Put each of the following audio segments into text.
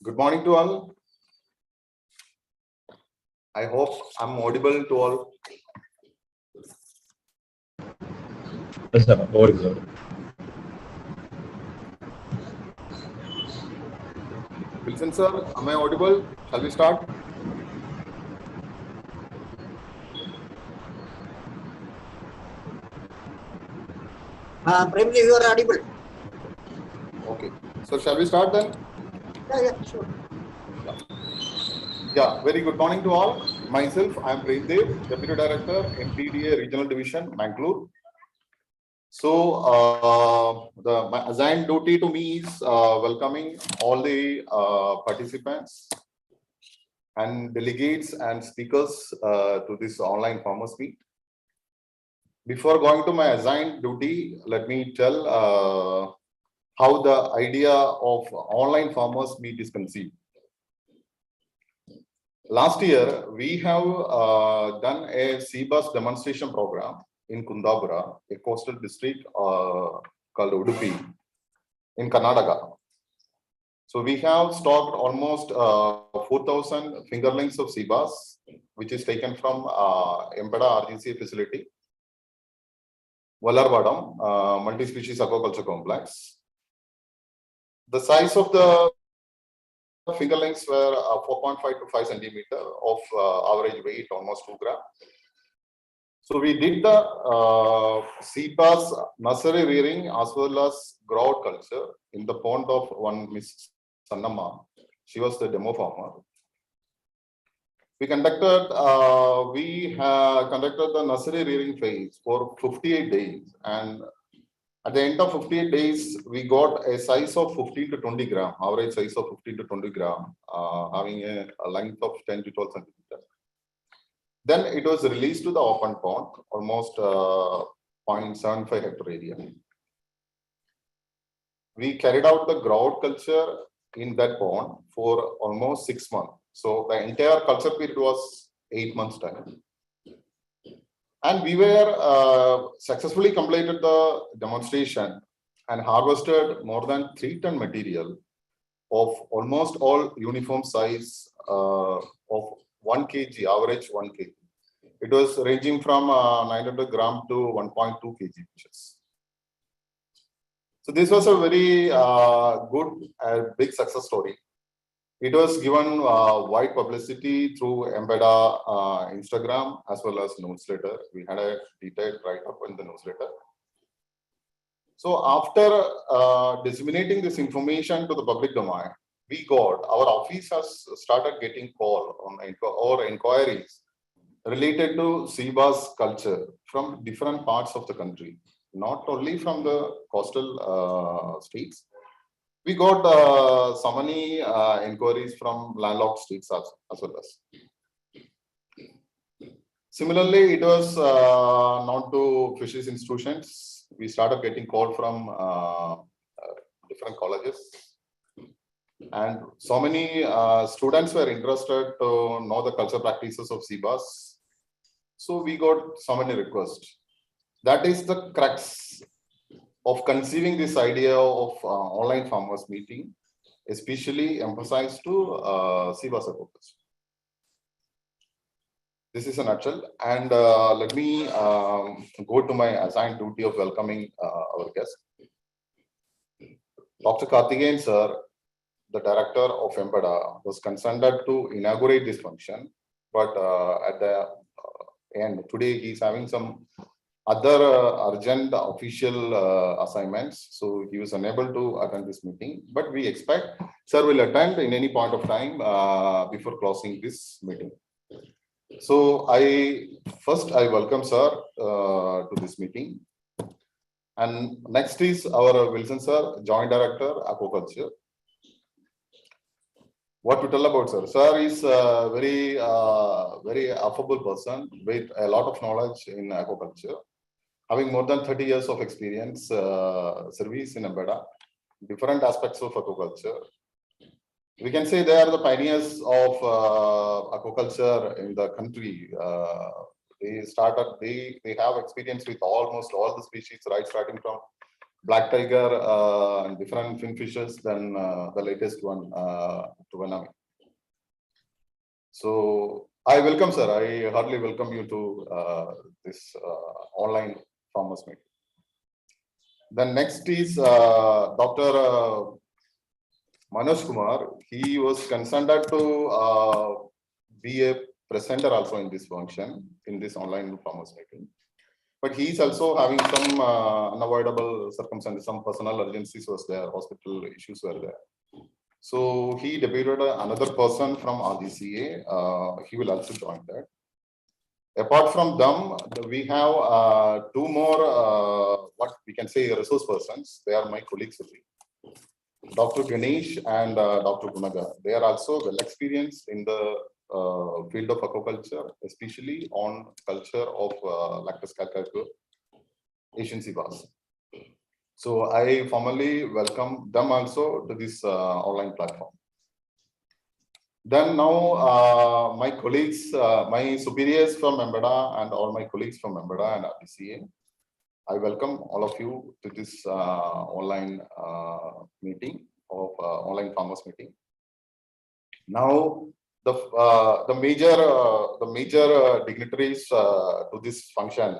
Good morning to all. I hope I'm audible to all. Yes, sir. Audible. Wilson sir, am I audible? Shall we start? Primarily, you are audible. Okay. So shall we start then? Yeah, sure. Yeah, very good morning to all. Myself, I am Premdev, Deputy Director, MPDA Regional Division, Mangalore. So my assigned duty to me is welcoming all the participants and delegates and speakers to this online farmers meet. Before going to my assigned duty, let me tell how the idea of online farmers meet is conceived. Last year, we have done a sea bass demonstration program in Kundabura, a coastal district called Udupi in Karnataka. So we have stocked almost 4,000 fingerlings of sea bass, which is taken from Empeda Rdc facility, Vallarvadam, multi-species aquaculture complex. The size of the fingerlings were 4.5 to 5 centimeter of average weight, almost 2 grams. So we did the sea bass nursery rearing as well as grout culture in the pond of one Miss Sannamma. She was the demo farmer. We conducted the nursery rearing phase for 58 days, and at the end of 58 days, we got a size of 15 to 20 gram, average size of 15 to 20 gram, having a length of 10 to 12 centimeters. Then it was released to the open pond, almost 0.75 hectare area. We carried out the grout culture in that pond for almost 6 months. So the entire culture period was 8 months time. And we were successfully completed the demonstration and harvested more than 3 ton material of almost all uniform size of 1 kg, average 1 kg. It was ranging from 900 gram to 1.2 kg fishes. So this was a very good big success story. It was given wide publicity through Embeda Instagram as well as newsletter. We had a detailed write-up in the newsletter. So after disseminating this information to the public domain, our office has started getting call on or inquiries related to sea bass culture from different parts of the country, not only from the coastal states. We got so many inquiries from landlocked states as well as. Similarly, it was not to fisheries institutions. We started getting called from different colleges. And so many students were interested to know the culture practices of sea bass. So we got so many requests. That is the crux of conceiving this idea of online farmers meeting, especially emphasized to sea bass aquaculture. This is a nutshell, and let me go to my assigned duty of welcoming our guest. Dr. Karthikeyan sir, the director of Embeda, was consented to inaugurate this function, but at the end, today he is having some other urgent official assignments, so he was unable to attend this meeting, but we expect sir will attend in any point of time before closing this meeting. So I welcome sir to this meeting, and next is our Wilson sir, Joint Director, Aquaculture. What to tell about sir? Sir is a very affable person with a lot of knowledge in aquaculture, having more than 30 years of experience, service in Embeda, different aspects of aquaculture. We can say they are the pioneers of aquaculture in the country. They have experience with almost all the species, right, starting from black tiger and different finfishes than the latest one, Tuvanami. So I welcome, sir. I heartily welcome you to this online farmers meeting. The next is Dr. Manoj Kumar. He was consented to be a presenter also in this function, in this online farmers meeting. But he is also having some unavoidable circumstances, some personal urgencies was there, hospital issues were there. So he deputed another person from RDCA. He will also join that. Apart from them, we have two more, what we can say, resource persons. They are my colleagues only. Dr. Ganesh and Dr. Gunaga. They are also well experienced in the field of aquaculture, especially on culture of lactose calcareous Asian sea bass. So I formally welcome them also to this online platform. Then now my colleagues, my superiors from Embeda and all my colleagues from Embeda and RDCA, I welcome all of you to this online meeting of online farmers meeting. Now the major dignitaries to this function,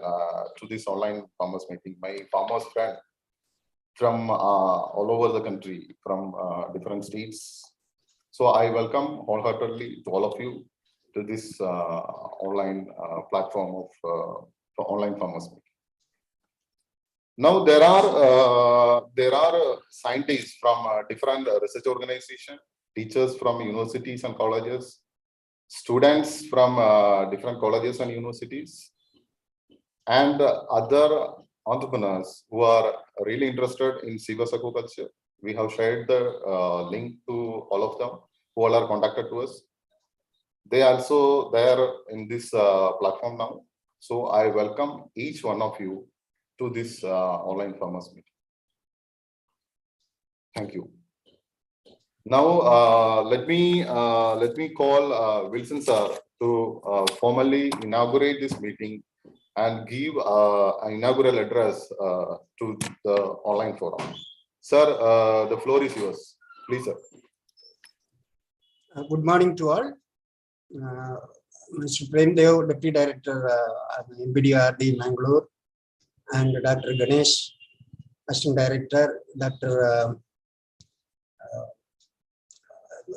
to this online farmers meeting, my farmers friend from all over the country, from different states. So I welcome wholeheartedly to all of you to this online platform of online farmers meeting. Now there are scientists from different research organizations, teachers from universities and colleges, students from different colleges and universities, and other entrepreneurs who are really interested in sea bass aquaculture. We have shared the link to all of them who all are contacted to us. They also there in this platform now. So I welcome each one of you to this online farmers meeting. Thank you. Now let me call Wilson sir to formally inaugurate this meeting and give an inaugural address to the online forum. Sir, the floor is yours. Please, sir. Good morning to all. Mr. Premdev, Deputy Director, MBDRD Mangalore, and Dr. Ganesh, Assistant Director, Dr.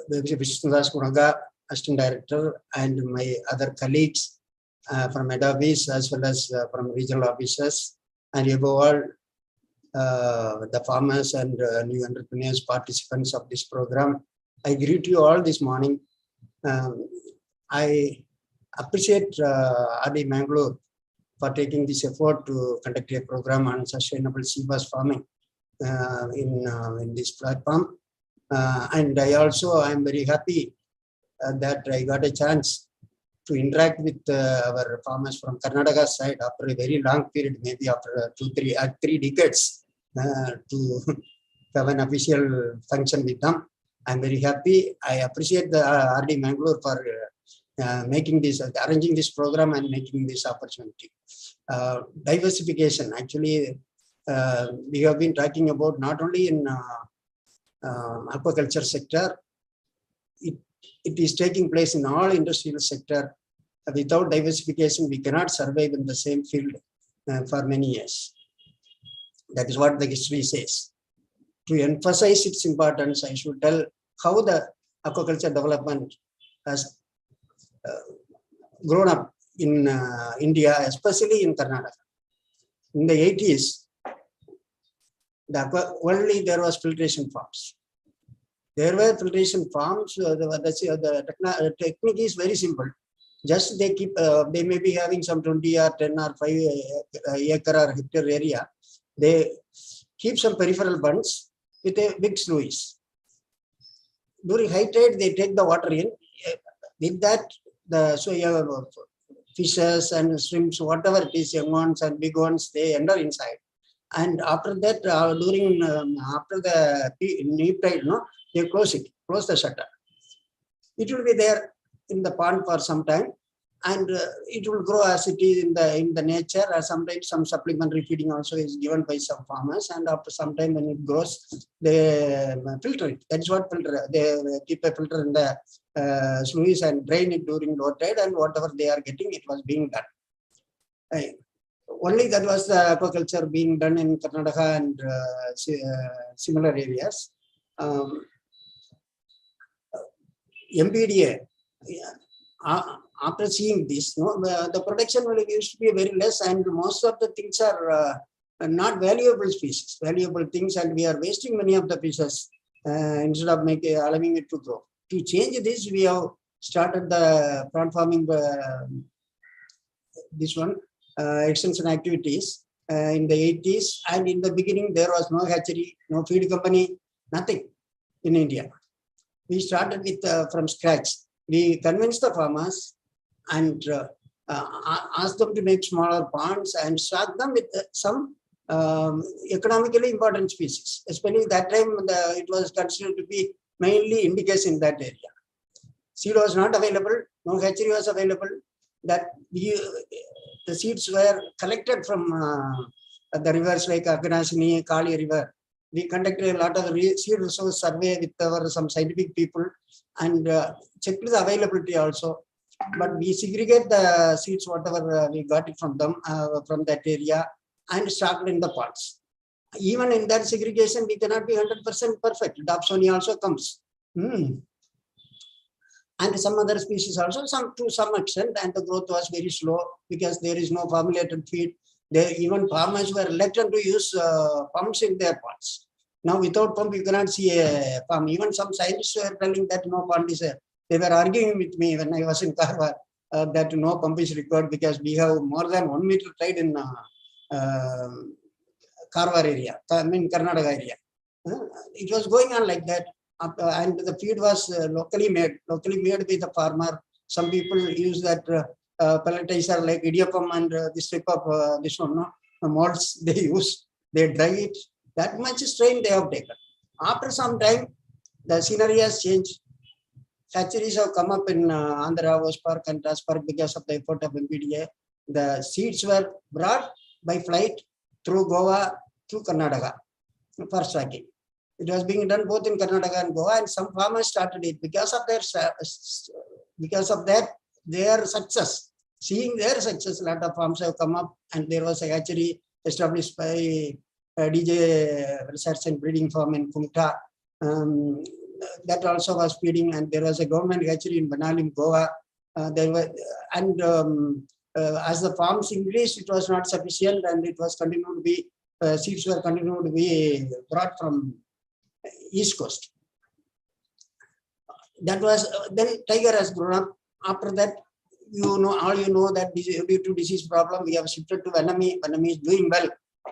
Vishnudas Kunaga, Assistant Director, and my other colleagues from head office as well as from regional offices, and above all, the farmers and new entrepreneurs, participants of this program. I greet you all this morning. I appreciate RD Mangalore for taking this effort to conduct a program on sustainable sea bass farming in this platform. And I am very happy that I got a chance to interact with our farmers from Karnataka side after a very long period, maybe after 3 decades, to have an official function with them. I'm very happy. I appreciate the RD Mangalore for making this, arranging this program and making this opportunity. Diversification, actually, we have been talking about not only in aquaculture sector, it is taking place in all industrial sector. Without diversification, we cannot survive in the same field for many years. That is what the history says. To emphasize its importance, I should tell how the aquaculture development has grown up in India, especially in Karnataka. In the 80s, only there was filtration farms. There were filtration farms. The technique is very simple. Just they keep, they may be having some 20 or 10 or 5 acre or hectare area. They keep some peripheral bunds with a big sluice. During high tide, they take the water in. With that, so you have fishes and shrimps, whatever it is, young ones and big ones, they enter inside. And after that, after the neap tide, they close it, close the shutter. It will be there in the pond for some time. and it will grow as it is in the nature. Sometimes some supplementary feeding also is given by some farmers, and after some time when it grows, they filter it. That is what filter. They keep a filter in the sluice and drain it during low tide, and whatever they are getting, it was being done. Only that was the aquaculture being done in Karnataka and similar areas. MPDA, after seeing this, the production will used to be very less, and most of the things are not valuable species, valuable things, and we are wasting many of the pieces instead of allowing it to grow. To change this, we have started the prawn farming, extension activities in the 80s, and in the beginning there was no hatchery, no feed company, nothing in India. We started with from scratch. We convinced the farmers and asked them to make smaller ponds and stock them with some economically important species. Especially that time, it was considered to be mainly indicas in that area. Seed was not available, no hatchery was available. That the seeds were collected from the rivers like Aghanasini, Kali River. We conducted a lot of seed resource survey with some scientific people and checked the availability also. But we segregate the seeds, whatever we got it from them, from that area, and stocked in the pots. Even in that segregation, we cannot be 100% perfect. Dobsoni also comes. And some other species also, to some extent, and the growth was very slow because there is no formulated feed. Even farmers were reluctant to use pumps in their pots. Now, without pump, you cannot see a farm. Even some scientists were telling that no pump is there. They were arguing with me when I was in Karwar that no pump is required because we have more than 1 meter tide in Karwar area, Karnataka area. It was going on like that. And the feed was locally made by the farmer. Some people use that pelletizer like idiocum and this type of molds they use. They dry it. That much strain they have taken. After some time, the scenery has changed. Hatcheries have come up in Andhra, Park and Taspark because of the effort of MPDA. The seeds were brought by flight through Goa, through Karnataka for stocking. It was being done both in Karnataka and Goa, and some farmers started it because of their success. Seeing their success, a lot of farms have come up, and there was a hatchery established by Rdc Research and Breeding Farm in Kumta. That also was feeding, and there was a government hatchery in Banalim, Goa. As the farms increased, it was not sufficient, and it was continued to be seeds were continued to be brought from East Coast. That was then tiger has grown up. After that, you know that due to disease problem, we have shifted to Venami. Venami is doing well,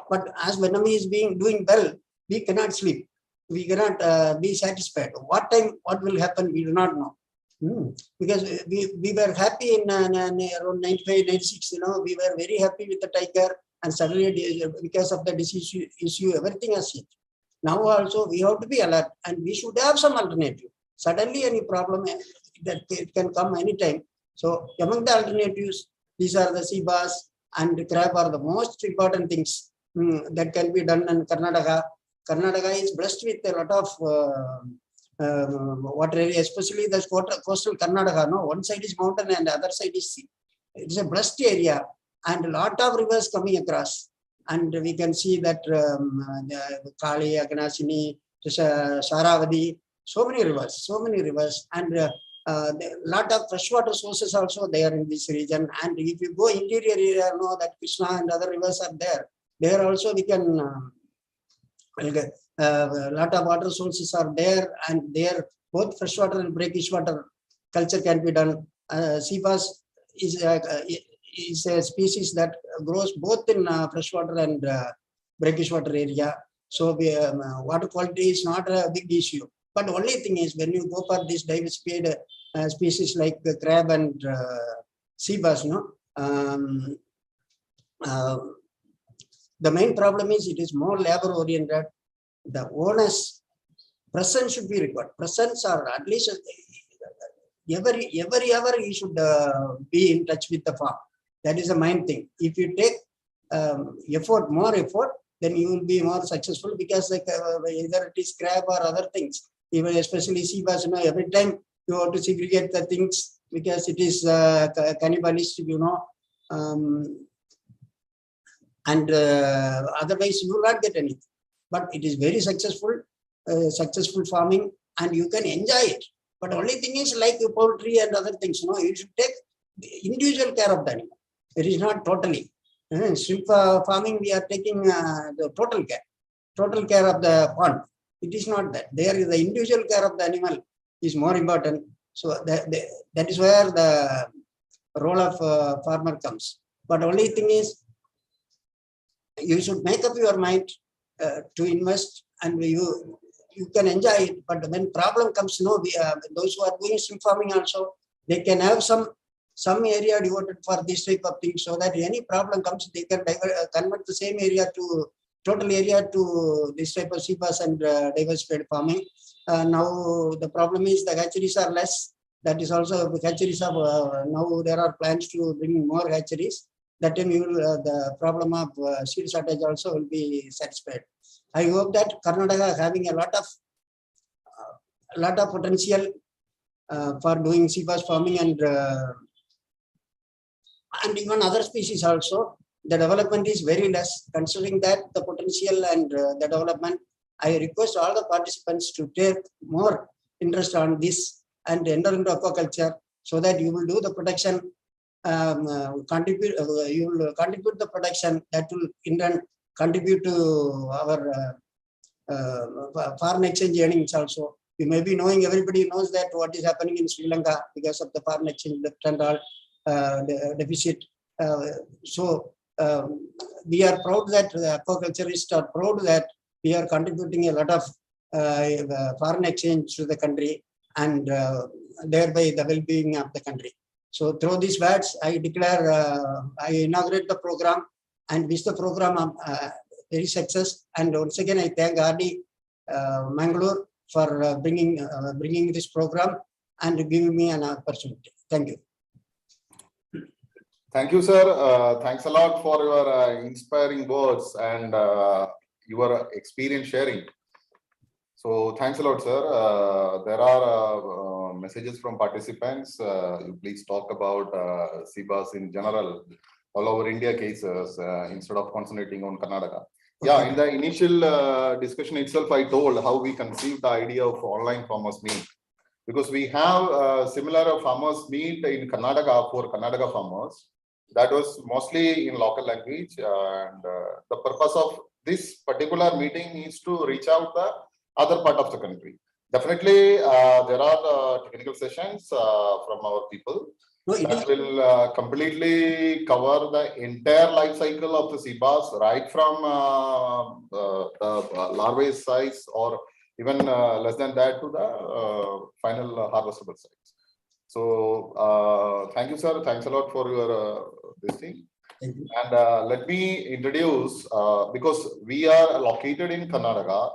but as Venami is doing well, we cannot sleep. We cannot be satisfied. What time, what will happen, we do not know. Because we were happy in around 95, 96, we were very happy with the tiger, and suddenly because of the disease issue, everything has changed. Now also we have to be alert, and we should have some alternative. Suddenly any problem that it can come anytime. So among the alternatives, these are the sea bass and crab are the most important things that can be done in Karnataka. Karnataka is blessed with a lot of water area, especially the coastal Karnataka. No, one side is mountain and the other side is sea. It's a blessed area, and a lot of rivers coming across. And we can see that Kali, Aghanasini, Saravadi, so many rivers, and a lot of freshwater sources also there in this region. And if you go interior area, know that Krishna and other rivers are there. There also we can, a lot of water sources are there, and there both freshwater and brackish water culture can be done. Sea bass is a species that grows both in freshwater and brackish water area. So water quality is not a big issue. But the only thing is when you go for this diversified species like crab and sea bass, the main problem is it is more labor oriented. The owner's presence should be required. Presence, or at least every hour you should be in touch with the farm. That is the main thing. If you take more effort, then you will be more successful, because like either it is crab or other things, even especially sea bass, every time you have to segregate the things, because it is cannibalistic, and otherwise you will not get anything. But it is very successful farming, and you can enjoy it. But only thing is, like poultry and other things, you should take the individual care of the animal. It is not totally. Shrimp farming, we are taking the total care of the pond. It is not that. There is the individual care of the animal is more important. So that is where the role of farmer comes. But only thing is, you should make up your mind to invest, and you can enjoy it. But when problem comes, those who are doing shrimp farming also, they can have some area devoted for this type of thing, so that any problem comes, they can convert the same area to total area to this type of sea bass and diversified farming. Now the problem is the hatcheries are less. That is also the hatcheries of now there are plans to bring more hatcheries. That time the problem of seed shortage also will be satisfied. I hope that Karnataka having a lot of potential for doing sea bass farming, and even other species also. The development is very less. Considering that the potential and the development, I request all the participants to take more interest on this and enter into aquaculture, so that you will do the production, contribute the production that will in turn contribute to our foreign exchange earnings also. You may be knowing, everybody knows that what is happening in Sri Lanka because of the foreign exchange and all the deficit. We are proud that the aquaculturists are proud that we are contributing a lot of foreign exchange to the country, and thereby the well-being of the country. So through these words, I declare, I inaugurate the program and wish the program very success. And once again, I thank Rdc Mangalore for bringing this program and giving me an opportunity. Thank you. Thank you, sir. Thanks a lot for your inspiring words and your experience sharing. So thanks a lot, sir. There are messages from participants. You please talk about sea bass in general, all over India cases, instead of concentrating on Karnataka. Yeah, in the initial discussion itself, I told how we conceived the idea of online farmers meet, because we have similar farmers meet in Karnataka for Karnataka farmers. That was mostly in local language, and the purpose of this particular meeting is to reach out the other part of the country. Definitely, there are technical sessions from our people that will completely cover the entire life cycle of the sea bass, right from the larvae size or even less than that to the final harvestable size. So thank you, sir. Thanks a lot for your this thing. And let me introduce, because we are located in Karnataka,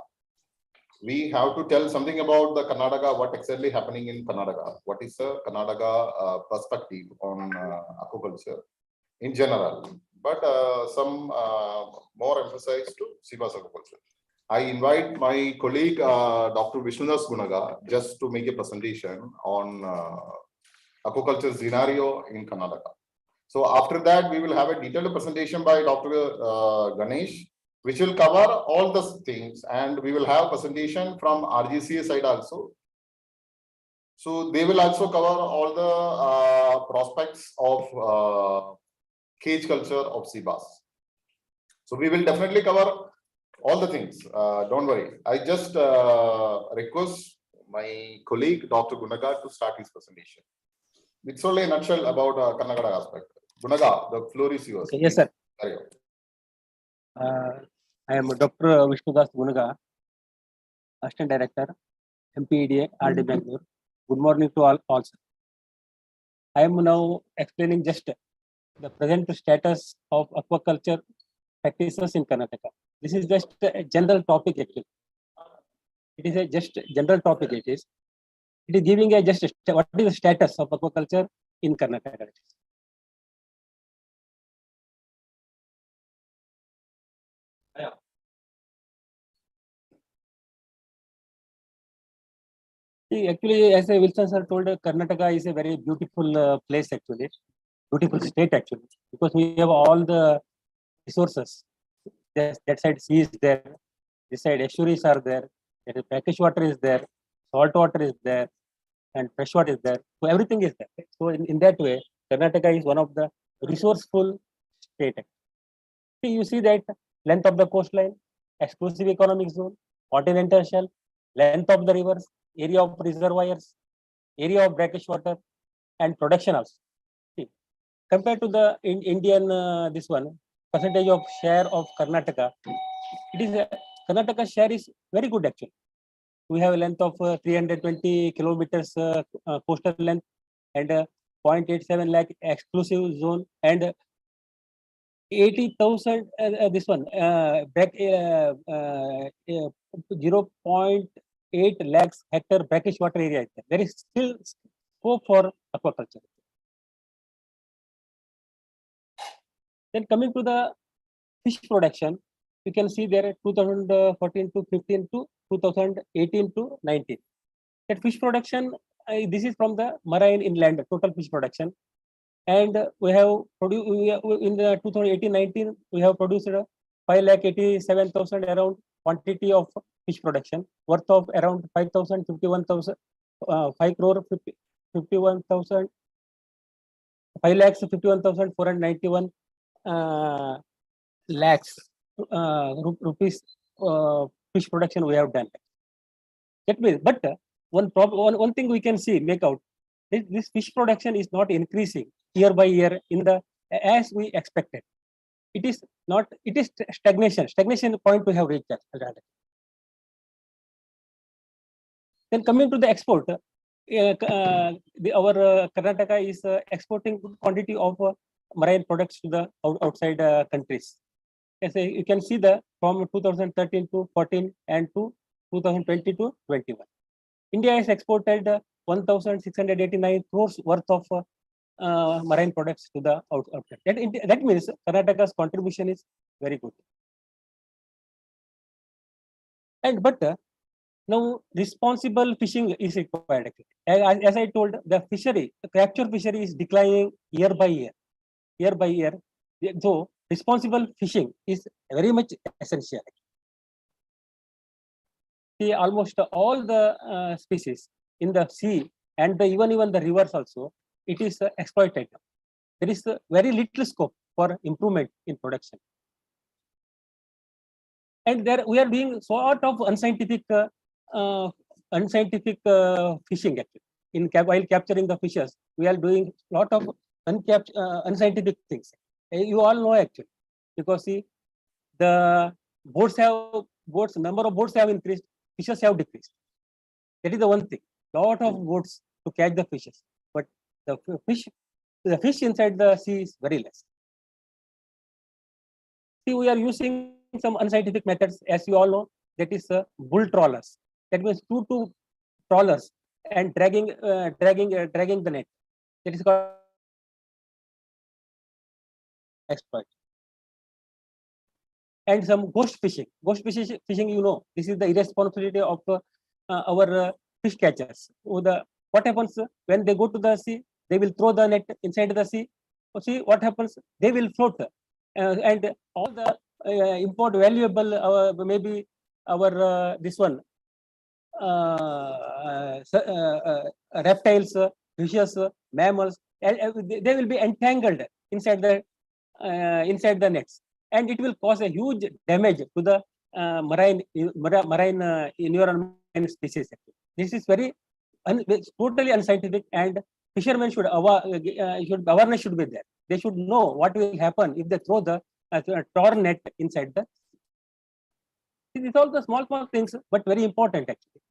we have to tell something about the Karnataka, what exactly happening in Karnataka. What is the Karnataka perspective on aquaculture in general, but some more emphasis to sea bass aquaculture. I invite my colleague, Dr. Vishnudas Gunaga, just to make a presentation on aquaculture scenario in Karnataka. So after that, we will have a detailed presentation by Dr. Ganesh, which will cover all the things, and we will have presentation from RGCA side also. So they will also cover all the prospects of cage culture of sea bass. So we will definitely cover all the things. Don't worry. I just request my colleague, Dr. Gunaga, to start his presentation. It's only a nutshell about Karnataka aspect. Gunaga, the floor is yours. Okay, yes, sir. I am Dr. Vishnudas Gunaga, Assistant Director, MPEDA, Rdc Bangalore. Good morning to all, sir. I am now explaining just the present status of aquaculture practices in Karnataka. This is just a general topic actually. It is a just general topic it is. It is giving a just what is the status of aquaculture in Karnataka. See, actually, as Wilson sir told, Karnataka is a very beautiful place actually, beautiful state actually, because we have all the resources. That side sea is there, this side estuaries are there, brackish water is there, salt water is there, and fresh water is there. So everything is there. So in that way, Karnataka is one of the resourceful state. See, you see that length of the coastline, exclusive economic zone, continental shelf, length of the rivers, area of reservoirs, area of brackish water, and production also. See, compared to the Indian this one percentage of share of Karnataka, it is Karnataka share is very good actually. We have a length of 320 kilometers coastal length and 0.87 lakh exclusive zone and 80,000 this one back 0.8 lakhs hectare brackish water area is there. There is still scope for aquaculture. Then coming to the fish production, you can see there 2014 to 15 to 2018 to 19. That fish production, this is from the marine inland total fish production, and we have produced in the 2018-19 we have produced 5,87,000 around quantity of fish production worth of around 5,051,000 5 crore 51,000 5,51,491 lakhs rupees fish production we have done. That means, but one problem, one thing we can see, make out, this fish production is not increasing year by year in the as we expected. It is not. It is stagnation. Stagnation point we have reached. Then coming to the export, our Karnataka is exporting good quantity of marine products to the outside countries. As you can see the from 2013 to 14 and to 2020 to 21. India has exported 1,689 crores worth of marine products to the outside. That means Karnataka's contribution is very good. And but now responsible fishing is required. As I told, the fishery, the capture fishery is declining year by year. Year by year. So responsible fishing is very much essential. See, almost all the species in the sea and even the rivers also, it is exploited. There is very little scope for improvement in production. And there we are doing sort of unscientific fishing actually. While capturing the fishes, we are doing lot of unscientific things. You all know actually, because see, the number of boats have increased, fishes have decreased. That is the one thing. Lot of boats to catch the fishes, but the fish inside the sea is very less. See, we are using some unscientific methods, as you all know. That is bull trawlers. That means two trawlers and dragging the net. That is called exploit. And some ghost fishing. Ghost fishing, you know, this is the irresponsibility of our fish catchers. What happens when they go to the sea? They will throw the net inside the sea. See what happens? They will float, and all the import valuable, maybe our this one reptiles, fishes, mammals, they will be entangled inside the nets, and it will cause a huge damage to the marine environment species. This is very totally unscientific, and fishermen awareness should be there. They should know what will happen if they throw the torn net inside the. These are all the small things, but very important actually.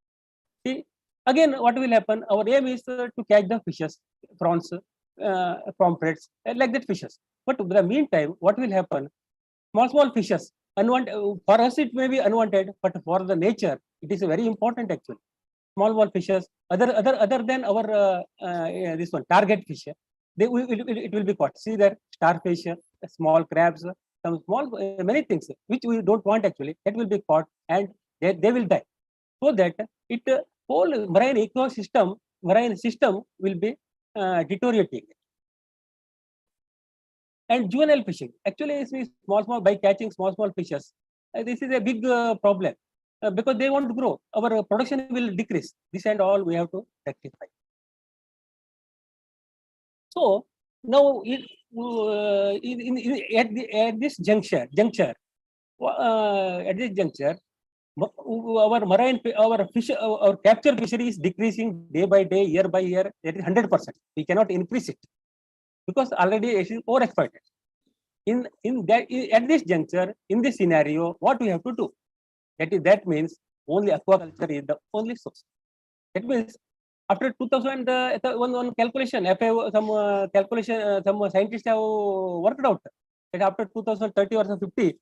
See, again, what will happen? Our aim is to catch the fishes, prawns, pomfrets, like that fishes. But in the meantime, what will happen? Small fishes, unwanted. For us, it may be unwanted, but for the nature, it is very important actually. small fishes, other than our this one target fish. It will be caught. See there, starfish, small crabs, some small many things which we don't want actually, that will be caught and they will die. So that it whole marine system will be deteriorating. And juvenile fishing, actually is small by catching small fishes. This is a big problem because they won't grow. Our production will decrease. This and all we have to rectify. So now at this juncture, our fish, our capture fishery is decreasing day by day, year by year. That is 100%. We cannot increase it because already it is overexploited. At this juncture, in this scenario, what we have to do? That means only aquaculture is the only source. That means after 2000, one calculation, some calculation, some scientists have worked out that after 2030 or 50,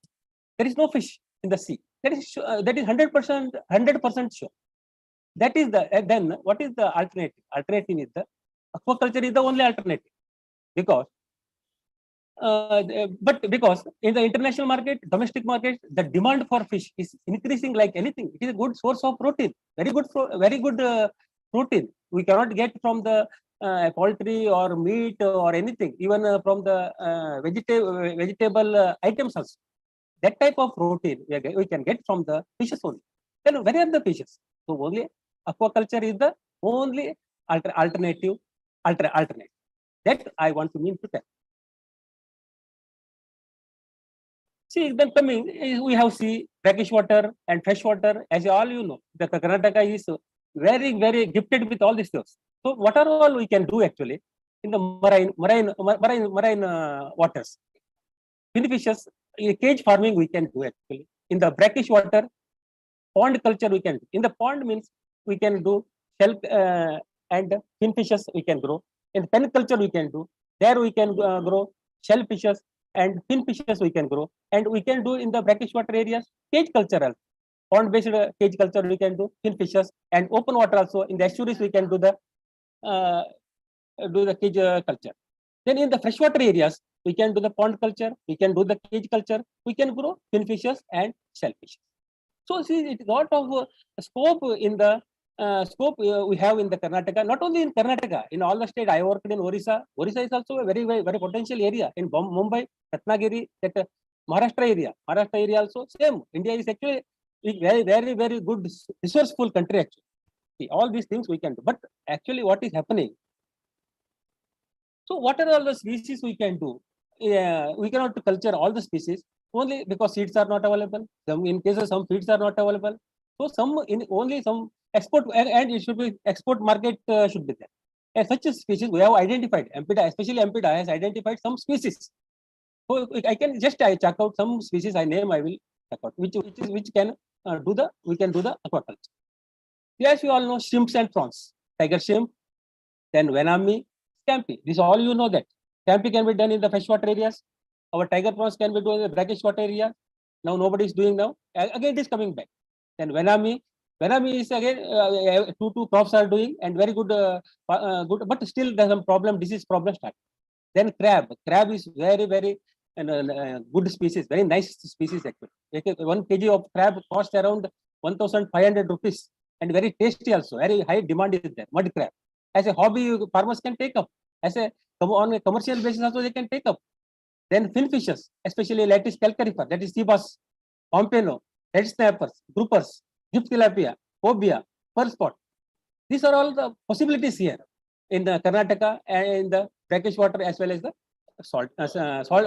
there is no fish in the sea. That is 100% sure. That is then what is the alternative? Alternative is the aquaculture is the only alternative because. But because in the international market, domestic market, the demand for fish is increasing like anything. It is a good source of protein, very good protein. We cannot get from the poultry or meat or anything, even from the vegetable items also. That type of protein we can get from the fishes only. Then where are the fishes? So only aquaculture is the only alternative. That I want to mean to tell. See, then coming, we have sea, brackish water and fresh water. As all you know, the Karnataka is very gifted with all these things. So what are all we can do actually in the marine waters? Finfishes, cage farming we can do actually. In the brackish water, pond culture we can do. In the pond means we can do shell and finfishes we can grow. In pen culture we can do. There we can grow shellfishes and finfishes we can grow, and we can do in the brackish water areas cage culture, pond based cage culture we can do, finfishes, and open water also in the estuaries we can do the cage culture. Then in the freshwater areas we can do the pond culture, we can do the cage culture, we can grow finfishes and shellfishes. So see, it's a lot of scope in the we have in the Karnataka, not only in Karnataka, in all the state. I worked in Orissa. Orissa is also a very potential area. In Mumbai, Ratnagiri, that Maharashtra area also same. India is actually a very good resourceful country actually. See, all these things we can do. But actually what is happening? So what are all the species we can do? We cannot culture all the species only because seeds are not available. In cases some feeds are not available. So only some export, and it should be export market should be there. And such a species we have identified. MPDA, especially MPDA, has identified some species. So I can just check out some species. I will check out which can we can do the aquaculture. Yes, you all know shrimps and prawns. Tiger shrimp, then venami, scampi. This all you know that. Scampi can be done in the freshwater areas. Our tiger prawns can be done in the brackish water area. Now nobody is doing now. Again, it is coming back. Then venami is again two crops are doing and very good, but still there's some problem, disease problem start. Then crab is very good species, very nice species actually. 1 kg of crab costs around 1,500 rupees and very tasty also. Very high demand is there. Mud crab, as a hobby, farmers can take up. On a commercial basis also they can take up. Then finfishes, especially Lattice calcarifer, that is sea bass, pompano, red snappers, groupers, gift tilapia, cobia, pearl spot. These are all the possibilities here in the Karnataka and in the brackish water as well as the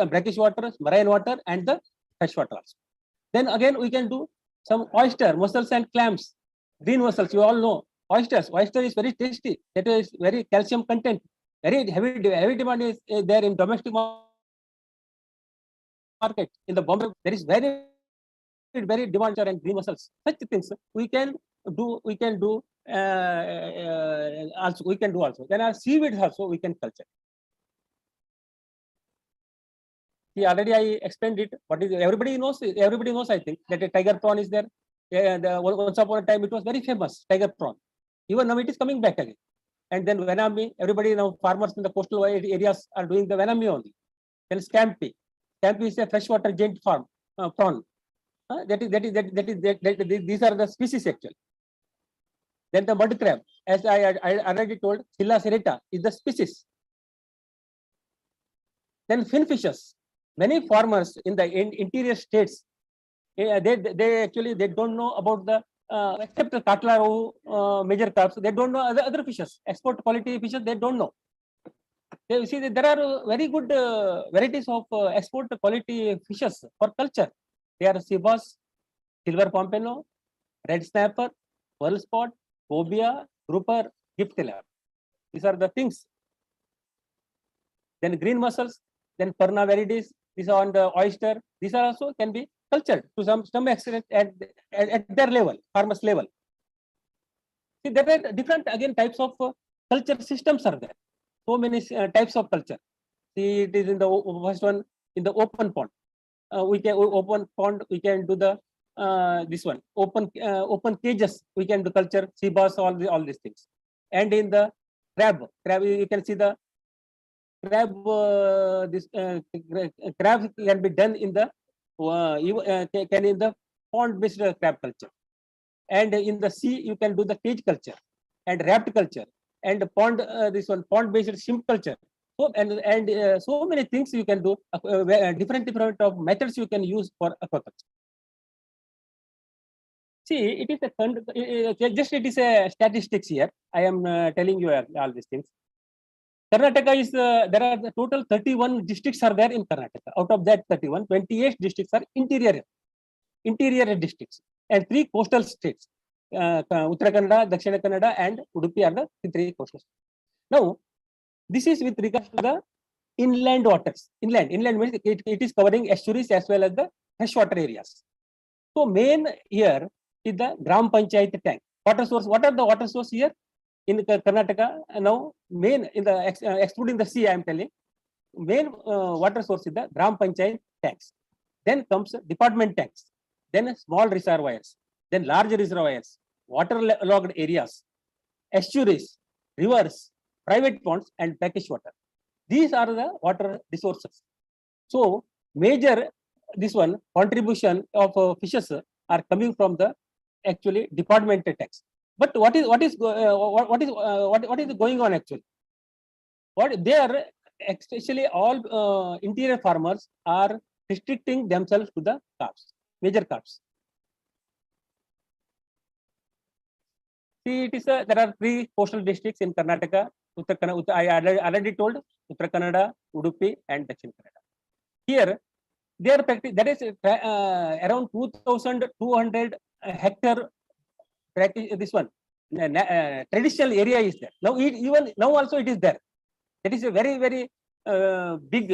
brackish water, marine water, and the fresh water also. Then again we can do some oyster, mussels and clams, green mussels. You all know oysters. Oyster is very tasty. That is very calcium content. Very heavy demand is there in domestic market. In the Bombay, there is very demand and green mussels. Such things we can do. Also. Then our seaweeds also we can culture. See, already I explained it. What is everybody knows? Everybody knows, I think, that a tiger prawn is there. Once upon a time it was very famous, tiger prawn. Even now it is coming back again. And then Venami, everybody now, farmers in the coastal areas are doing the Venami only. Then Scampi. Scampi is a freshwater giant farm, prawn. These are the species actually. Then the mud crab, as I already told, Scylla serrata is the species. Then fin fishes. Many farmers in the interior states, they actually don't know about the except the Katla major carps, they don't know other fishes, export quality fishes, they don't know. They see that there are very good varieties of export quality fishes for culture. They are sea bass, silver pompano, red snapper, pearl spot, cobia, grouper, gift tilapia. These are the things. Then green mussels, then Perna viridis, these are on the oyster. These are also can be cultured to some extent at their level, farmers level. See, there are different again types of culture systems are there. So many types of culture. See, it is in the first one in the open pond. We can open pond. We can do the this one open cages. We can do culture, sea bass, all these things. And in the crab you can see the crab. Crab can be done in the can in the pond based crab culture. And in the sea you can do the cage culture and raft culture and pond this one pond based shrimp culture. So and so many things you can do, different of methods you can use for aquaculture. See, it is it is a statistics here. I am telling you all these things. Karnataka is there are the total 31 districts are there in Karnataka. Out of that 31, 28 districts are interior districts and 3 coastal states. Uttara Kannada, Dakshina Kannada, and Udupi are the 3 coastal states. Now, this is with regards to the inland waters. Inland means it is covering estuaries as well as the freshwater areas. So, main here is the Gram Panchayat tank. Water source. What are the water source here in Karnataka? Now, main in the excluding the sea, I am telling. Main water source is the Gram Panchayat tanks. Then comes department tanks. Then small reservoirs. Then large reservoirs. Waterlogged areas. Estuaries. Rivers. Private ponds and package water. These are the water resources. So major this one contribution of fishes are coming from the actually department tax. But what is going on actually? What they are especially all interior farmers are restricting themselves to the carps, major carps. See, it is there are 3 coastal districts in Karnataka. I already told Uttara Kannada, Udupi, and Dakshin Kannada. Here, they are that is around 2,200 hectare. This one traditional area is there. Now, even now also it is there. That is a very big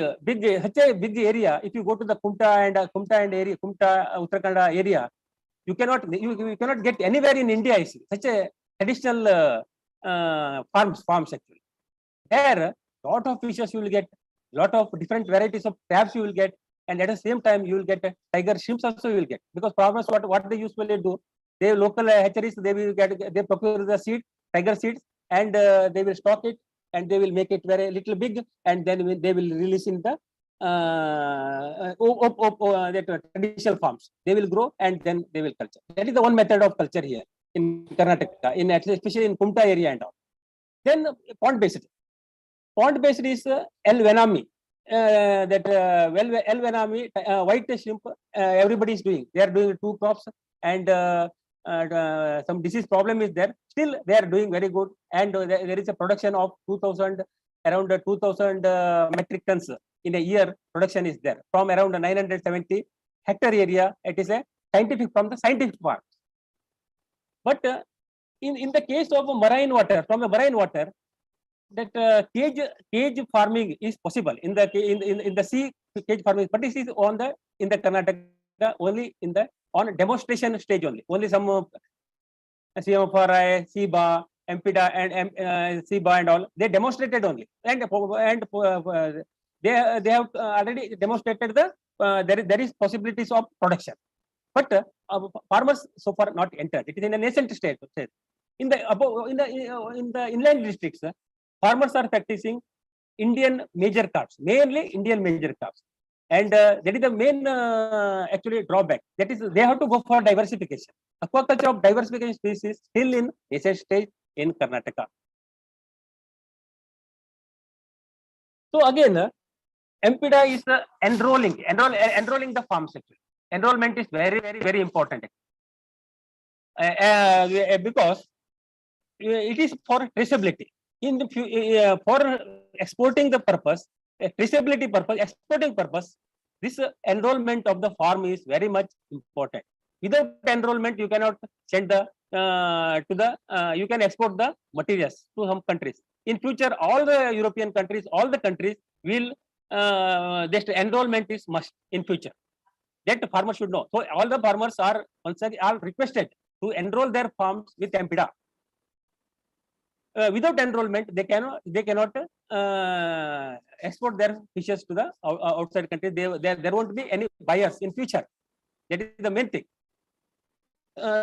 area. If you go to the Kumta and area, Kumta Uttara Kannada area, you cannot get anywhere in India such a traditional farms actually. There, lot of fishes you will get, lot of different varieties of crabs you will get, and at the same time you will get tiger shrimps also you will get, because farmers what they usually do, they local hatcheries they procure the seed, tiger seeds, and they will stock it and they will make it very little big, and then they will release in the traditional farms. They will grow and then they will culture. That is the one method of culture here in Karnataka, especially in Kumta area and all. Then pond based is El Venami. That El Venami white shrimp everybody is doing. They are doing 2 crops, and some disease problem is there. Still they are doing very good, and there is a production of around 2,000 metric tons in a year. Production is there from around 970 hectare area. It is a scientific part. But in the case of marine water, from a marine water, that cage farming is possible in the sea cage farming, but this is in the Karnataka only on demonstration stage only. Only some CMFRI, SEBA, MPDA and SEBA and all, they demonstrated only, and they have already demonstrated there is possibilities of production, but farmers so far not entered. It is in a nascent state. in the above in the inland districts, farmers are practicing Indian major crops, mainly Indian major crops, and that is the main actually drawback. That is, they have to go for diversification. Aquaculture of diversification species still in nascent stage in Karnataka. So again, MPDA is enrolling the farms. Actually, enrollment is very important because it is for traceability. In the for exporting the purpose, traceability purpose, exporting purpose, this enrollment of the farm is very much important. Without enrollment, you cannot send the you can export the materials to some countries. In future, all the European countries, all the countries will this enrollment is must in future. That farmers should know. So all the farmers are once again are requested to enroll their farms with MPDA. Without enrollment, they cannot export their fishes to the outside country. There won't be any buyers in future. That is the main thing.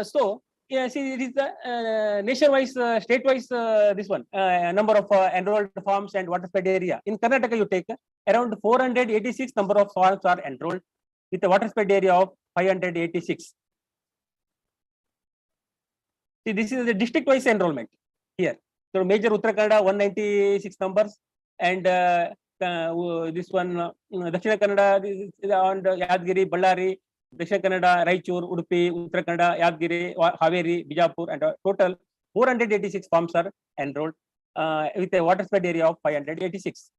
So yeah, see, it is the nation-wise, state-wise, this one number of enrolled farms and water spread area. In Karnataka, you take around 486 number of farms are enrolled with a water spread area of 586. See, this is the district-wise enrollment here. So major Uttara Kannada 196 numbers, and this one Dakshina Kannada and Yadgiri, Ballari, Dakshina Kannada, Raichur, Udupi, Uttara Kannada, Yadgiri, Haveri, Bijapur, and total 486 farms are enrolled with a water spread area of 586.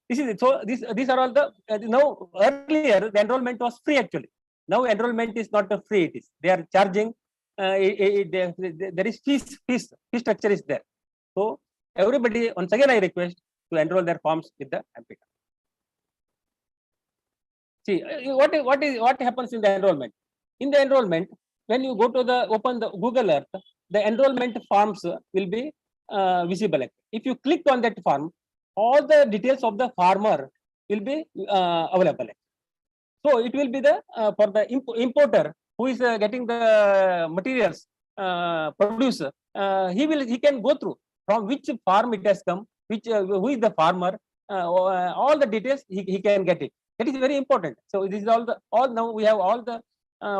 This is it. So these are all the now earlier the enrollment was free actually. Now enrollment is not free. It is they are charging. There is fee structure is there. So everybody, once again, I request to enroll their farms with the MPDA. See, what happens in the enrollment? In the enrollment, when you go to open the Google Earth, the enrollment forms will be visible. If you click on that form, all the details of the farmer will be available. So it will be the for the importer who is getting the materials producer. He can go through from which farm it has come, which who is the farmer, all the details he can get it. That is very important. So this is all now we have all the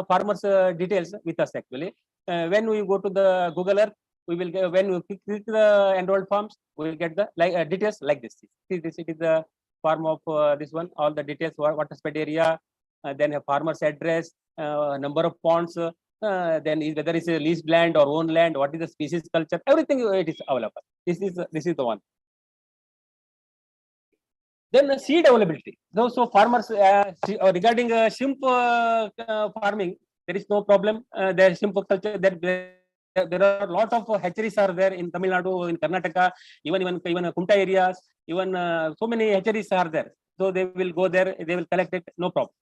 farmers details with us actually. When we go to the Google Earth, we will get, when we click the enrolled farms, we will get the details like this. See, this it is the farm of this one. All the details, water spread area, then a farmer's address, number of ponds. Then whether it's a leased land or own land, what is the species culture, everything it is available. This is the one. Then seed availability. So farmers regarding shrimp farming, there is no problem. There shrimp culture. There are a lot of hatcheries are there in Tamil Nadu, in Karnataka, even Kumta areas, even so many hatcheries are there. So they will go there, they will collect it, no problem.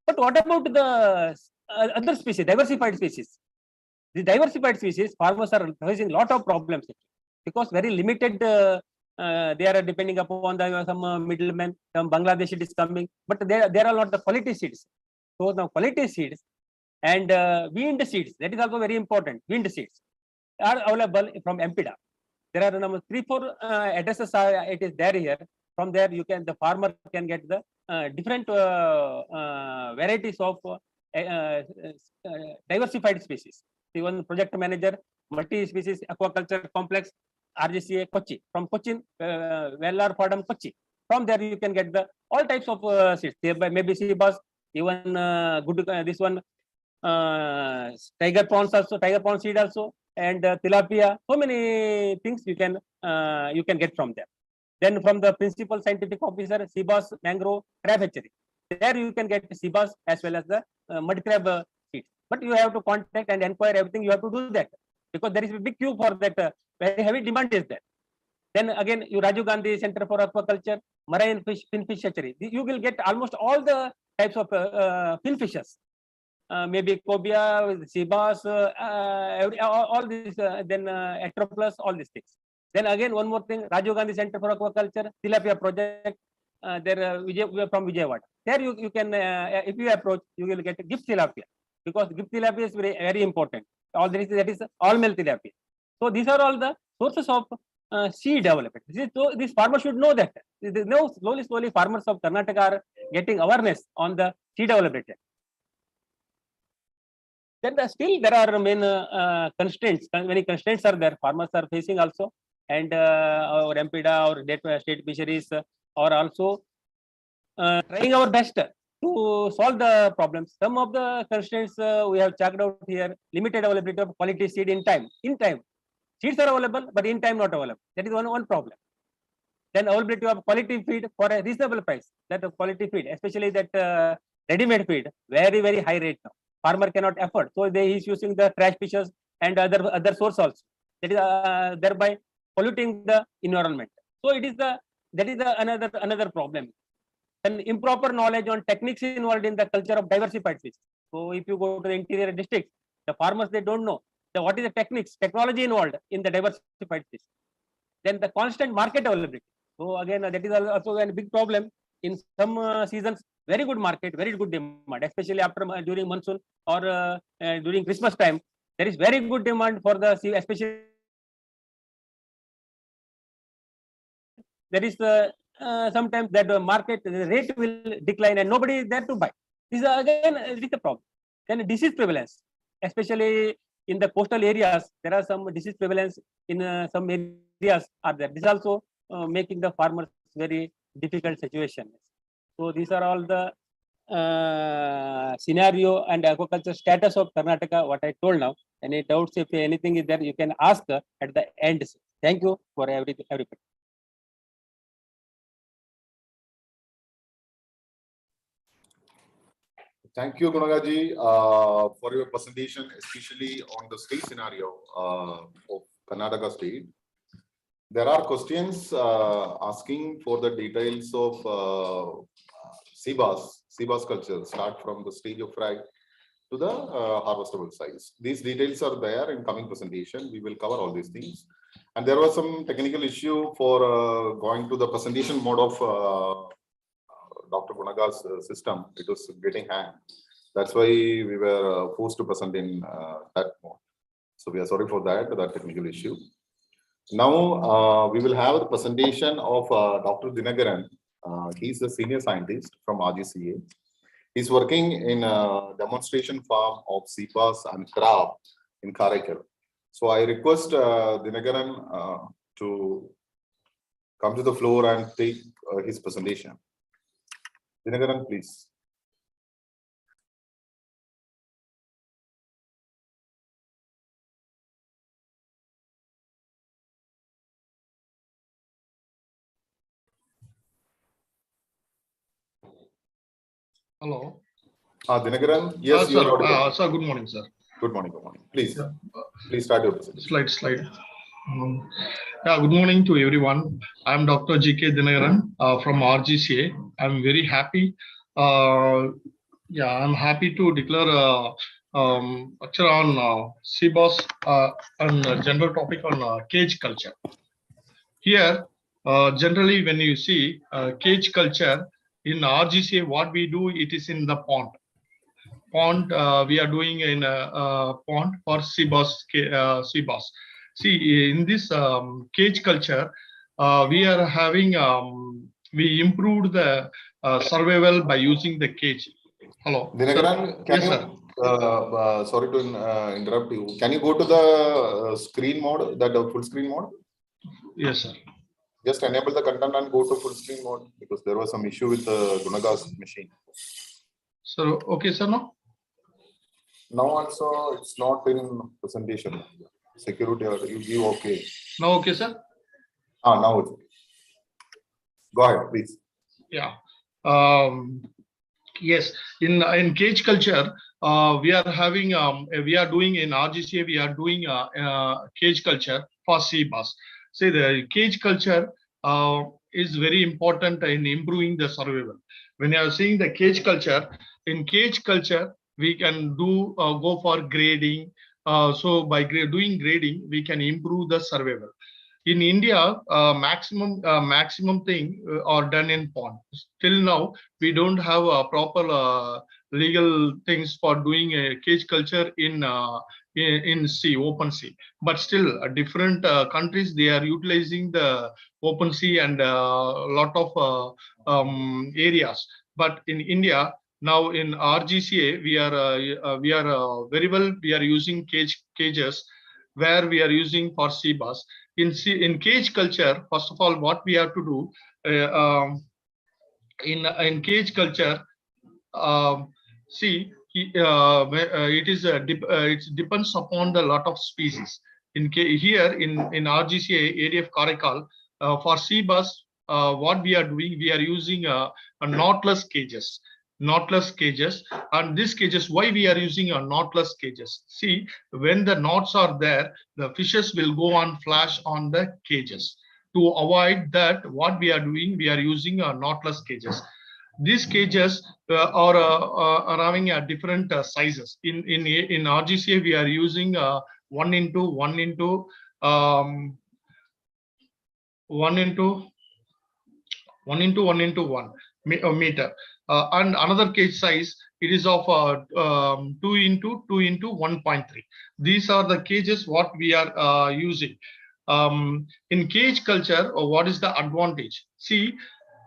But what about the other species, diversified species? The diversified species, farmers are facing a lot of problems because very limited. They are depending upon some middlemen, some Bangladesh it is coming, but there are not the quality seeds. So now quality seeds and weaned seeds, that is also very important. Weaned seeds are available from MPDA. There are 3-4 addresses it is there here. From there the farmer can get the different varieties of diversified species. Even project manager, multi-species aquaculture complex, Rdc Kochi, from Cochin, Vellar Fadam Kochi. From there you can get the all types of seeds. Maybe sea bass, even this one tiger prawns also, tiger prawn seed also, and tilapia. So many things you can get from there. Then from the principal scientific officer, sea bass, mangrove, crab hatchery. There you can get sea bass as well as the mud crab seeds. But you have to contact and inquire everything. You have to do that because there is a big queue for that. Very heavy demand is there. Then again, you Rajiv Gandhi Center for Aquaculture, marine finfish hatchery. You will get almost all the types of finfishes. Maybe cobia, sea bass, all these. Then Atropus, all these things. Then again, one more thing, Rajiv Gandhi Center for Aquaculture, tilapia project. There, we are from Vijayawada. There you can, if you approach, you will get gift tilapia because gift tilapia is very important. All that is all male tilapia. So these are all the sources of sea development. So these farmers should know that. Now slowly farmers of Karnataka are getting awareness on the sea development. Then still there are main constraints. Many constraints are there. Farmers are facing also, and our MPDA or state fisheries are also trying our best to solve the problems. Some of the constraints we have checked out here: limited availability of quality seed in time. Seeds are available, but in time not available. That is one problem. Then availability of quality feed for a reasonable price. That quality feed, especially that ready-made feed, very high rate now. Farmer cannot afford, so he is using the trash fishes and other source also. That is thereby polluting the environment. So that is another problem. And improper knowledge on techniques involved in the culture of diversified fish. So if you go to the interior districts, the farmers they don't know what is the technology involved in the diversified fish. Then the constant market availability. So again, that is also a big problem in some seasons. Very good market, very good demand, especially after during monsoon or during Christmas time. There is very good demand for the sea, especially there is sometimes that the market the rate will decline and nobody is there to buy. This is again a problem. Then disease prevalence, especially in the coastal areas, there are some disease prevalence in some areas are there. This is also making the farmers very difficult situation. So these are all the scenario and aquaculture status of Karnataka, what I told now. Any doubts, if anything is there, you can ask at the end. Thank you for everybody. Thank you, Gunagaji, for your presentation, especially on the state scenario of Karnataka state. There are questions asking for the details of sea bass culture, start from the stage of fry to the harvestable size. These details are there in coming presentation. We will cover all these things. And there was some technical issue for going to the presentation mode of Dr. Gunaga's system. It was getting hanged. That's why we were forced to present in that mode. So we are sorry for that technical issue. Now we will have the presentation of Dr. Dinagaran. He's a senior scientist from RGCA. He's working in a demonstration farm of sea bass and crab in Karaikal. So I request Dinagaran to come to the floor and take his presentation. Dinagaran, please. Hello. Dinagaran, yes, you sir, are. sir, good morning, sir. Good morning. Please, Yeah. Please start your presentation. Slide. Yeah, good morning to everyone. I'm Dr. G.K. Dinagaran from RGCA. I'm very happy. I'm happy to declare a lecture on sea bass and a general topic on cage culture. Here, generally, when you see cage culture in RGCA, what we do, it is in the pond. We are doing in a pond for sea bass. See, in this cage culture, we are having we improved the survival by using the cage. Hello. Dinagaran, can you? Sorry to interrupt you. Can you go to the screen mode, that full screen mode? Yes, sir. Just enable the content and go to full screen mode because there was some issue with the Gunaga's machine. So, okay, sir, no? Now also it's not in presentation. Security, you give okay. Now, okay, sir? Now it's okay. Go ahead, please. Yeah. Yes, in cage culture, we are having we are doing in RGCA, we are doing cage culture for sea bass. See, the cage culture is very important in improving the survival. When you are seeing the cage culture, in cage culture, we can do go for grading. So by doing grading, we can improve the survival. In India, maximum thing are done in pond. Till now, we don't have a proper legal things for doing a cage culture in sea, open sea. But still, different countries, they are utilizing the open sea and a lot of areas. But in India, now in RGCA, we are very well. We are using cages where we are using for sea bass. In cage culture, first of all, what we have to do in cage culture, see, it depends upon the lot of species. Here in RGCA area of Karaikal, for sea bass, what we are doing, we are using a knotless cages. Knotless cages, and these cages, why we are using a knotless cages? See, when the knots are there, the fishes will go on flash on the cages. To avoid that, what we are doing, we are using a knotless cages. These cages are having different sizes. In RGCA, we are using 1 into 1 into 1 into 1 into 1 into 1 meter. And another cage size, it is of 2 into 2 into 1.3. These are the cages what we are using. In cage culture, what is the advantage? See,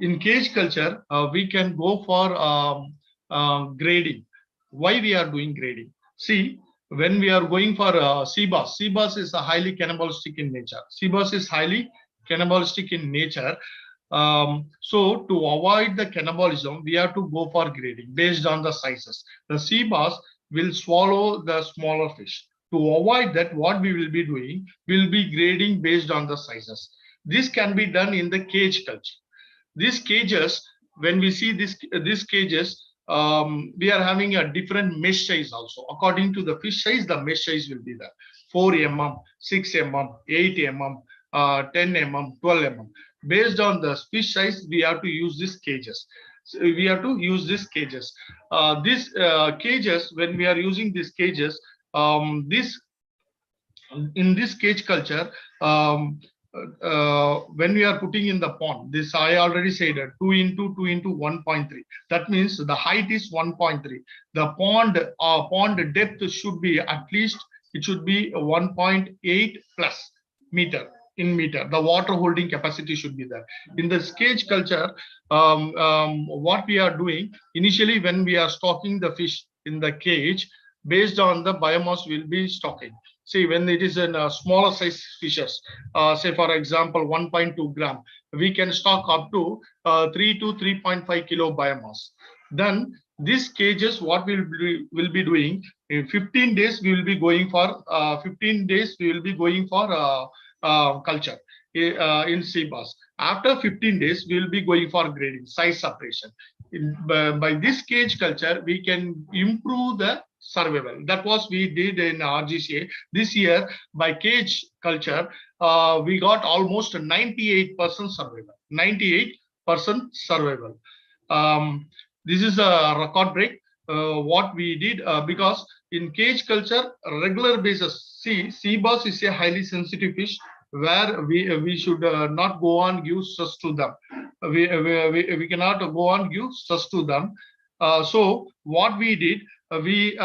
in cage culture, we can go for grading. Why we are doing grading? See, when we are going for sea bass is highly cannibalistic in nature. Sea bass is highly cannibalistic in nature. So to avoid the cannibalism, we have to go for grading based on the sizes. The sea bass will swallow the smaller fish. To avoid that, what we will be doing, we'll be grading based on the sizes. This can be done in the cage culture. These cages, when we see these cages, we are having a different mesh size also. According to the fish size, the mesh size will be there. 4 mm, 6 mm, 8 mm, 10 mm, 12 mm. Based on the fish size, we have to use these cages. So we have to use these cages. These cages, when we are using these cages, in this cage culture, when we are putting in the pond, this I already said 2 into 2 into 1.3. That means the height is 1.3. The pond depth should be at least, it should be 1.8 plus meter. In meter, the water holding capacity should be there. In the cage culture, what we are doing initially, when we are stocking the fish in the cage, based on the biomass we'll be stocking. See, when it is in smaller size fishes, say for example 1.2 gram, we can stock up to 3 to 3.5 kilo biomass. Then these cages, what will be doing in 15 days, we will be going for 15 days we will be going for culture in sea bass. After 15 days, we will be going for grading, size separation. By this cage culture, we can improve the survival. That was we did in RGCA. This year, by cage culture, we got almost 98% survival. 98% survival. This is a record break. What we did, because in cage culture, regular basis, sea bass is a highly sensitive fish where we should not go on give stress to them. We cannot go on give stress to them. So what we did, we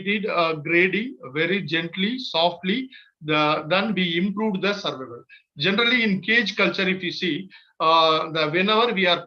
did grading very gently, softly. Then we improved the survival. Generally, in cage culture, if you see, whenever we are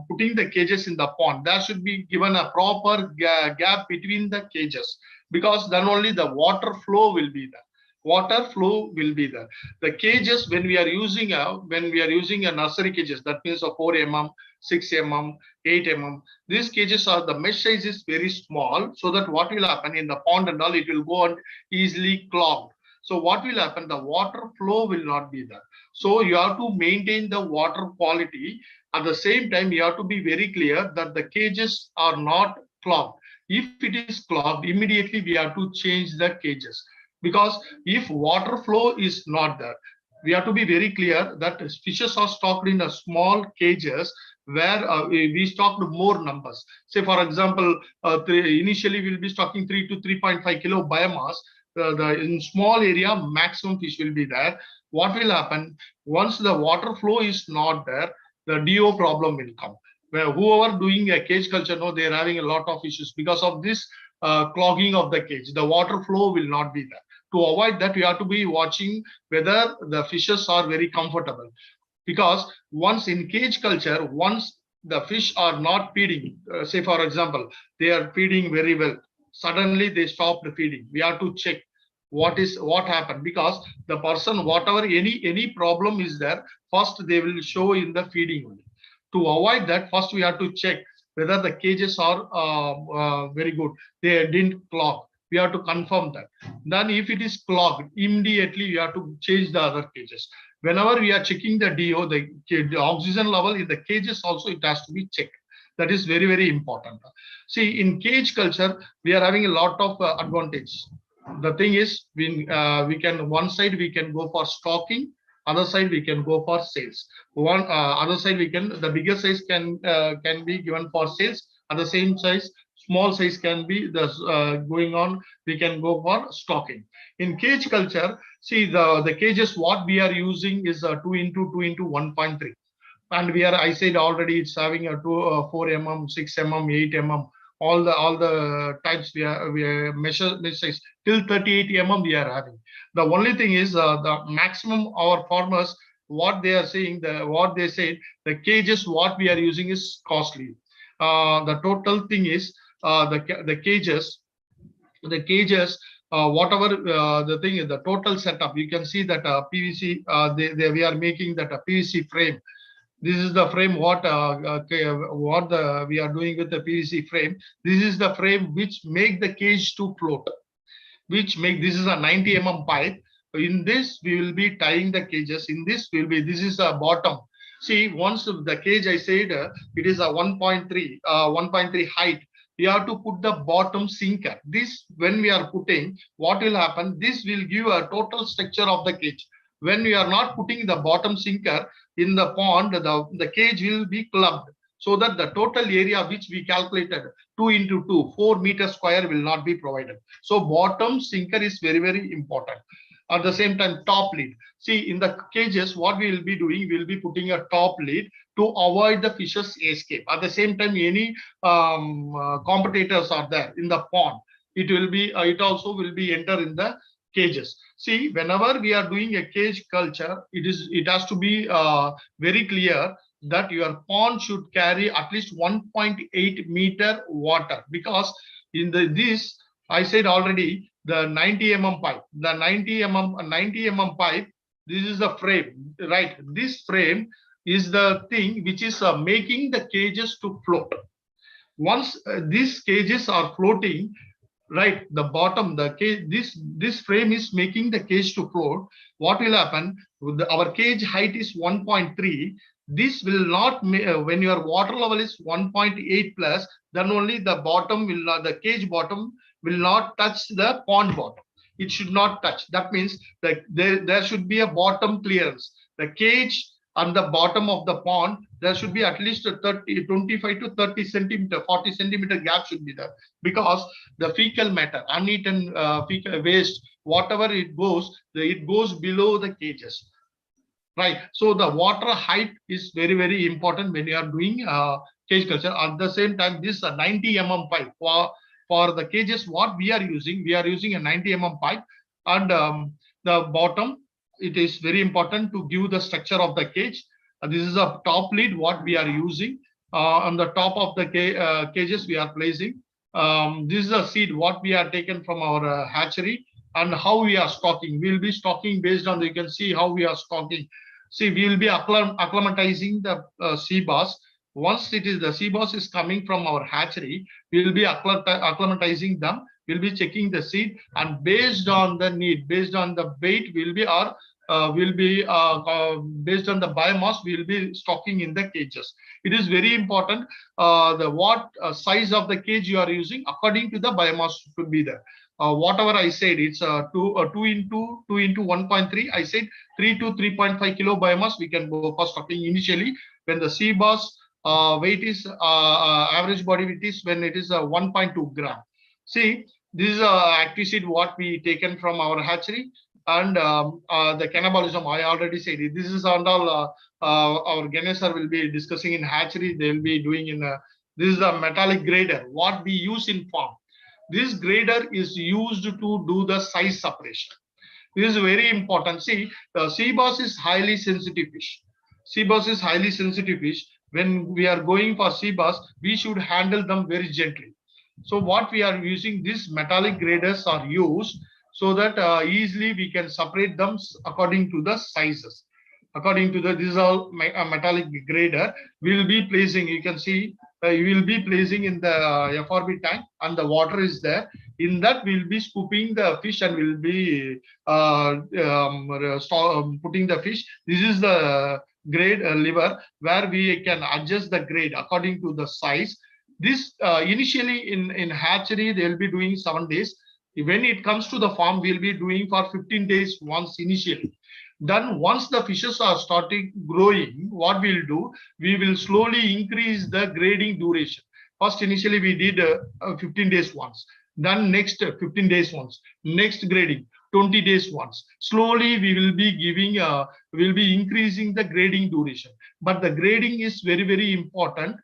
putting the cages in the pond, there should be given a proper gap between the cages, because then only the water flow will be there. Water flow will be there. The cages, when we are using a nursery cages, that means of 4 mm, 6 mm, 8 mm. These cages are, the mesh size is very small, so that what will happen in the pond and all, it will go on easily clogged. So what will happen? The water flow will not be there. So you have to maintain the water quality. At the same time, you have to be very clear that the cages are not clogged. If it is clogged, immediately we have to change the cages. Because if water flow is not there, we have to be very clear that fishes are stocked in a small cages where we stocked more numbers. Say for example, initially we'll be stocking 3 to 3.5 kilo biomass. In small area, maximum fish will be there. What will happen? Once the water flow is not there, the DO problem will come. where whoever doing a cage culture, no, they're having a lot of issues because of this clogging of the cage. The water flow will not be there. To avoid that, we have to be watching whether the fishes are very comfortable. Because once in cage culture, once the fish are not feeding, say for example, they are feeding very well, suddenly they stop the feeding. We have to check what happened, because the person, whatever any problem is there, first they will show in the feeding only. To avoid that, first we have to check whether the cages are very good, they didn't clog. We have to confirm that. Then if it is clogged, immediately we have to change the other cages. Whenever we are checking the DO, the oxygen level in the cages also, it has to be checked. That is very, very important. See, in cage culture, we are having a lot of advantage. The thing is, we can, one side we can go for stocking, other side we can go for sales. One other side we can, the bigger size can be given for sales, and the same size, small size can be the going on, we can go for stocking. In cage culture, see the cages what we are using is 2 into 2 into 1.3, and we are, I said already, it's having a 4 mm, 6 mm, 8 mm, all the types we are measure size till 38 mm we are having. The only thing is the maximum our farmers, what they are saying, what they said, the cages what we are using is costly. The total thing is the cages, whatever the thing is, the total setup, you can see that PVC, we are making that a PVC frame. This is the frame what we are doing with the PVC frame. This is the frame which make the cage to float, which make, this is a 90 mm pipe. In this we will be tying the cages. In this will be, this is a bottom. See, once the cage, I said it is a 1.3 height. We have to put the bottom sinker. This, when we are putting, what will happen? This will give a total structure of the cage. When we are not putting the bottom sinker in the pond, the cage will be clubbed, so that the total area which we calculated 2 into 2, 4 meters square will not be provided. So bottom sinker is very, very important. At the same time, top lid. See, in the cages, what we will be doing, we will be putting a top lid to avoid the fishes escape. At the same time, any competitors are there in the pond, it will be, it also will be enter in the cages. See, whenever we are doing a cage culture, it has to be very clear that your pond should carry at least 1.8 meter water, because in this, I said already, the 90 mm pipe, the 90 mm pipe, this is the frame, right? This frame is the thing which is making the cages to float. Once these cages are floating, right, the bottom, the cage, this frame is making the cage to float. What will happen? Our cage height is 1.3. This will not, when your water level is 1.8 plus, then only the bottom will not, the cage bottom will not touch the pond bottom. It should not touch. That means that there should be a bottom clearance. The cage on the bottom of the pond, there should be at least a 25 to 30 centimeter, 40 centimeter gap should be there, because the fecal matter, uneaten fecal waste, whatever it goes below the cages. Right. So the water height is very, very important when you are doing cage culture. At the same time, this 90 mm pipe for the cages, what we are using a 90 mm pipe, and the bottom, it is very important to give the structure of the cage. This is a top lid what we are using. On the top of the cages we are placing. This is a seed what we are taken from our hatchery, and how we are stocking. We will be stocking based on, you can see how we are stocking. See, we will be acclimatizing the sea bass. Once it is, the sea bass is coming from our hatchery, we will be acclimatizing them. We'll be checking the seed, and based on the need, based on the weight, will be based on the biomass, we will be stocking in the cages. It is very important what size of the cage you are using, according to the biomass should be there. Whatever I said, it's 2 into 1.3. I said 3 to 3.5 kilo biomass we can go for stocking initially, when the sea bass weight is average body weight is when it is 1.2 gram. See, this is active seed what we taken from our hatchery. and the cannibalism. I already said it. This is and all our Ganesh sir will be discussing in hatchery. They will be doing in this is a metallic grader. What we use in farm. This grader is used to do the size separation. This is very important. See, the sea bass is highly sensitive fish. Sea bass is highly sensitive fish. When we are going for sea bass, we should handle them very gently. So what we are using, these metallic graders are used so that easily we can separate them according to the sizes. According to the, this is all a metallic grader. We will be placing, you can see, you will be placing in the FRB tank and the water is there. In that, we'll be scooping the fish and we'll be putting the fish. This is the grade lever where we can adjust the grade according to the size. This initially in hatchery, they'll be doing 7 days. When it comes to the farm, we'll be doing for 15 days once initially. Then once the fishes are starting growing, what we'll do, we will slowly increase the grading duration. First, initially we did 15 days once. Then next 15 days once. Next grading 20 days once. Slowly we will be giving, we'll be increasing the grading duration. But the grading is very, very important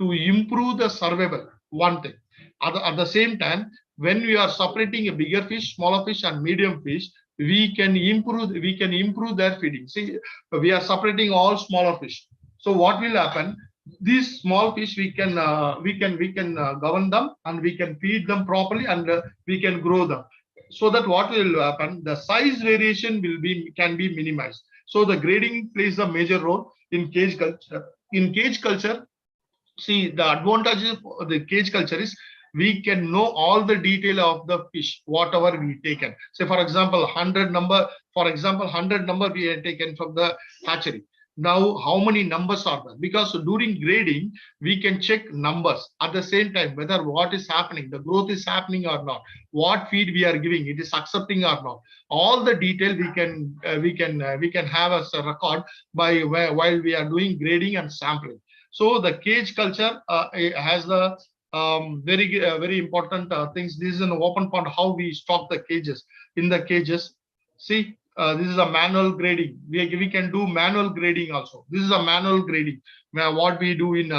to improve the survival. One thing. At the same time, when we are separating a bigger fish, smaller fish, and medium fish, we can improve their feeding. See, we are separating all smaller fish. So what will happen? These small fish we can govern them and we can feed them properly and we can grow them. So that what will happen? The size variation can be minimized. So the grading plays a major role in cage culture. In cage culture, see, the advantages of the cage culture is we can know all the detail of the fish, whatever we taken. Say, for example, 100 number we have taken from the hatchery. Now, how many numbers are there? Because during grading, we can check numbers at the same time, whether what is happening, the growth is happening or not, what feed we are giving, it is accepting or not. All the detail we can have as a record by while we are doing grading and sampling. So the cage culture has the very important things. This is an open pond, how we stock the cages. In the cages, see, this is a manual grading. We can do manual grading also. This is a manual grading. What we do in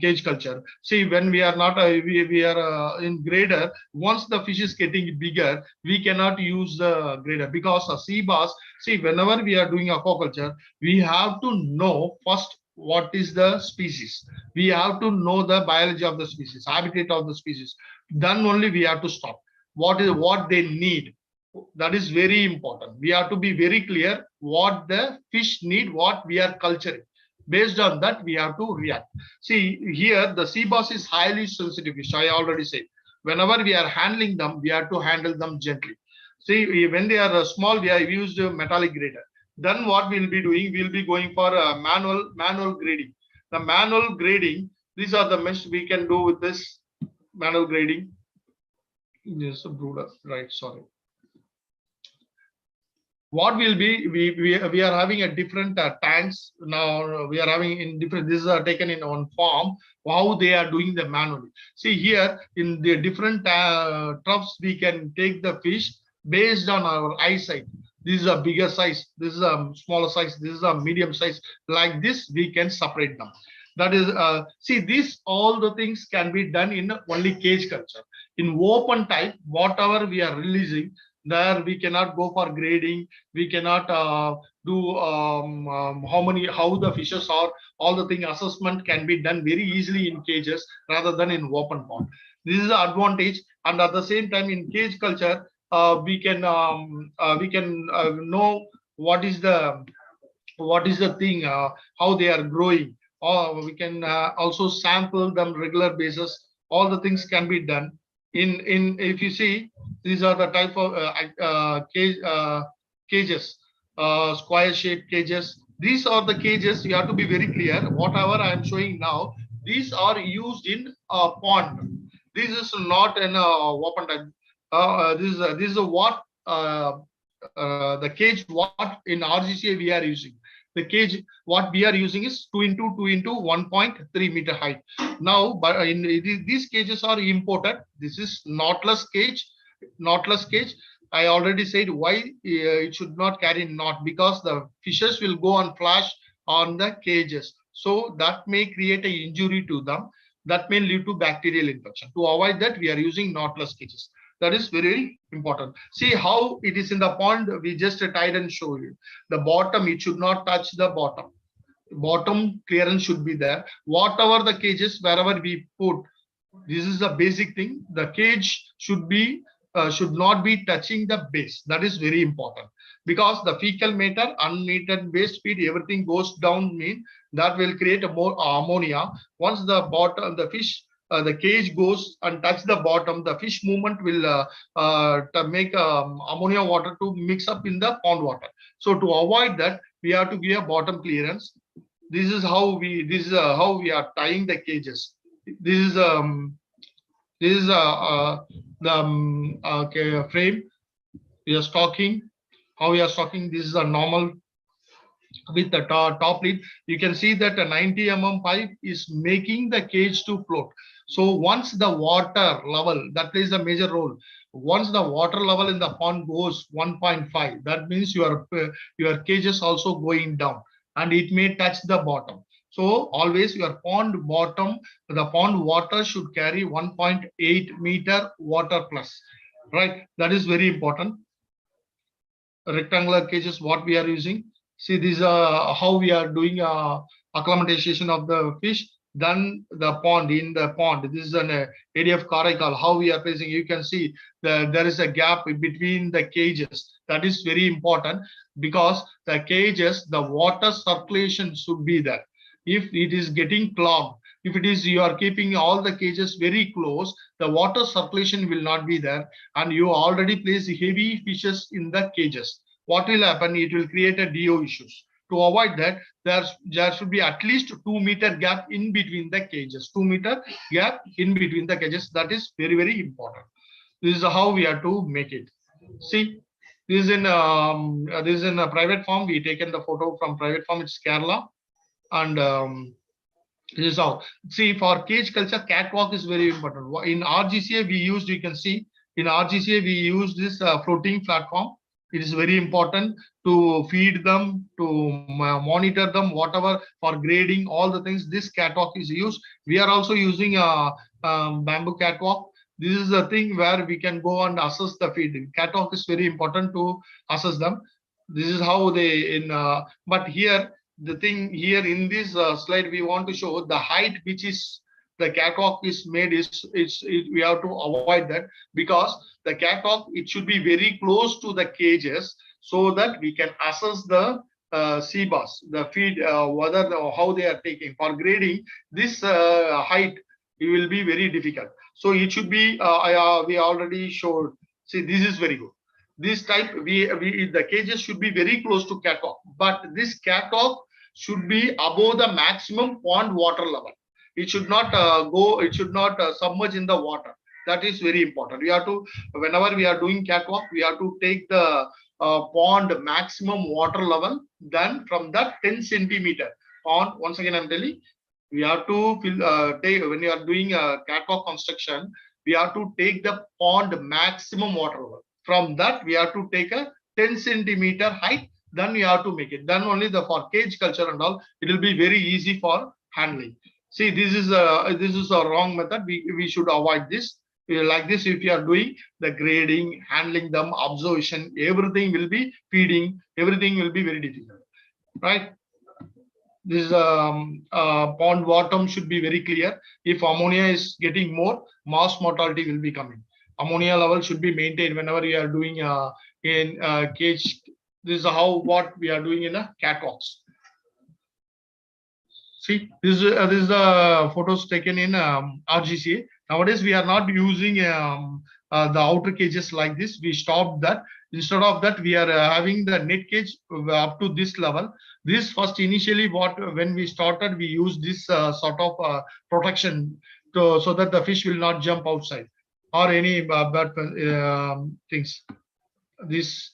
cage culture. See, when we are not we are in grader, once the fish is getting bigger, we cannot use the grader because a sea bass. See, whenever we are doing aquaculture, we have to know first what is the species. We have to know the biology of the species, habitat of the species. Then only we have to stop. What they need. That is very important. We have to be very clear what the fish need, what we are culturing. Based on that, we have to react. See, here the sea bass is highly sensitive fish. I already said. Whenever we are handling them, we have to handle them gently. See, when they are small, we have used a metallic grader. Then what we'll be doing, we'll be going for a manual grading. The manual grading, these are the mesh we can do with this manual grading. Yes, brooder, right? Sorry. What will be, we are having a different tanks now. We are having in different. These are taken in on farm. How they are doing the manually. See here in the different troughs, we can take the fish based on our eyesight. This is a bigger size. This is a smaller size. This is a medium size. Like this, we can separate them. That is, see, these all the things can be done in only cage culture. In open type, whatever we are releasing, there we cannot go for grading. We cannot do how the fishes are. All the thing assessment can be done very easily in cages rather than in open pond. This is the advantage, and at the same time in cage culture, we can know what is the thing, how they are growing, or we can also sample them regular basis. All the things can be done in if you see, these are the type of cages, square shaped cages. These are the cages. You have to be very clear. Whatever I am showing now, these are used in a pond. This is not in a open type. This is what the cage what in RGCA we are using. The cage what we are using is 2 into 2 into 1.3 meter height. Now, but these cages are imported. This is knotless cage. I already said why it should not carry knot, because the fishes will go and flash on the cages. So that may create an injury to them. That may lead to bacterial infection. To avoid that, we are using knotless cages. That is very important. See how it is in the pond. We just tied and show you. The bottom, it should not touch the bottom. Bottom clearance should be there. Whatever the cages, wherever we put, this is the basic thing. The cage should not be touching the base. That is very important, because the fecal matter, unmetered waste feed, everything goes down, mean that will create a more ammonia. Once the bottom, the fish, the cage goes and touch the bottom, the fish movement will to make ammonia water to mix up in the pond water. So to avoid that, we have to give a bottom clearance. This is how we are tying the cages. This is the frame we are stocking. How we are stocking? This is a normal with the top lid. You can see that a 90 mm pipe is making the cage to float. So once the water level, that plays a major role. Once the water level in the pond goes 1.5, that means your cage is also going down, and it may touch the bottom. So always your pond bottom, the pond water should carry 1.8 meter water plus, right? That is very important. Rectangular cages, what we are using. See, these are how we are doing acclimatization of the fish. Then the pond, in the pond, this is an area of Karaikal, how we are placing. You can see there is a gap between the cages. That is very important, because the cages, the water circulation should be there. If it is getting clogged, if it is you are keeping all the cages very close, the water circulation will not be there, and you already place heavy fishes in the cages. What will happen? It will create a DO issues. To avoid that, there should be at least 2 meter gap in between the cages. 2 meter gap in between the cages. That is very, very important. This is how we are to make it. See, this is in a private farm. We taken the photo from private farm. It's Kerala, and this is how. See, for cage culture, catwalk is very important. In RGCA, we used. You can see in RGCA we use this floating platform. It is very important to feed them, to monitor them, whatever, for grading, all the things. This catwalk is used. We are also using a bamboo catwalk. This is the thing where we can go and assess the feed. Catwalk is very important to assess them. This is how they but here the thing here in this slide we want to show the height which is the catwalk is made we have to avoid that, because the catwalk, it should be very close to the cages so that we can assess the sea bass, the feed, whether how they are taking. For grading, this height, it will be very difficult. So it should be we already showed. See, this is very good. This type the cages should be very close to catwalk, but this catwalk should be above the maximum pond water level. It should not it should not submerge in the water. That is very important. We have to, whenever we are doing catwalk, we have to take the pond maximum water level. Then from that 10 centimeter pond, once again I'm telling, we have to take, when you are doing a catwalk construction, we have to take the pond maximum water level. From that, we have to take a 10 centimeter height. Then we have to make it. Then only for cage culture and all, it will be very easy for handling. See, this is a wrong method. We should avoid this. Like this, if you are doing the grading, handling them, observation, everything will be feeding, everything will be very difficult, right? This pond bottom should be very clear. If ammonia is getting more, mass mortality will be coming. Ammonia level should be maintained whenever you are doing in cage. This is what we are doing in a catwalks. See, this is the photos taken in RGCA. Nowadays, we are not using the outer cages like this. We stopped that. Instead of that, we are having the net cage up to this level. This first initially when we started, we used this sort of protection so that the fish will not jump outside or any bad things. This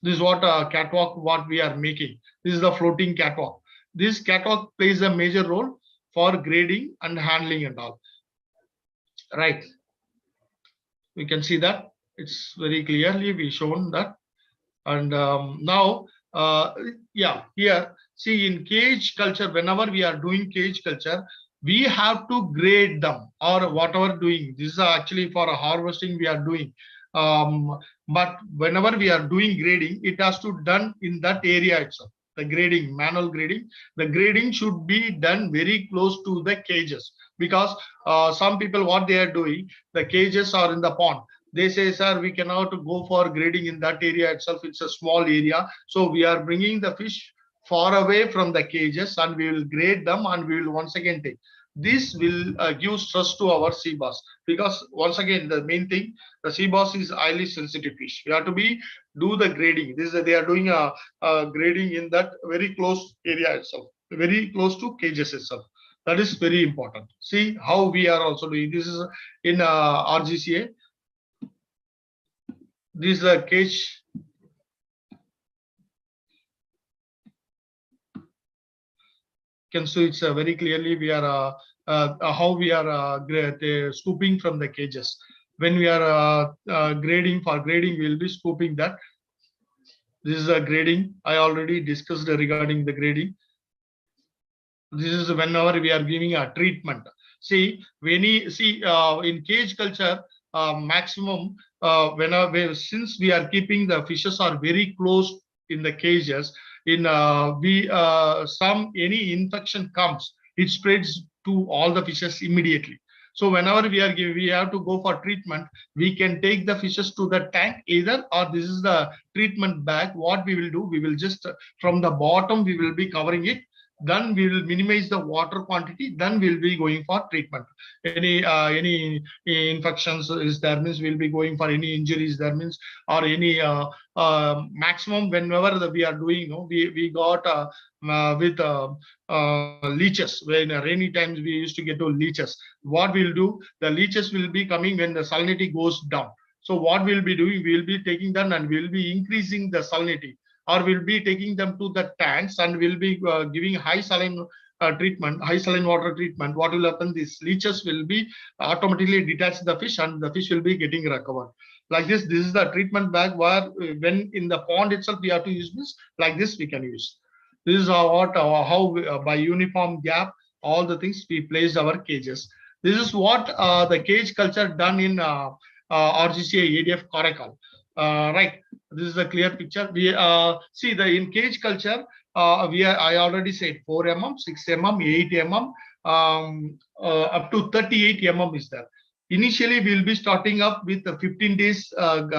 is what catwalk what we are making. This is the floating catwalk. This catwalk plays a major role for grading and handling and all. Right. We can see that. It's very clearly we shown that. And now, yeah, here, see in cage culture, whenever we are doing cage culture, we have to grade them or whatever doing. This is actually for harvesting we are doing. But whenever we are doing grading, it has to done in that area itself. The grading, manual grading, the grading should be done very close to the cages, because some people what they are doing, the cages are in the pond. They say, sir, we cannot go for grading in that area itself. It's a small area. So we are bringing the fish far away from the cages and we will grade them and we will once again take. This will give stress to our sea bass, because once again, the main thing, the sea bass is highly sensitive fish. We have to do the grading. This is, they are doing a grading in that very close area itself, very close to cages itself. That is very important. See how we are also doing. This is in RGCA. This is a cage. Can see it's very clearly we are how we are scooping from the cages. When we are grading, for grading, we will be scooping that. This is a grading. I already discussed regarding the grading. This is whenever we are giving a treatment. See, when you see in cage culture, maximum whenever, since we are keeping the fishes are very close in the cages, in any infection comes, it spreads to all the fishes immediately. So whenever we are giving, we have to go for treatment. We can take the fishes to the tank either, or this is the treatment bag. What we will do, we will just from the bottom we will be covering it. Then we will minimize the water quantity. Then we'll be going for treatment. Any infections is there, means we'll be going for any injuries there, means, or any maximum whenever we are doing. We got with leeches. When rainy times we used to get to leeches. What we'll do, the leeches will be coming when the salinity goes down. So what we'll be doing, we'll be taking them and we'll be increasing the salinity, or we'll be taking them to the tanks and we'll be giving high saline treatment, high saline water treatment. What will happen? These leeches will be automatically detach the fish and the fish will be getting recovered. Like this is the treatment bag where when in the pond itself we have to use this. Like this we can use. This is how by uniform gap, all the things we placed our cages. This is what the cage culture done in RGCA ADF Karakal. Right. This is a clear picture. We see the in cage culture. I already said 4 mm, 6 mm, 8 mm, up to 38 mm is there. Initially, we will be starting up with 15 days DOC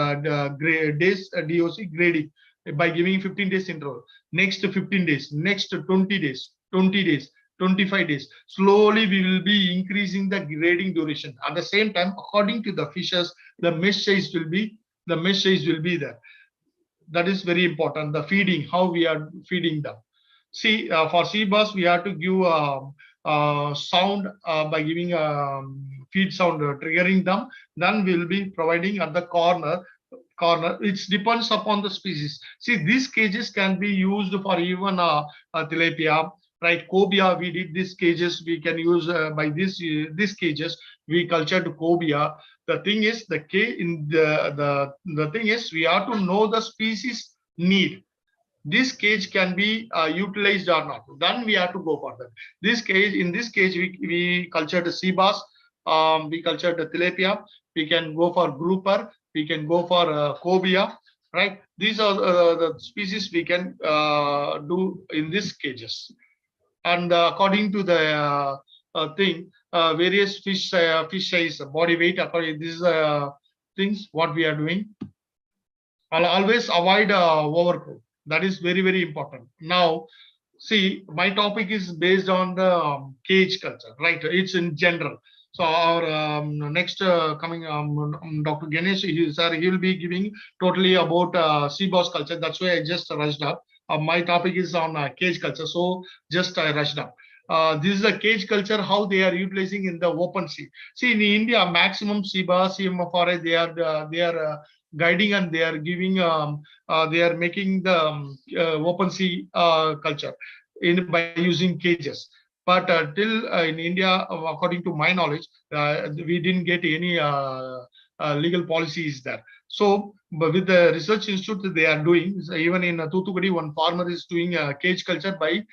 grading by giving 15 days interval. Next 15 days, next 20 days, 20 days, 25 days. Slowly, we will be increasing the grading duration. At the same time, according to the fishes, the mesh size will be there. That is very important. The feeding, how we are feeding them. See, for sea bass, we have to give sound by giving feed sound, triggering them. Then we will be providing at the corner. It depends upon the species. See, these cages can be used for even tilapia, right? Cobia, we did these cages. We can use by these cages. We cultured cobia. The thing is, the thing is, we have to know the species need. This cage can be utilized or not. Then we have to go for that. In this cage, we cultured the sea bass. We cultured the tilapia. We can go for grouper. We can go for cobia, right? These are the species we can do in these cages. And according to the thing, various fish size, body weight, according this things what we are doing. I'll always avoid overcrowd. That is very, very important. Now, see, my topic is based on the cage culture, right? It's in general. So our next coming Dr. Ganesh, he will be giving totally about sea bass culture. That's why I just rushed up. My topic is on cage culture, so just I rushed up. This is a cage culture, how they are utilizing in the open sea. See, in India, maximum sea bass, CMFRI, they are guiding and they are giving, they are making the open sea culture by using cages. But till in India, according to my knowledge, we didn't get any legal policy is there. So, but with the research institute they are doing, so even in Thoothukudi, one farmer is doing cage culture by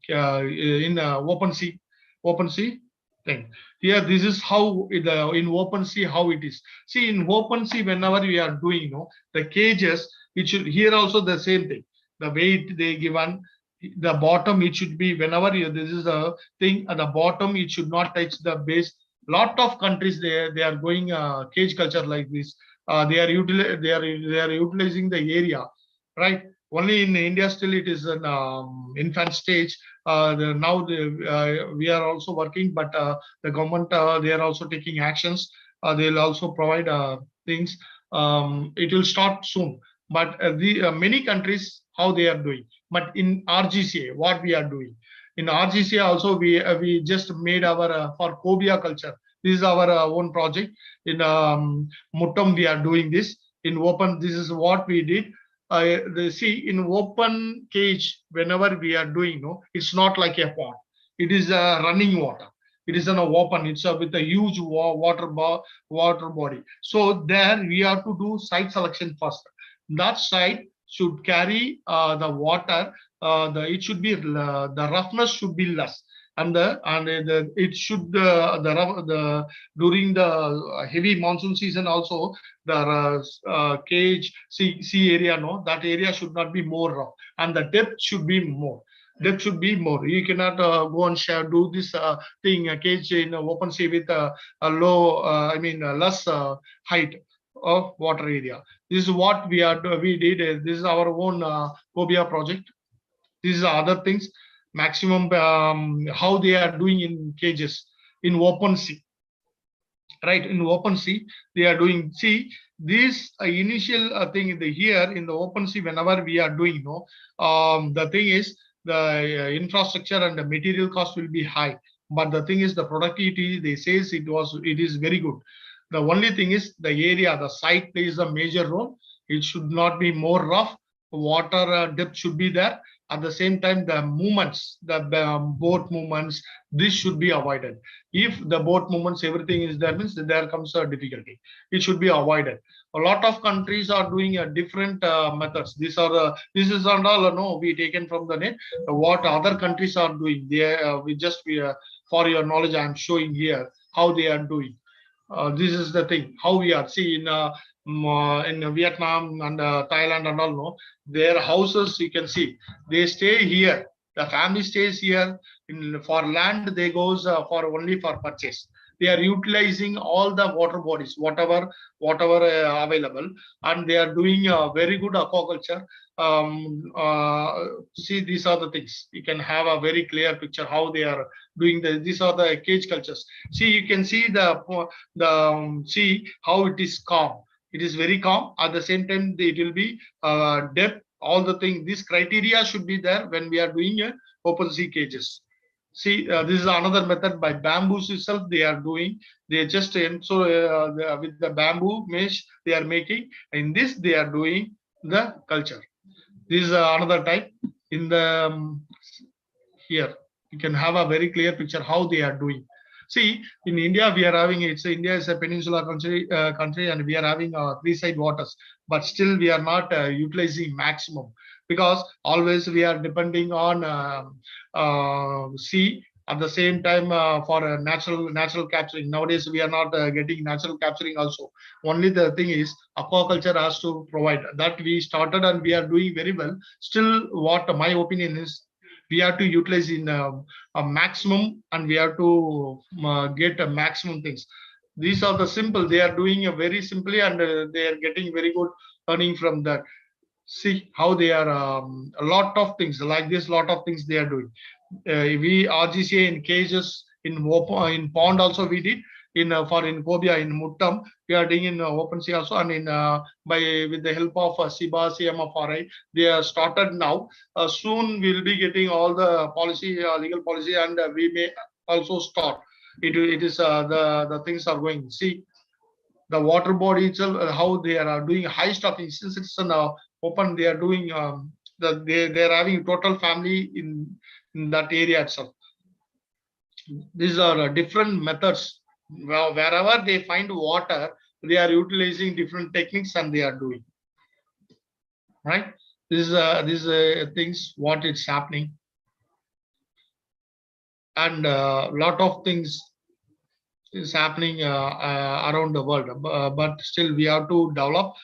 in open sea thing. Here, this is how in open sea how it is. See, in open sea, whenever we are doing, the cages, it should here also the same thing. The weight they given, the bottom it should be whenever this is a thing at the bottom, it should not touch the base. Lot of countries they are going cage culture like this. They are utilizing the area, right? Only in India still it is an infant stage. Now we are also working, but the government they are also taking actions. They'll also provide things. It will start soon. But the many countries how they are doing. But in RGCA, what we are doing in RGCA also we just made our for cobia culture. This is our own project. In Muttam we are doing this in open. This is what we did. See, in open cage, whenever we are doing, it's not like a pond. It is running water. It is an open. It's with a huge water body. So there we have to do site selection first. That site should carry the water. It should be the roughness should be less, and it should the during the heavy monsoon season also the cage sea area, that area should not be more rough, and the depth should be more. Depth should be more. You cannot go and do this thing cage in open sea with a low, less height of water area. This is what we did. This is our own cobia project. These are other things. Maximum how they are doing in cages in open sea. Right, in open sea they are doing. See, this initial thing here in the open sea. Whenever we are doing, the thing is the infrastructure and the material cost will be high. But the thing is the productivity. They says it is very good. The only thing is the area, the site plays a major role. It should not be more rough. Water depth should be there. At the same time, the movements, the boat movements, this should be avoided. If the boat movements, everything is there, means there comes a difficulty. It should be avoided. A lot of countries are doing different methods. This is not all. No, we taken from the net. What other countries are doing? They for your knowledge, I am showing here how they are doing. This is the thing how we are. See, in Vietnam and Thailand and all, their houses you can see they stay here. The family stays here. For land they goes for only for purchase. They are utilizing all the water bodies, whatever available, and they are doing very good aquaculture. See, these are the things. You can have a very clear picture how they are doing. These are the cage cultures. See, you can see see how it is calm. It is very calm. At the same time, it will be depth. All the things. This criteria should be there when we are doing open sea cages. See, this is another method by bamboos itself. They are doing. They just with the bamboo mesh they are making. In this, they are doing the culture. This is another type. In the here, you can have a very clear picture how they are doing. See, in India, we are having India is a peninsula country, and we are having 3-side waters, but still we are not utilizing maximum because always we are depending on sea. At the same time, for natural capturing, nowadays we are not getting natural capturing also. Only the thing is aquaculture has to provide that. We started and we are doing very well. Still, what my opinion is, we have to utilize in a maximum, and we have to get a maximum things. These are the simple. They are doing very simply, and they are getting very good earning from that. See how they are a lot of things like this. Lot of things they are doing. We RGCA in cages, in pond also we did. In cobia in Muttam, we are doing in open sea also, and in with the help of seabass CMFRI, they are started now. Soon we will be getting all the policy, legal policy, and we may also start. It is the things are going. See the water body itself, how they are doing high stocking. Since it's open, they are doing they are having total family in that area itself. These are different methods. Wherever they find water, they are utilizing different techniques and they are doing. Right? This is things what it's happening. And a lot of things is happening around the world, but still we have to develop.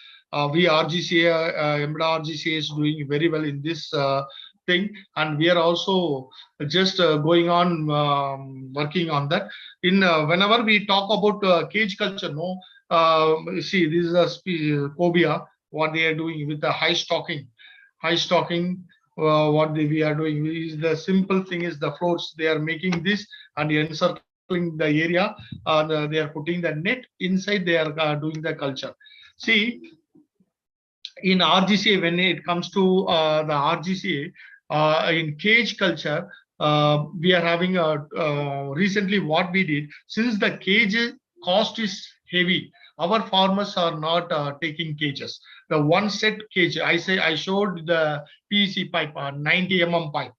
We RGCA, RGCA is doing very well in this thing, and we are also just going on working on that. In whenever we talk about cage culture, no, see, this is a cobia, what they are doing with the high stocking. What we are doing is the simple thing is the floors. They are making this and encircling the area, and they are putting the net inside. They are doing the culture. See, in RGCA, when it comes to the RGCA, in cage culture, we are having recently what we did, since the cage cost is heavy, our farmers are not taking cages. The one set cage, I showed the PVC pipe, 90 mm pipe,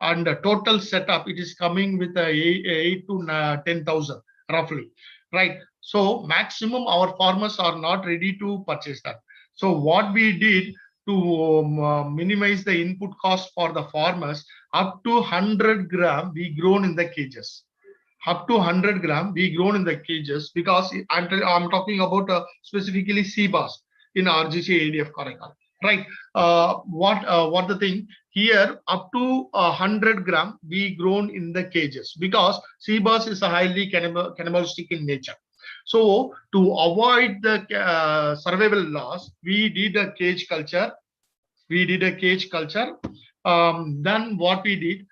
and the total setup, it is coming with 8 to 10,000 roughly, right? So maximum our farmers are not ready to purchase that. So what we did to minimize the input cost for the farmers, up to 100 gram we grown in the cages. Up to 100 gram we grown in the cages, because I'm talking about specifically sea bass in RGC ADF Karnataka, right? What the thing here, up to 100 gram we grown in the cages, because sea bass is a highly cannibalistic in nature. So to avoid the survival loss, we did a cage culture. Then what we did,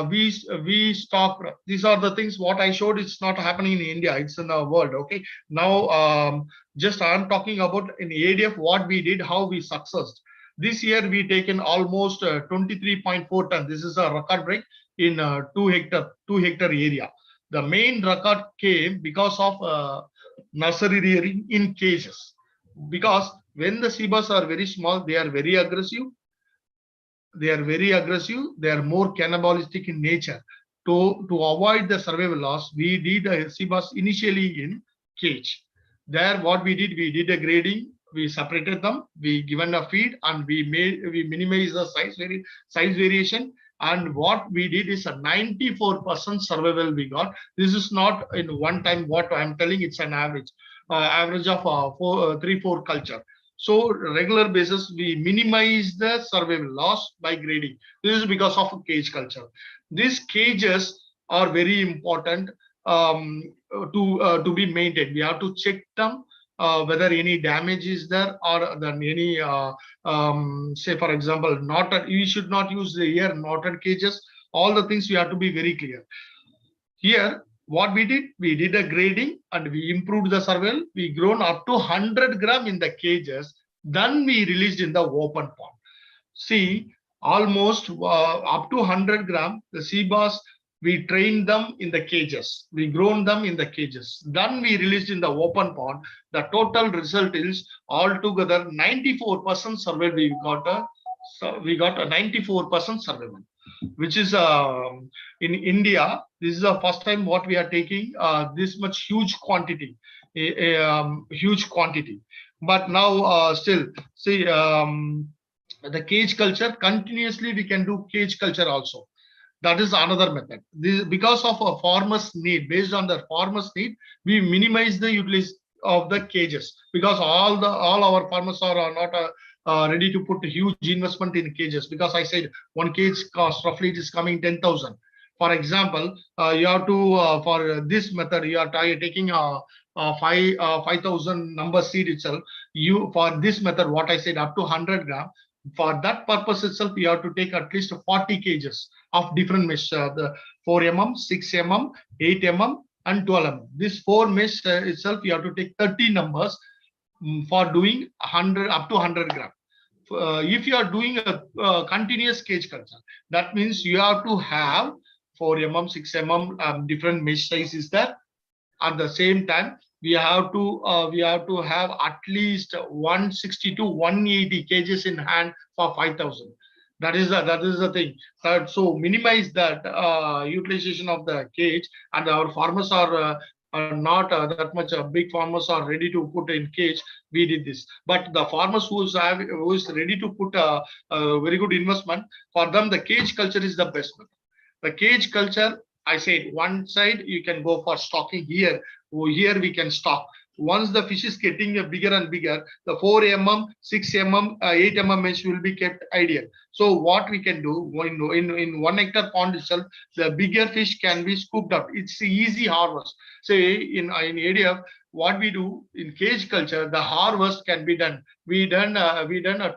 we stock. These are the things what I showed. It's not happening in India, it's in the world. Okay, now just I'm talking about in ADF what we did, how we successed. This year we taken almost 23.4 tons. This is a record break in 2 hectare area. The main record came because of nursery rearing in cages. Because when the sea bass are very small, they are very aggressive. They are more cannibalistic in nature. To avoid the survival loss, we did a sea bass initially in cage. There, what we did a grading. We separated them. We given a feed, and we minimized the size variation. And what we did is a 94% survival we got. This is not in one time what I'm telling. It's an average of 3-4 culture. So regular basis, we minimize the survival loss by grading. This is because of cage culture. These cages are very important to be maintained. We have to check them whether any damage is there, or then any say for example, you should not use the knotted cages. All the things we have to be very clear. Here, what we did a grading, and we improved the survival. We grown up to 100 gram in the cages. Then we released in the open pond. See, almost up to 100 gram, the sea bass, we trained them in the cages. We grown them in the cages. Then we released in the open pond. The total result is altogether 94% survival. We got a 94% survival, which is in India. This is the first time what we are taking this much huge quantity, huge quantity. But now still, see, the cage culture, continuously we can do cage culture also. That is another method. This, because of a farmer's need, based on the farmer's need, we minimize the utilization of the cages, because all our farmers are not ready to put a huge investment in cages, because I said one cage cost roughly it is coming 10,000. For example, you have to for this method you are taking 5,000 number seed itself. You, for this method, what I said, up to 100 gram. For that purpose itself, you have to take at least 40 cages of different mesh, the 4 mm, 6 mm, 8 mm, and 12 mm. This 4 mesh itself, you have to take 30 numbers for doing 100 up to 100 gram. If you are doing a continuous cage culture, that means you have to have 4 mm, 6 mm different mesh sizes there. At the same time, we have to have at least 160 to 180 cages in hand for 5,000. That is the thing. So minimize that utilization of the cage, and our farmers are not that much big farmers are ready to put in cage, we did this. But the farmers who is ready to put a very good investment, for them the cage culture is the best method. The cage culture, I said, one side you can go for stocking here. Here we can stock. Once the fish is getting bigger and bigger, the 4 mm, 6 mm, 8 mm mesh will be kept ideal. So what we can do in 1 hectare pond itself, the bigger fish can be scooped up. It's easy harvest. Say in ADF, what we do in cage culture, the harvest can be done. We done a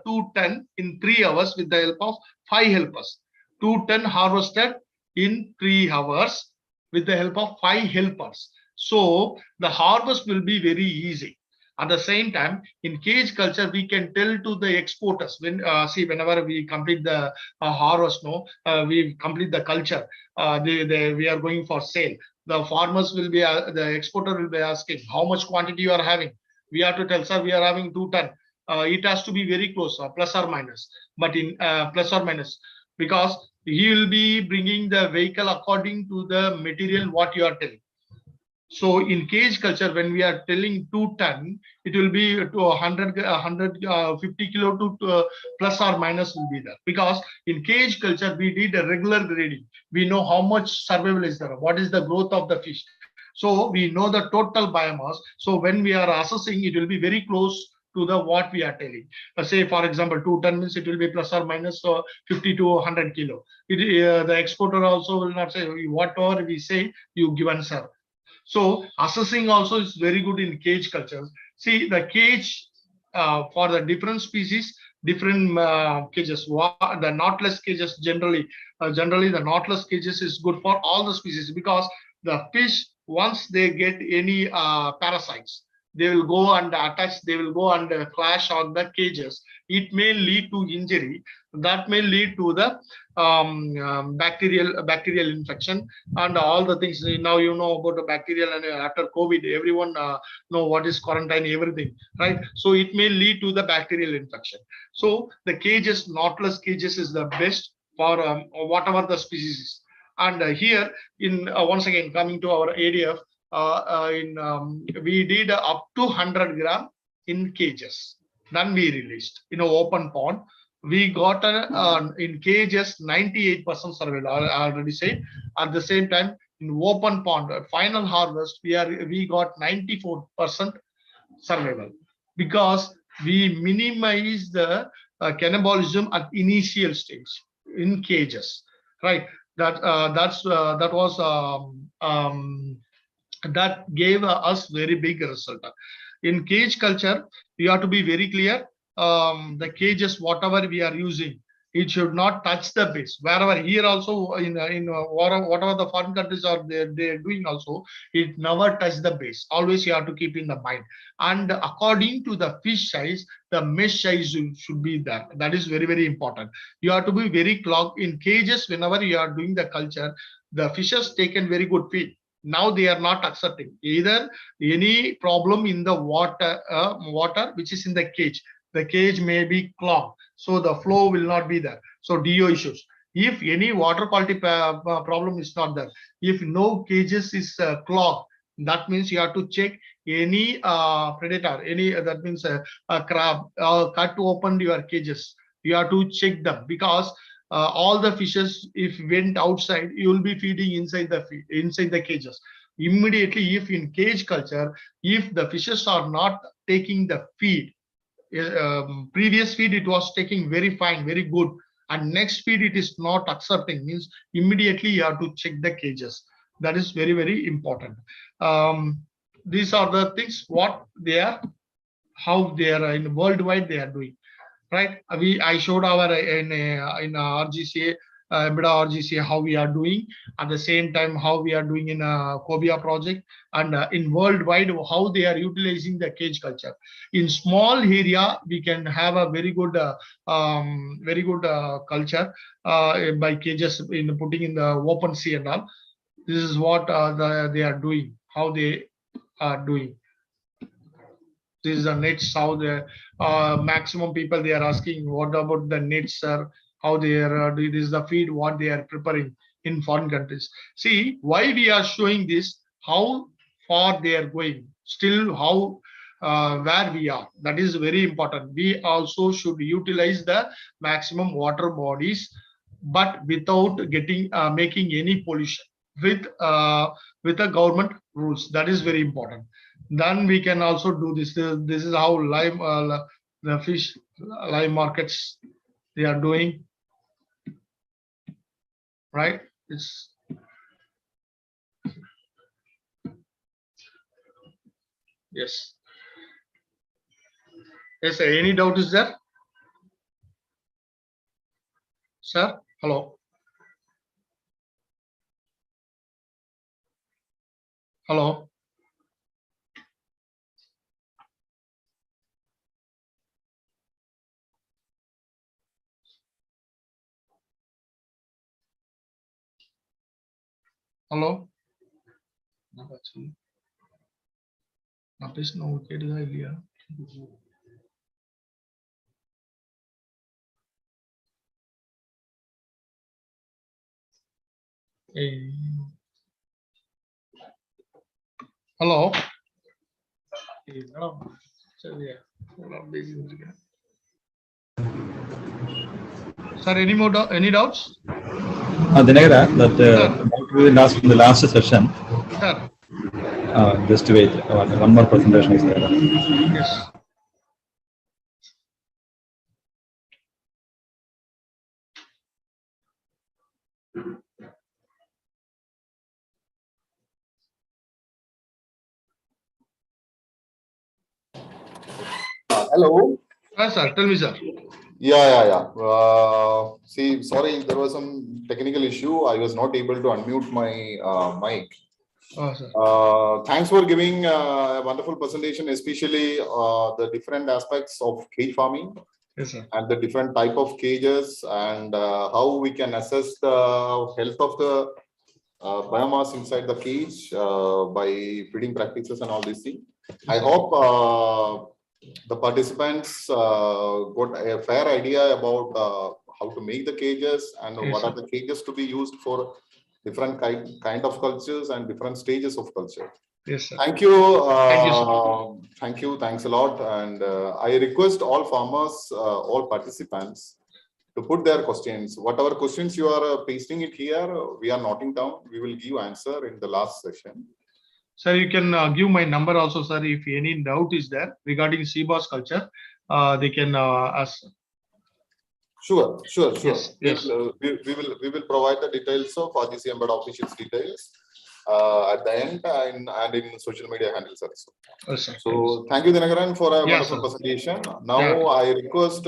2 ton in 3 hours with the help of 5 helpers. 2 ton harvested in 3 hours with the help of 5 helpers. So the harvest will be very easy. At the same time, in cage culture, we can tell to the exporters when whenever we complete the harvest, we complete the culture, we are going for sale. The farmers will be the exporter will be asking how much quantity you are having. We have to tell, sir, we are having 2 ton. It has to be very close, plus or minus. But in plus or minus, because he will be bringing the vehicle according to the material what you are telling. So in cage culture, when we are telling 2 ton, it will be to 150 kilo to plus or minus will be there. Because in cage culture, we did a regular grading. We know how much survival is there, what is the growth of the fish. So we know the total biomass. So when we are assessing, it will be very close to the what we are telling. Say for example, 2 ton means it will be plus or minus 50 to 100 kilo. The exporter also will not say whatever we say, you give answer. So assessing also is very good in cage cultures. See the cage for the different species, different cages. The knotless cages generally the knotless cages is good for all the species, because the fish, once they get any parasites, they will go and attach, they will go and clash on the cages. It may lead to injury. That may lead to the bacterial infection and all the things. Now you know about the bacterial, and after COVID, everyone know what is quarantine, everything, right? So it may lead to the bacterial infection. So the cages, knotless cages is the best for whatever the species is. And here in once again coming to our ADF, we did up to 100 gram in cages. Then we released in an open pond. We got in cages 98% survival. I already said. At the same time, in open pond, final harvest, we got 94% survival, because we minimize the cannibalism at initial stage in cages, right? That was that gave us very big result. In cage culture, we have to be very clear. The cages, whatever we are using, it should not touch the base. Wherever here also in whatever the foreign countries are they're doing also, it never touch the base. Always you have to keep in the mind. And according to the fish size, the mesh size should be there. That is very, very important. You have to be very clogged in cages. Whenever you are doing the culture, the fishes taken very good feed. Now they are not accepting either any problem in the water which is in the cage. The cage may be clogged, so the flow will not be there. So DO issues. If any water quality problem is not there, if no cages is clogged, that means you have to check any predator, that means a crab, cut to open your cages. You have to check them, because all the fishes, if went outside, you will be feeding inside the cages. Immediately, if in cage culture, if the fishes are not taking the feed, previous feed it was taking very fine, very good, and next feed it is not accepting, means immediately you have to check the cages. That is very, very important. These are the things what they are, how they are in worldwide they are doing. Right, I showed our in RGCA, RGCA, how we are doing. At the same time, how we are doing in a Cobia project, and in worldwide, how they are utilizing the cage culture. In small area, we can have a very good culture by cages in putting in the open sea and all. This is what they are doing, how they are doing. This is the nets, how the maximum people they are asking, what about the nets, sir? How they are doing this, the feed, what they are preparing in foreign countries. See, why we are showing this, how far they are going, still how where we are. That is very important. We also should utilize the maximum water bodies, but without getting making any pollution with the government rules. That is very important. Then we can also do this. This is how the fish live markets they are doing, right? It's yes. Yes, sir. Any doubt is there? Sir, hello. Hello. Hello. Hello. Sir, any doubts? Dinagara, that in the last session. Sir. Just wait. One more presentation is there. Yes. Hello. Yes, sir. Tell me, sir. Yeah. See, sorry, there was some technical issue. I was not able to unmute my mic. Oh, sir. Thanks for giving a wonderful presentation, especially the different aspects of cage farming. Yes, sir. And the different type of cages and how we can assess the health of the biomass inside the cage by feeding practices and all these things. I hope the participants got a fair idea about how to make the cages and Yes, what sir. are the cages to be used for different kind of cultures and different stages of culture. Yes, sir. Thank you. Thank you, sir. Thank you. Thanks a lot. And I request all farmers, all participants to put their questions. Whatever questions you are pasting it here, we are noting down. We will give answer in the last session. Sir, you can give my number also, sir. If any doubt is there regarding sea bass culture, they can ask. Sure. Yes. We will provide the details of Rdc Embedded officials details at the end and in social media handles also. Yes, sir. So thank you, Dinagaran, for a Yes, wonderful sir. presentation. Now I request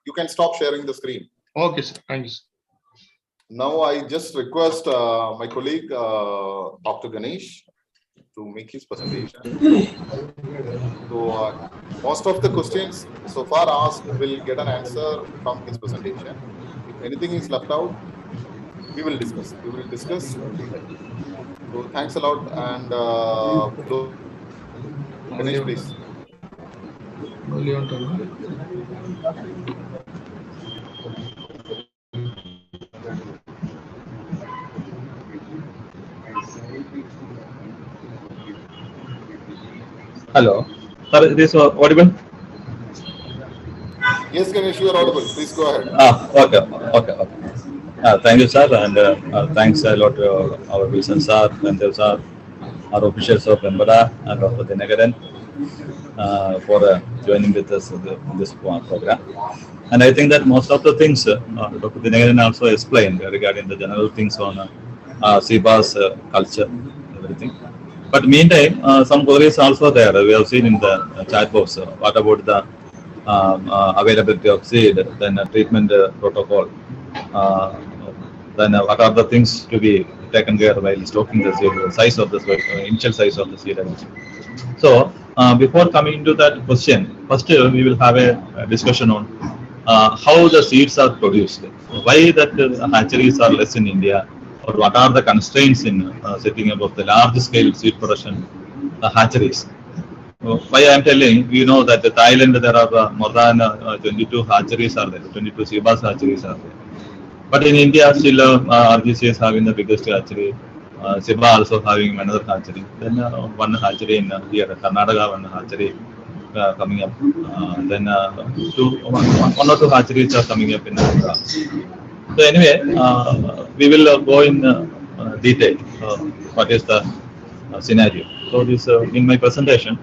you can stop sharing the screen. Okay, sir. Thank you, sir. Now I just request my colleague Dr. Ganesh to make his presentation. So most of the questions so far asked will get an answer from his presentation. If anything is left out, we will discuss. We will discuss in detail. So thanks a lot and Ganesh, please. Hello. Sir, this audible? Yes, Ganesh, you are audible. Please go ahead. Okay. Thank you, sir, and thanks a lot to our Wilson sir, Vendel sir, our officials of Embada, and Dr. Dinagaran for joining with us in this program. And I think that most of the things Dr. Dinagaran also explained regarding the general things on sea bass culture, everything. But meantime, some queries also there. We have seen in the chat box. What about the availability of seed, then treatment protocol, then what are the things to be taken care of while stocking the seed, the size of the initial size of the seed. So before coming to that question, first we will have a discussion on how the seeds are produced, why that hatcheries are less in India, or what are the constraints in setting up of the large scale seed production hatcheries. Why I am telling, you know that in Thailand there are more than 22 hatcheries are there, 22 seabass hatcheries are there. But in India, still RGC is having the biggest hatchery. Siba also having another hatchery. Then one hatchery in here, Karnataka, one hatchery coming up. Then one or two hatcheries are coming up in Andhra. So anyway, we will go in detail what is the scenario. So this in my presentation,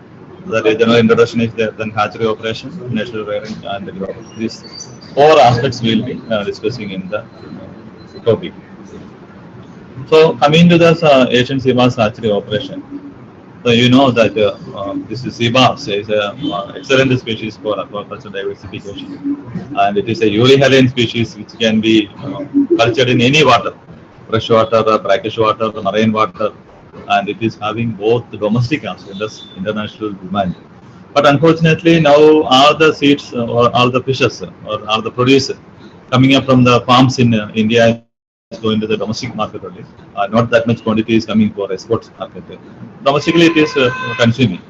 the general introduction is there, then hatchery operation, natural rearing, and the growth. These four aspects we will be discussing in the topic. So coming to the Asian sea bass hatchery operation, so you know that this is sea bass is an excellent species for aquaculture diversification, and it is a euryhaline species which can be cultured in any water, fresh water, brackish water, marine water, and it is having both domestic as well as international demand. But unfortunately, now all the seeds or all the fishes or all the produce coming up from the farms in India is going to the domestic market only. Not that much quantity is coming for export market. Domestically, it is consuming.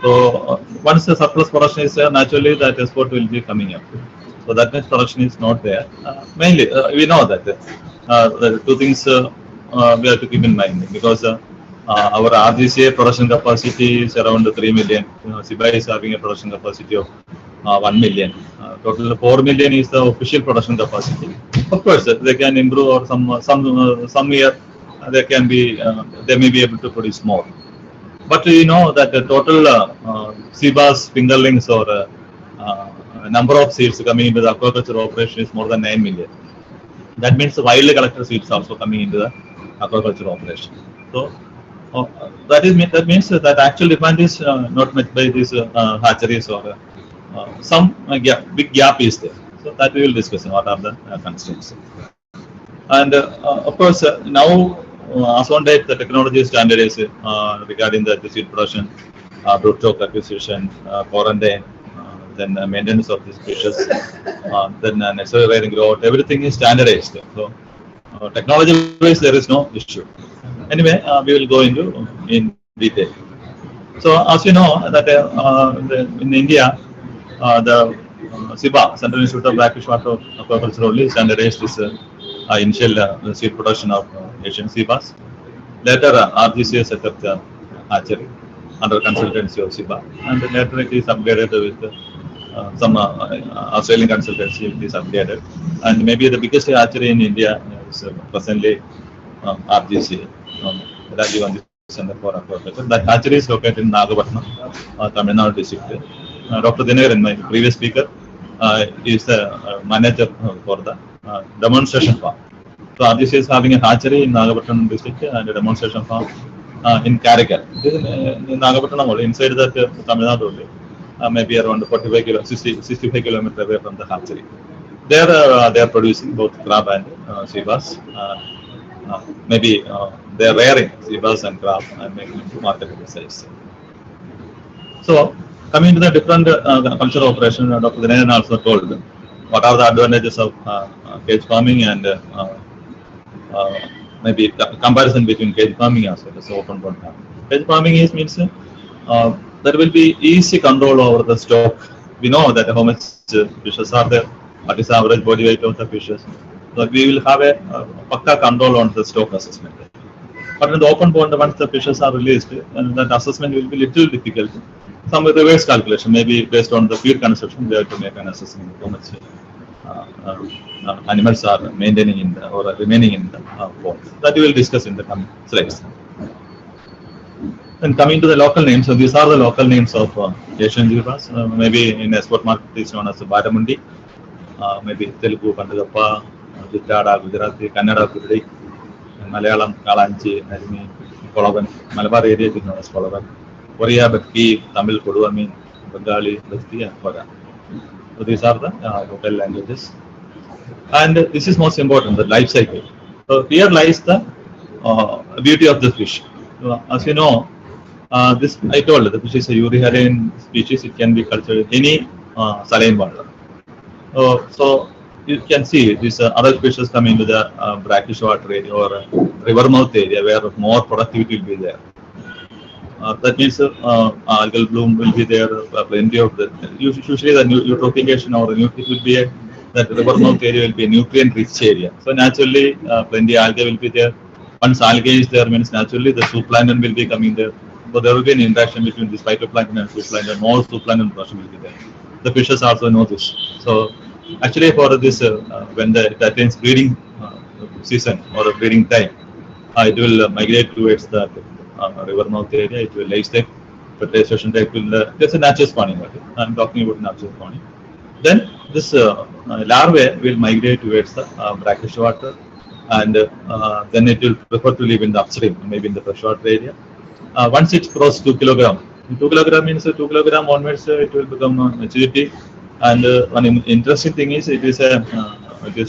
So once the surplus production is there, naturally that export will be coming up. So that much production is not there. Mainly, we know that the two things we have to keep in mind because our RGCA production capacity is around 3 million. SIBA is having a production capacity of 1 million. Total 4 million is the official production capacity. Of course, they can improve or some year they can be they may be able to produce more. But you know that the total seabass fingerlings or number of seeds coming into the aquaculture operation is more than 9 million. That means the wildly collected seeds also coming into the aquaculture operation. So that means that actual demand is not met by these hatcheries or some big gap is there. So that we will discuss what are the constraints. And of course now as on date the technology standard is regarding the seed production, broodstock acquisition, quarantine, then maintenance of these fishes, then necessary rearing growth, everything is standardized. So technology wise there is no issue. Anyway, we will go into in detail. So as you know that in India, the SIBA, Central Institute of Brackish Water Aquaculture only standardized this initial seed production of Asian sea bass. Later, RGCA set up the hatchery under consultancy of SIBA, and later it is upgraded with some Australian consultancy. It is upgraded, and maybe the biggest hatchery in India is presently RGCA. Rajiv Center for Aquaculture. That hatchery is located in Nagapattinam, Tamil Nadu district. Dr. Dinaran, my previous speaker, is the manager for the demonstration farm. So RGCA is having a hatchery in Nagapattinam district and a demonstration farm in Karaikal. In Nagapattinam only, inside that Tamil Nadu only, maybe around 65 kilometers away from the hatchery. There they are producing both crab and sea bass. Maybe they are rearing sea bass and crab and making it to marketable size. So coming to the different cultural operation, Dr. Dinaran also told what are the advantages of cage farming and maybe comparison between cage farming as well as open pond farming. Cage farming means there will be easy control over the stock. We know that how much fishes are there, what is the average body weight of the fishes. So we will have a pakka control on the stock assessment. But in the open pond, once the fishes are released, and that assessment will be little difficult. Some reverse calculation, maybe based on the feed consumption, they have to make an assessment of how much animals are maintaining in the, or remaining in the pond. That we will discuss in the coming slides. And coming to the local names, so these are the local names of Asian sea bass. Maybe in export market is known as Baramundi, maybe Telugu, Pandagappa, Gujarati, Gujarati, Kannada, Kurdi, Malayalam, Kalanchi, Narimi, Kolaban, Malabar area is known as Kolaban, Oriya, Bakki, Tamil, Koduami, Bengali, Basti, and Koda. So these are the local languages. And this is most important, the life cycle. So here lies the beauty of the fish. So, as you know, this I told the fish is a euryhaline species. It can be cultured in any saline water. So you can see these other fishes come into the brackish water area or river mouth area where more productivity will be there. That means algal bloom will be there, plenty of the, usually the eutrophication or it will be that river mouth area will be a nutrient rich area. So naturally plenty algae will be there, once algae is there, means naturally the zooplankton will be coming there. So there will be an interaction between this phytoplankton and zooplankton. More zooplankton production will be there. The fishes also know this. So actually for this, when the that means breeding season or breeding time, it will migrate towards the river mouth area. It will lay step, fertilization type will. That's a natural spawning. I'm talking about natural spawning. Then this larvae will migrate towards the brackish water, and then it will prefer to live in the upstream, maybe in the freshwater area. Once it crosses 2 kg, 2 kg means 2 kg onwards it will become maturity. And one interesting thing is it is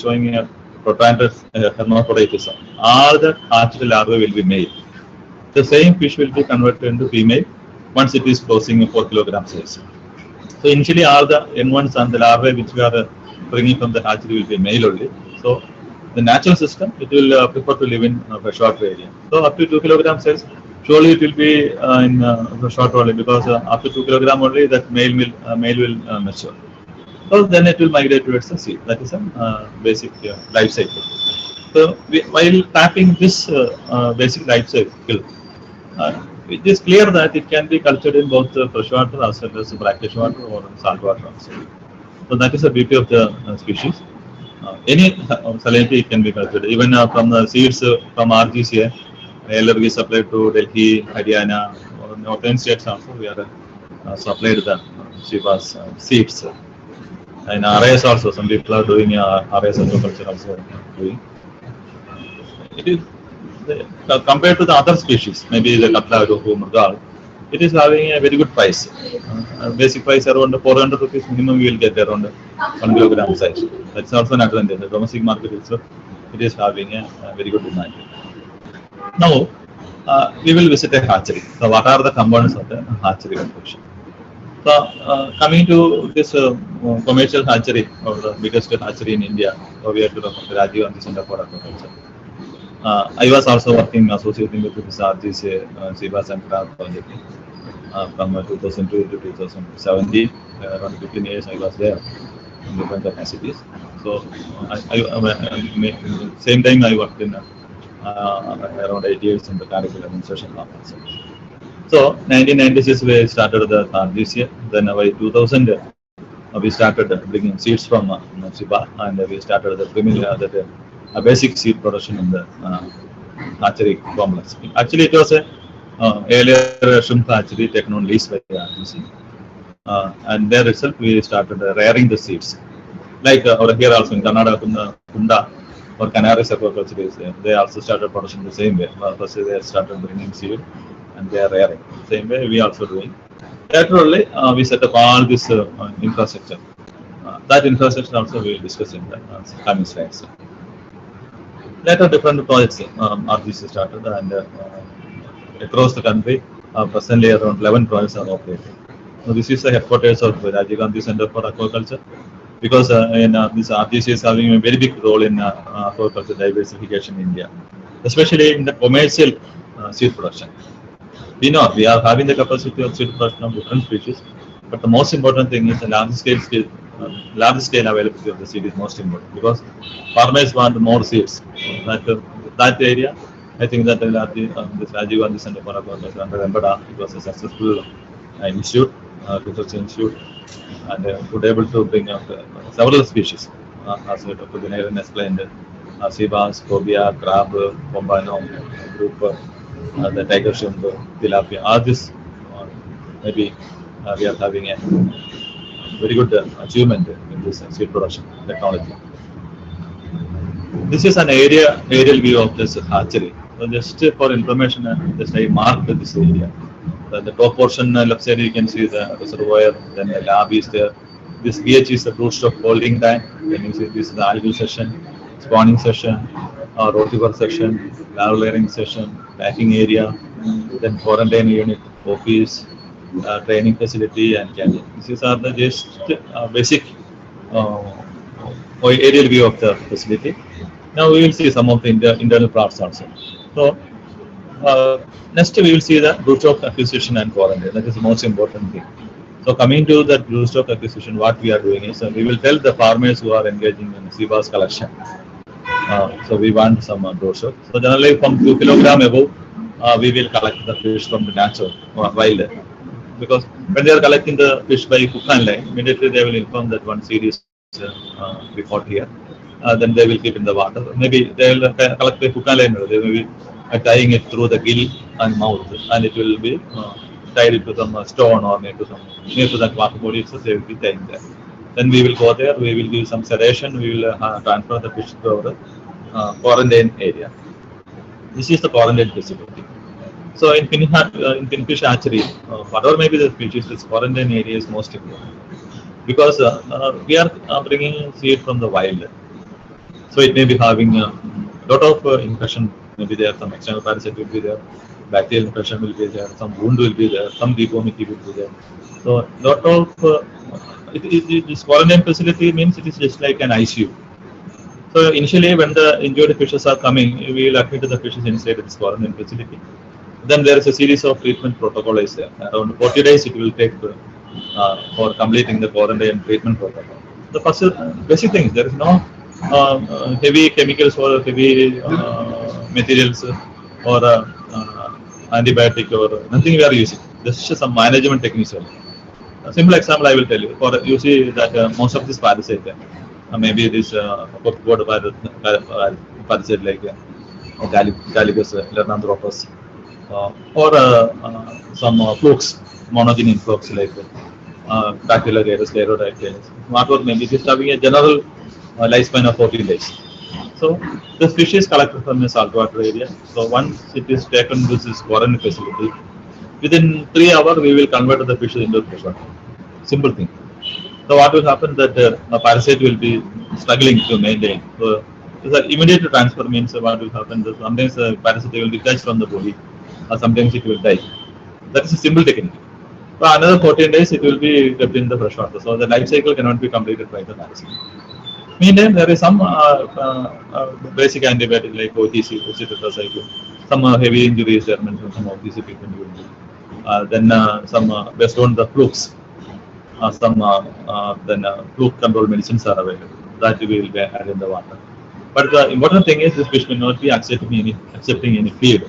showing a protandrous hermaphroditism. All the hatched larvae will be male. The same fish will be converted into female once it is crossing a 4 kg size. So initially all the young ones and the larvae which we are bringing from the hatchery will be male only. So the natural system, it will prefer to live in freshwater area. So up to 2 kg size, surely it will be in freshwater only, because after 2 kg only that male will mature. So then it will migrate towards the sea. That is a basic life cycle. So while tapping this basic life cycle, it is clear that it can be cultured in both freshwater as well as brackish water or saltwater also. So that is the beauty of the species. Any salinity can be cultured, even from the seeds from Rdc. Earlier we supplied to Delhi, Haryana, or northern states also. We are supplied the sea bass seeds. And RIS also, some people are doing RIS aquaculture also doing. It is compared to the other species, maybe the Katla, Rohu, Murgal, it is having a very good price. Basic price around 400 rupees minimum, we will get around 1 kg size. That's also an advantage. The domestic market itself, it is having a very good demand. Now, we will visit a hatchery. So, what are the components of the hatchery construction? So, coming to this commercial hatchery, or the biggest hatchery in India, so we are to the Rajiv Gandhi Center for Aquaculture. I was also working, associating with this Rdc Sea Bass and Crab project from 2002 to 2017. Around 15 years I was there in different capacities. So, same time I worked in around 8 years in the curriculum administration office. So 1996 we started the Rdc. Then by 2000 we started bringing seeds from Siba, and we started the preliminary a basic seed production in the hatchery complex. Actually, it was a earlier shrimp hatchery taken on lease by the Rdc, and there itself we started rearing the seeds. Like over here also in Karnataka, Kunda or Canaris aquaculture is there. They also started production the same way. First they started bringing seed and they are rearing. Same way we also doing. Later only we set up all this infrastructure. That infrastructure also we will discuss in the coming slides. Later different projects Rdc started, and across the country presently around 11 projects are operating. So this is the headquarters of the Rajiv Gandhi Center for Aquaculture, because this Rdc is having a very big role in aquaculture diversification in India, especially in the commercial seed production. We know we are having the capacity of seed production of different species, but the most important thing is the large scale availability of the seed is most important, because farmers want more seeds. That area, I think that this Rajiv Gandhi Center for Aquaculture under Embada, it was a successful institute, research institute, and could able to bring up several species, as Dr. Dinaran explained, sea bass, cobia, crab, pombano, group, the tiger shrimp, tilapia. All this maybe we are having a very good achievement in this seed production technology. This is an aerial view of this hatchery. So just for information, just I marked this area. The top portion left side you can see the reservoir, then the lab is there. This pH is the broodstock holding tank. Then you see this is the algal section, spawning section, rotifer section, larval layering section, packing area, then quarantine unit, office, training facility, and canteen. These are the just basic aerial view of the facility. Now we will see some of the internal parts also. So next we will see the broodstock acquisition and quarantine. That is the most important thing. So coming to the broodstock acquisition, what we are doing is we will tell the farmers who are engaging in sea bass collection. So we want some brochure. So generally from 2 kilogram above, we will collect the fish from the natural wild. Because when they are collecting the fish by hook and line, immediately they will inform that one series we caught here. Then they will keep in the water. Maybe they will collect by hook and line. They will be tying it through the gill and mouth, and it will be tied to some stone or near to that water body itself. They will be tying there. Then we will go there. We will give some sedation. We will transfer the fish to our quarantine area. This is the quarantine facility. So in pinfish hatchery, whatever may be the species, this quarantine area is most important because we are bringing seed from the wild. So it may be having a lot of infection. Maybe there some external parasite will be there, bacterial infection will be there, some wound will be there, some deformity will be there. So lot of this quarantine facility means it is just like an ICU. So initially, when the injured fishes are coming, we will admit the fishes inside this quarantine facility. Then there is a series of treatment protocol is there. Around 40 days it will take for completing the quarantine treatment protocol. The first basic thing, there is no heavy chemicals or heavy materials or antibiotic or nothing we are using. This is just some management techniques. A simple example I will tell you. For you see that most of this parasite, maybe this parasite like Gallicus lernanthropus, or some flukes, monogenic flukes like Dactylogairus, Sclerodactylus. Whatever maybe it is having a general lifespan of 14 days. So the fish is collected from a saltwater area. So once it is taken to this quarantine facility, within 3 hours we will convert the fish into freshwater. Simple thing. So what will happen that a parasite will be struggling to maintain. So the immediate transfer means what will happen that sometimes the parasite will detach from the body, or sometimes it will die. That is a simple technique. So another 14 days it will be kept in the fresh water. So the life cycle cannot be completed by the parasite. Meanwhile, there is some basic antibiotic like OTC, tetracycline. Some heavy injuries are mentioned, some OTC treatment will be. Then some based on the flukes, some then fluke control medicines are available. That we will be added in the water. But the important thing is this fish will not be accepting any feed.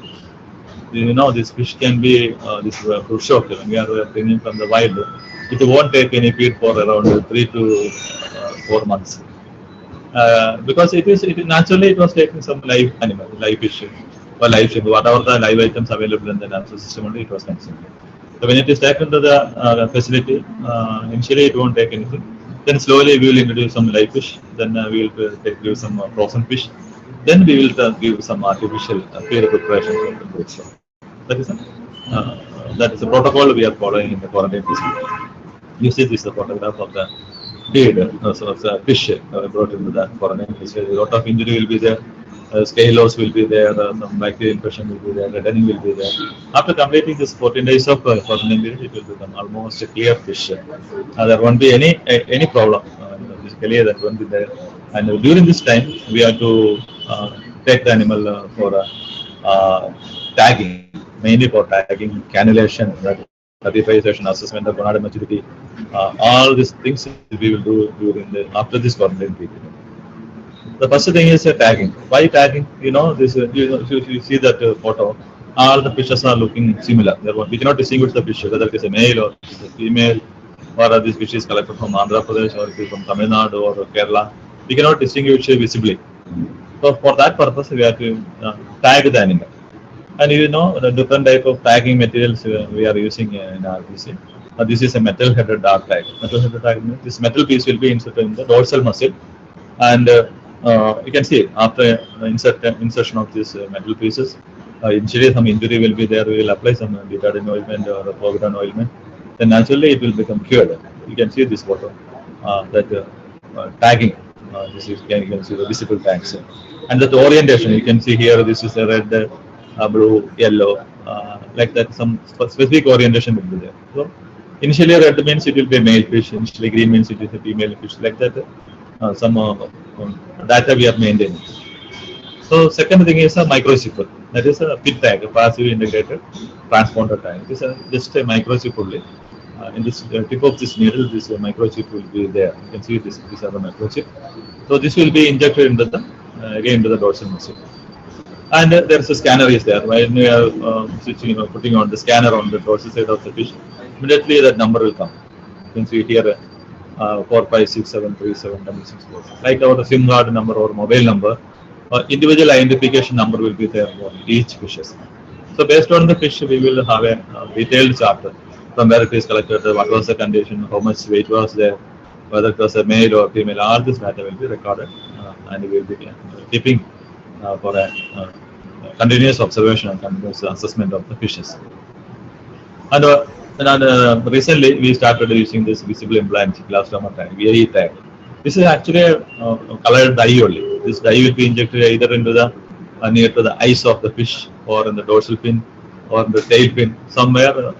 You know, this fish can be this fruit shock when we are bringing from the wild. It won't take any feed for around 3 to 4 months. Because it naturally it was taking some live animal, live fish or live shrimp, whatever the live items available in the natural system only it was consumed. So when it is taken to the facility, initially it won't take anything. Then slowly we will introduce some live fish. Then we will give some frozen fish. Then we will give some artificial feed preparation for the food. So that is a protocol we are following in the quarantine facility. You see this is the photograph of the feed, so fish brought into the quarantine facility. A lot of injury will be there. Scale loss will be there, some bacterial infection will be there, reddening will be there. After completing this 14 days of quarantine period, it will become almost a clear fish. There won't be any problem. Basically, that won't be there. And during this time, we have to take the animal for tagging, mainly for tagging, cannulation, certification, assessment of gonadal maturity. All these things we will do after this quarantine period. The first thing is tagging. Why tagging? You know, this you see that photo, all the fishes are looking similar. We cannot distinguish the fish whether it is a male or it is a female, or this fish is collected from Andhra Pradesh or it is from Tamil Nadu or Kerala. We cannot distinguish visibly. So for that purpose, we have to tag the animal. And you know the different type of tagging materials we are using in RDC. This is a metal-headed dart tag. Metal-headed tag means this metal piece will be inserted in the dorsal muscle, and you can see after insertion of these metal pieces, initially some injury will be there. We will apply some betadine ointment or povidone ointment. Then naturally it will become cured. You can see this photo that tagging. This is you can see the visible tags, and that orientation you can see here. This is a red, blue, yellow, like that. Some specific orientation will be there. So initially red means it will be a male fish. Initially green means it is a female fish. Like that. Some data we are maintaining. So second thing is a microchip. That is a PIT tag, a passive integrated transponder tag. It is just a microchip only. In this tip of this needle, this microchip will be there. You can see these are the microchip. So this will be injected into the again to the dorsal muscle. And there's a scanner is there. When we are putting on the scanner on the dorsal side of the fish, immediately that number will come. You can see here 456737766. Like our SIM card number or mobile number, individual identification number will be there for each fishes. So based on the fish, we will have a detailed chapter from where it is collected, what was the condition, how much weight was there, whether it was a male or female. All this data will be recorded, and we will be keeping for a continuous observation and continuous assessment of the fishes. And recently we started using this visible implant blastoma tag, VIE tag. This is actually a colored dye only. This dye will be injected either into the near to the eyes of the fish, or in the dorsal fin, or in the tail fin, somewhere,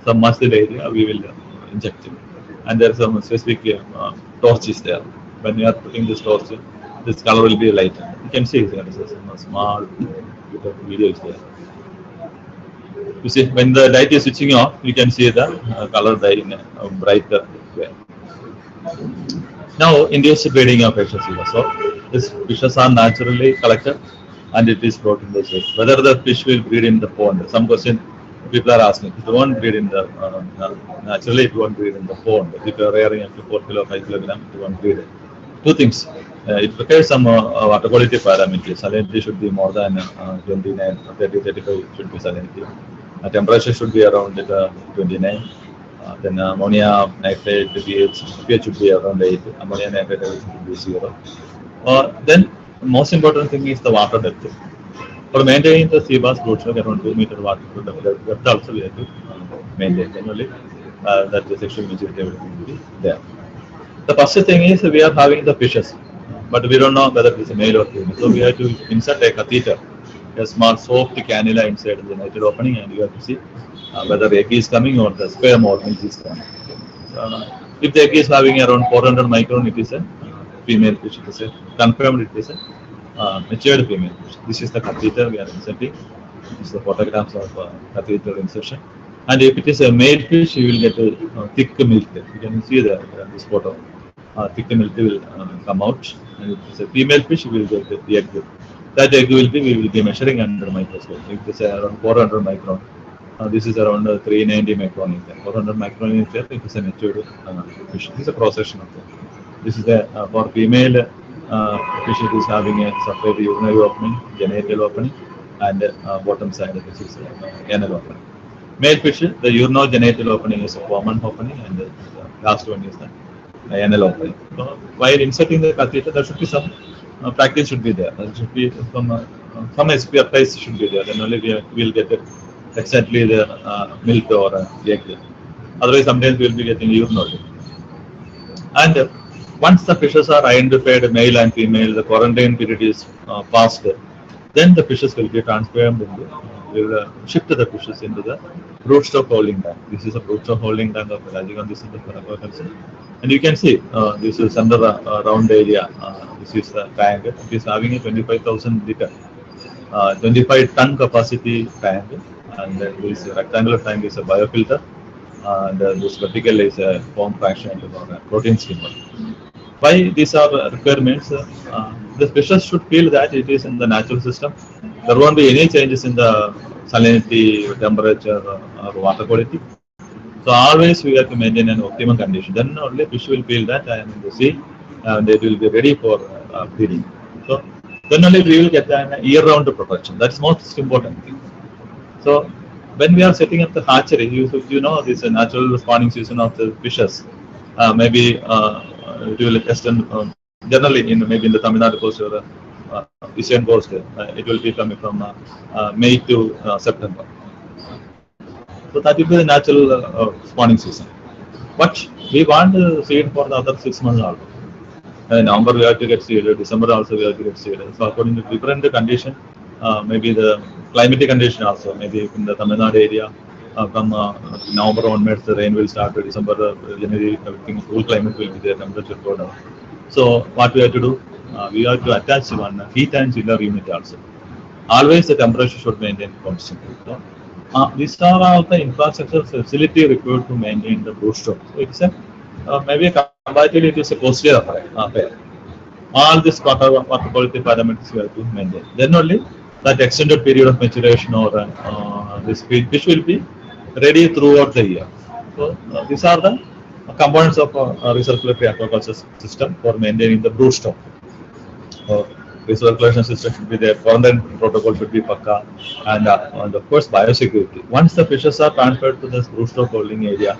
some muscle area we will inject it. And there is some specific torch is there. When you are putting this torch, this color will be lighter. You can see there is a small bit of video is there. You see, when the light is switching off, you can see the color dye in a brighter way. Now, induced breeding of fishes. So, these fishes are naturally collected and it is brought in the shape. Whether the fish will breed in the pond, some question people are asking. It won't breed in the naturally. It won't breed in the pond. If you are rearing up to 4 kilo, 5 kilogram, it won't breed. Two things. It requires some water quality parameters. Salinity should be more than 29, 30, 35 should be salinity. Temperature should be around 29. Then ammonia nitrate pH should be around 8. Ammonia nitrate should be 0. Then most important thing is the water depth. For maintaining the sea bass brood stock around 2 meter water depth also we have to maintain. Generally, that the sexual maturity will be there. The first thing is we are having the fishes, but we don't know whether it is a male or female. So we have to insert a catheter, a small soft cannula inside the genital opening, and you have to see whether egg is coming or the sperm or milk is coming. If the egg is having around 400 micron, it is a female fish. It is a confirmed. It is a matured female fish. This is the catheter we are inserting. This is the photographs of catheter insertion. And if it is a male fish, you will get a thick milk. You can see this photo. Thick milk will come out. And if it is a female fish, you will get the egg. That egg we will be measuring under microscope. If it is around 400 micron, this is around 390 micron. 400 micron is there. It is a matured fish. This is a cross section of it. This is the for female fish. It is having a separate urinary opening, genital opening, and bottom side of this is anal opening. Male fish, the urinogenital opening is a common opening, and the last one is the anal opening. So while inserting the catheter, there should be some practice should be there. There should be some expertise should be there. Then only we will get exactly the milk or egg. Otherwise, sometimes we will be getting urine only. And once the fishes are identified, male and female, the quarantine period is passed. Then the fishes will be transformed into. We will shift the fishes into the broodstock holding tank. This is a broodstock holding tank of Rajigan. This is the aquaculture. And you can see this is under a round area. This is the tank. It is having a 25,000 liter, 25 ton capacity tank. And this rectangular tank is a biofilter. And this vertical is a foam fraction or a protein skimmer. Why these are requirements? The fishes should feel that it is in the natural system. There won't be any changes in the salinity, temperature, or water quality. So always we have to maintain an optimum condition. Then only fish will feel that I am in the sea, and it will be ready for breeding. So then only we will get an year-round protection. That's most important thing. So when we are setting up the hatchery, you know this is a natural spawning season of the fishes. Maybe it will extend generally maybe in the Tamil Nadu coast or Eastern coast. It will be coming from May to September. So that will be the natural spawning season. But we want to seed for the other 6 months also. November we have to get seeded, December also we have to get seeded. So according to different condition, maybe the climatic condition also, maybe in the Tamil Nadu area, from November onwards the rain will start. December, January, everything, cool climate will be there, temperature go down. So what we have to do? We have to attach one heat and chiller unit also. Always the temperature should maintain constant. So, these are all the infrastructure facility required to maintain the broodstock. So it's a maybe comparatively it is a costly affair. all this water quality parameters we have to maintain. Then only that extended period of maturation or this fish will be ready throughout the year. So these are the components of recirculatory aquaculture system for maintaining the brood stock. Recirculation system should be there, quarantine protocol should be pakka, and of course biosecurity. Once the fishes are transferred to this brood stock holding area,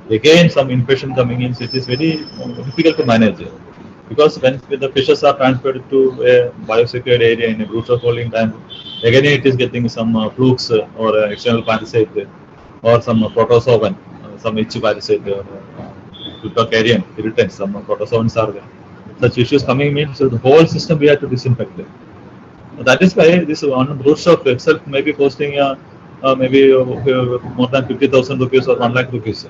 again some infection coming in, which is very difficult to manage. Because when the fishes are transferred to a biosecured area in a brood stock holding time, again it is getting some flukes or external parasite or some protozoan, some itchy parasite or Plutocarian irritants, some protozoans are there. Such issues coming means the whole system we have to disinfect it. That is why this one brood stock itself may be costing maybe more than 50,000 rupees or 1 lakh rupees.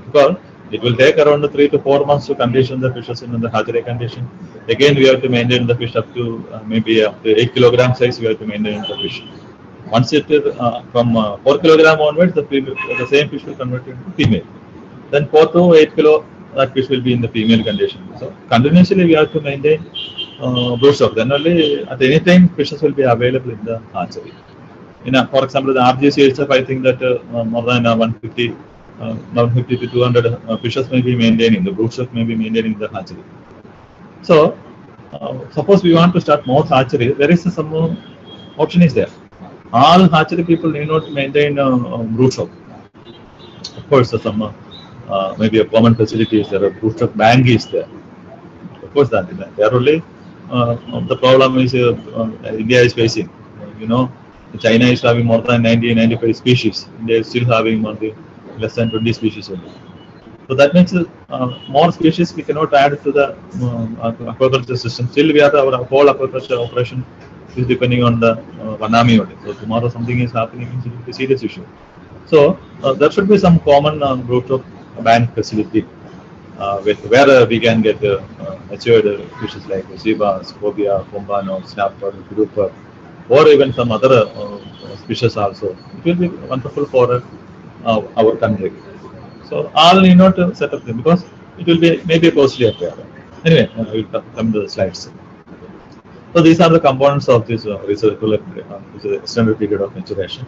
Because it will take around 3 to 4 months to condition the fishes in the hatchery condition. Again, we have to maintain the fish up to maybe up to 8 kilogram size. We have to maintain the fish. Once it is from 4 kilogram onwards, the same fish will convert into female. Then 4 to 8 kilo, that fish will be in the female condition. So continuously we have to maintain brood stock. Then only at any time fishes will be available in the hatchery. For example, the RGC itself, I think that more than 150 to 200 fishes may be maintaining, the brood stock may be maintaining the hatchery. So, suppose we want to start more hatchery, there is some option is there. All hatchery people need not maintain brood stock. Of course, some maybe a common facility is there, a brood stock bank is there. Of course, that is there. There only the problem is India is facing. China is having more than 95 species. India is still having only less than 20 species only. So that makes more species we cannot add to the aquaculture system. Still, our whole aquaculture operation is depending on the Vanami only. So tomorrow something is happening, it will be a serious issue. So there should be some common brood stock bank facility where we can get matured fishes like sea bass, cobia, pombano, snapper, grouper, or even some other species also. It will be wonderful for our country. So all need not set up them because it will be maybe a costly affair. Anyway, we will come to the slides. So these are the components of this extended period of maturation.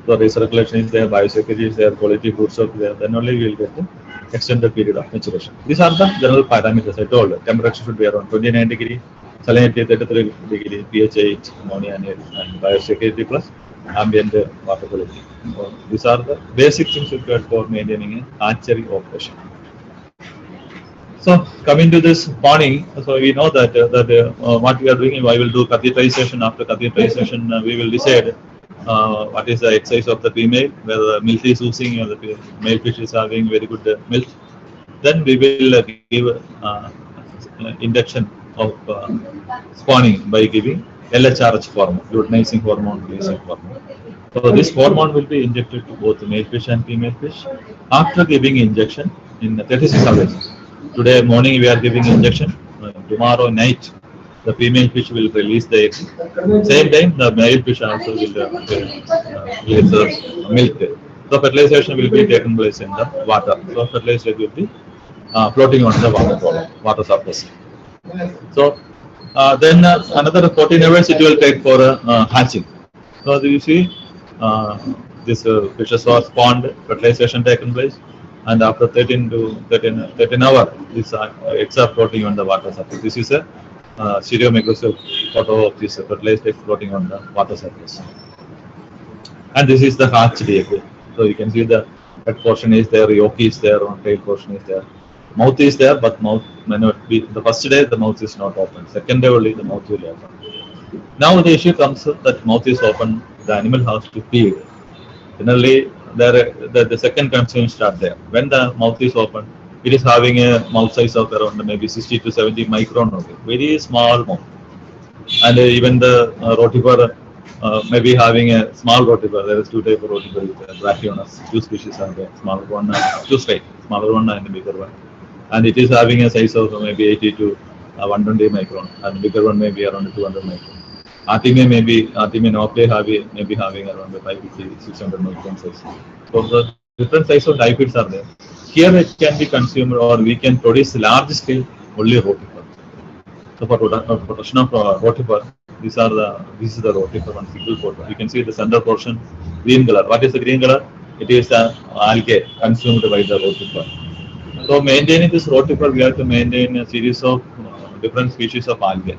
So recirculation is there, biosecurity is there, quality brood stock is there. Then only we will get the extended period of maturation. These are the general parameters I told. Temperature should be around 29 degree, salinity 33 degree, pH 8, ammonia 8, and biosecurity plus ambient water quality. So these are the basic things required for maintaining a hatchery operation. So coming to this spawning, so we know that what we are doing, I will do catheterization. After catheterization, we will decide what is the egg size of the female, whether the milk is oozing or the male fish is having very good milk. Then we will give induction of spawning by giving LHRH hormone, luteinizing hormone, releasing hormone. So this hormone will be injected to both male fish and female fish after giving injection in 36 hours. Today morning we are giving injection. Tomorrow night the female fish will release the egg. Same time the male fish also will release the milk. So fertilization will be taken place in the water. So fertilized egg will be floating on the water surface. So then another 14 hours it will take for hatching. So you see this fishes are spawned, fertilization taken place, and after 13 hours, these eggs are floating on the water surface. This is a stereo microscope photo of this fertilized egg floating on the water surface. And this is the hatched egg. So you can see the head portion is there, yolk is there, tail portion is there. Mouth is there, but mouth may not be. The first day the mouth is not open. Second day only the mouth will open. Now the issue comes that mouth is open, the animal has to feed. Generally, the second concern starts there. When the mouth is open, it is having a mouth size of around maybe 60 to 70 micron only, very small mouth. And even the rotifer may be having a small rotifer. There is two types of rotifer, brachiones, two species are there, smaller one, two straight, smaller one and a bigger one. And it is having a size of maybe 80 to 120 micron, and bigger one may be around 200 micron. Artemia may be having around 550, 600 micron size. So the different size of diapids are there. Here it can be consumed or we can produce large scale only rotifer. So for production of rotifer, this is the rotifer one single photo. You can see the center portion, green color. What is the green color? It is algae consumed by the rotifer. So maintaining this rotifer, we have to maintain a series of different species of algae.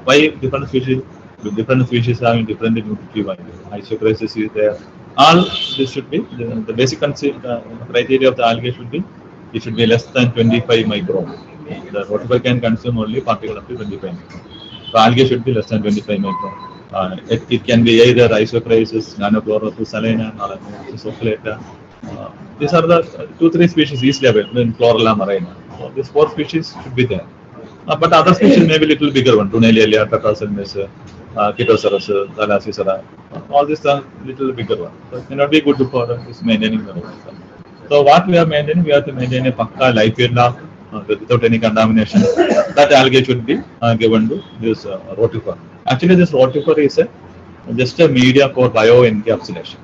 Why different species? Different species having different nutritive value. Isochrosis is there. All this should be the basic criteria of the algae should be it should be less than 25 micron. The rotifer can consume only particle up to 25 micron. So algae should be less than 25 micron. It can be either isochrosis, nanochlorosis, salina, or sophleta. These are the 2-3 species easily available in Chlorella marina. So these 4 species should be there. But other species may be little bigger one, Tunelia, Tetraselmis, Chitoceras, Thalassisera. All these are little bigger one. So it may not be good for this maintaining the rotifer. So what we are maintaining, we have to maintain a pakka life field without any contamination. That algae should be given to this rotifer. Actually, this rotifer is just a media for bioencapsulation.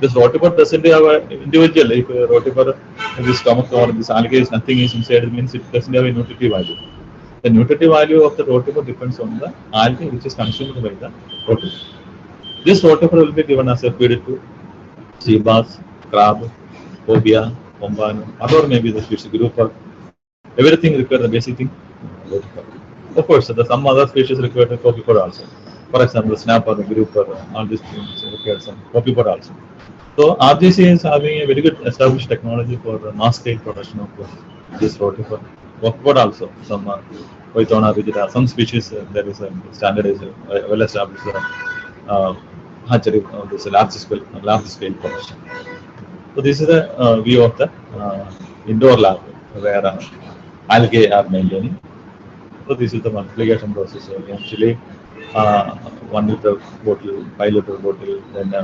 This rotifer doesn't have an individual. If a rotifer, this stomach or this algae is nothing is inside, it means it doesn't have a nutritive value. The nutritive value of the rotifer depends on the algae which is consumed by the rotifer. This rotifer will be given as a feed to sea bass, crab, cobia, pombano, or maybe the species grouper. Everything requires the basic thing, rotifer. Of course, some other species require the copepod also. For example, snapper, grouper, all these things require some copepod also. So RGC is having a very good established technology for mass scale production of this rotifer. Copepod also, some Poitona rigida, some species there is a standardized, well established hatchery of this large scale production. So this is a view of the indoor lab where algae are maintaining. So this is the multiplication process. So actually 1 liter bottle, 5 liter bottle, then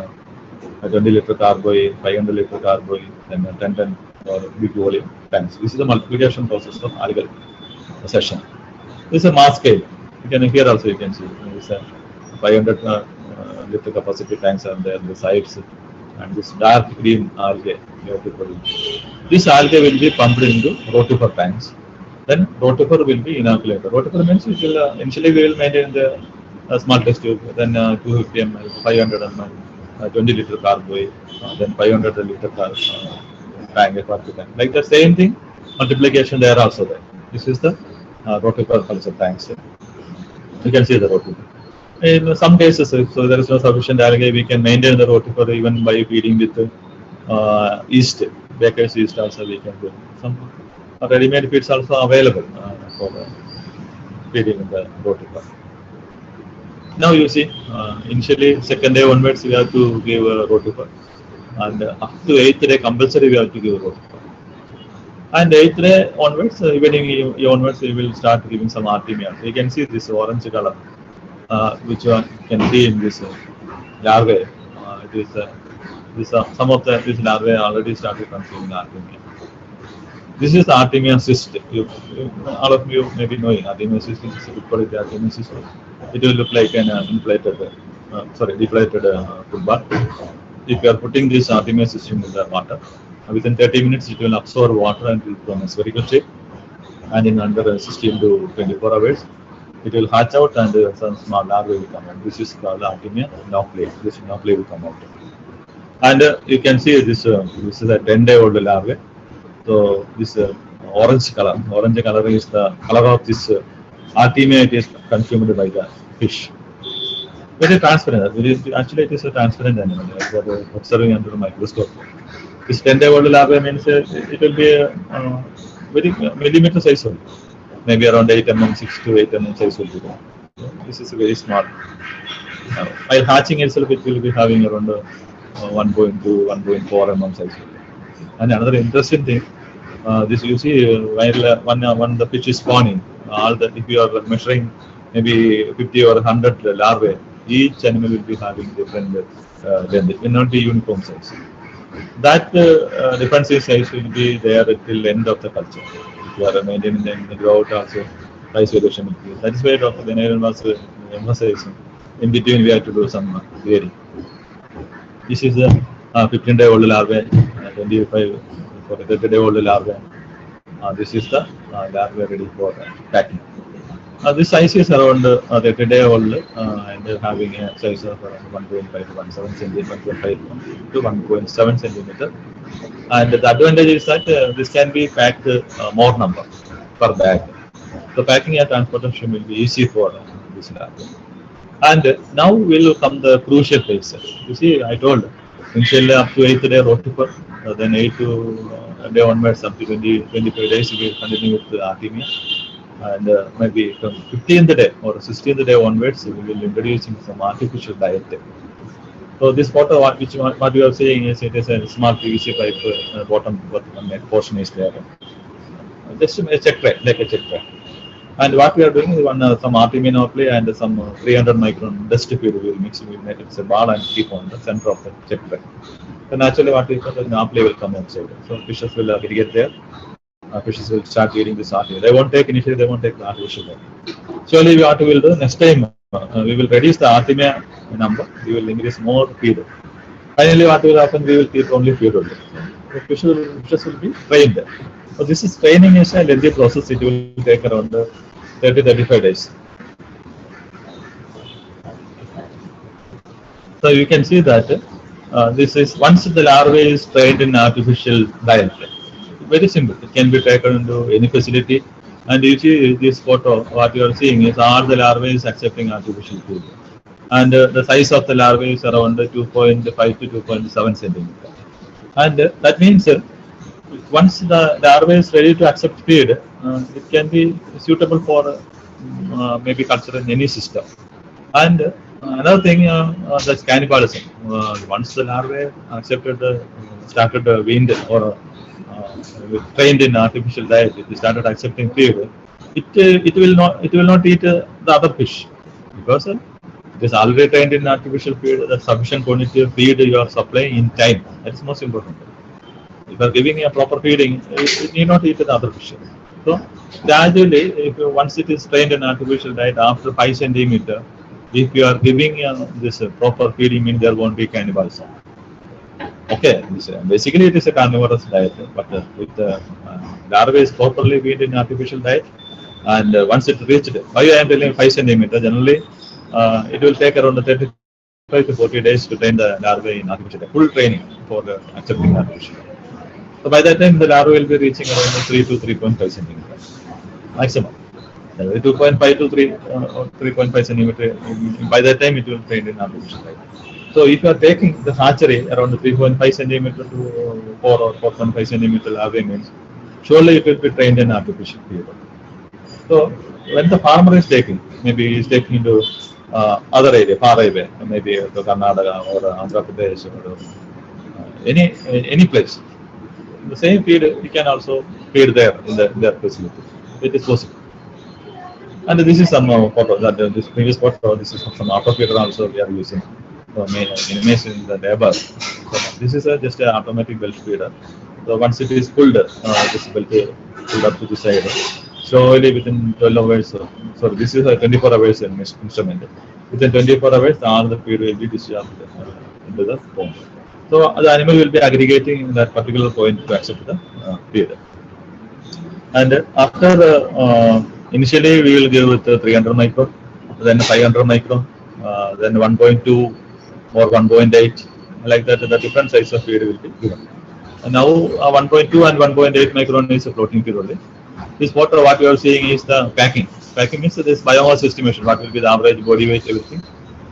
20 liter carboy, 500 liter carboy, then 10 or big volume tanks. This is the multiplication process of algal session. This is a mass scale. You can here also you can see this 500 liter capacity tanks are there, the sides, and this dark green algae you have to produce. This algae will be pumped into rotifer tanks. Then rotifer will be inoculated. Rotifer means it will initially we will maintain the small test tube, then 250 ml, 500 ml, 20 liter carboy, then 500 liter tank, like the same thing. Multiplication there also there. This is the rotifer culture tanks. You can see the rotifer. In some cases, so there is no sufficient algae, we can maintain the rotifer even by feeding with yeast, baker's yeast also we can do. Some ready-made feeds also available for feeding the rotifer. Now you see, initially second day onwards we have to give a rotifer, and up to 8th day compulsory we have to give a rotifer. And 8th day onwards, evening onwards, we will start giving some artemia. So you can see this orange color, which one can see in this larvae. It is some of these larvae already started consuming artemia. This is the artemia cyst. All of you may be knowing artemia cyst is a good quality artemia cyst. It will look like an deflated football. If you are putting this artemia cyst in the water, within 30 minutes it will absorb water and will become a spherical shape. And in under 16 to 24 hours, it will hatch out and some small larvae will come out. This is called artemia nauplea. This nauplea will come out. And you can see this is a 10-day-old larvae. So this orange color is the color of this artemia. It is consumed by the fish. Very transparent. Actually, it is a transparent animal. What we are observing under the microscope. This 10-day-old larvae means it will be very millimeter size only. Maybe around 8 mm, 6 to 8 mm size will be there. This is very small. While hatching itself, it will be having around 1.2, 1.4 mm size. And another interesting thing, this you see while when the fish is spawning, if you are measuring maybe 50 or 100 larvae, each animal will be having different length. It will not be uniform size. That difference in size will be there till end of the culture. If you are maintaining the growth also, price variation will be. That is why Dr. Dinaran was emphasizing. In between, we have to do some varying. This is a 15-day-old larvae, 25 for a 30-day-old larvae. This is the larvae ready for packing. This size is around 30 day old and having a size of around 1.5 to 1.7 centimeter, 1.5 to 1.7 centimeter. And the advantage is that this can be packed more number per bag. The packing and transportation will be easy for this lab. And now will come the crucial phase. You see, I told initially up to 8th day rotifer, then 8 to day onwards up to 25 days we will continue with Artemia. And maybe from 15th day or 16th day onwards we will introduce some artificial diet. So this photo what you are saying is it is a small PVC pipe bottom portion is there. Just a check tray, like a check tray. And what we are doing is some artiminoplay and some 300 micron dust feed we will mix with it. It's a ball and keep on the center of the check tray. So naturally what we the naplay will come outside. So fishes will aggregate there. Fishes will start eating this artificial. They won't take initially. They won't take the artificial. Surely what we will do next time we will reduce the artemia number. We will increase more feed. Finally, what will happen? We will keep only feed only. The fishes will be trained. So this is training is a lengthy process. It will take around 30-35 days. So you can see that this is once the larvae is trained in artificial diet. Very simple. It can be taken into any facility. And you see this photo, what you are seeing is all the larvae is accepting artificial food. And the size of the larvae is around 2.5 to 2.7 centimeter. And that means once the larvae is ready to accept feed, it can be suitable for maybe culture in any system. And another thing, that's cannibalism. Once the larvae accepted, started weaned or trained in artificial diet, it started accepting feed. It will not eat the other fish because it is already trained in artificial feed. The sufficient quantity of feed you are supplying in time. That is most important. If you are giving a proper feeding, it need not eat the other fish. So gradually, once it is trained in artificial diet, after 5 centimeter, if you are giving this proper feeding, means there won't be cannibalism. Okay, basically it is a carnivorous diet, but if the larvae is properly weaned in artificial diet, and once it reached, why I am telling 5 centimeter, generally it will take around 35 to 40 days to train the larvae in artificial diet, full training for accepting artificial diet. So by that time the larvae will be reaching around 3 to 3.5 centimeters maximum. 2.5 to 3.5 centimeter. By that time it will train in artificial diet. So if you are taking the hatchery around 3.5 centimeter to 4 or 4.5 centimeter larvae means, surely it will be trained in artificial feed. So when the farmer is taking, maybe he is taking into other area, far away, maybe to Karnataka or Andhra Pradesh or any place, the same feed he can also feed there in their facility. It is possible. And this is some photo that this previous photo. This is some auto feeder also we are using. In the labor. So this is just an automatic belt feeder. So once it is pulled, this belt pulled up to the side. Slowly within 12 hours. So this is a 24 hours instrument. Within 24 hours, all the feed will be discharged into the pond. So the animal will be aggregating in that particular point to accept the feed. And after initially we will give with 300 micron, then 500 micron, then 1.2 or 1.8, like that. The different size of feed will be given. And now 1.2 and 1.8 micron is a floating feed only. This photo, what you are seeing is the packing. Packing means this biomass estimation. What will be the average body weight, everything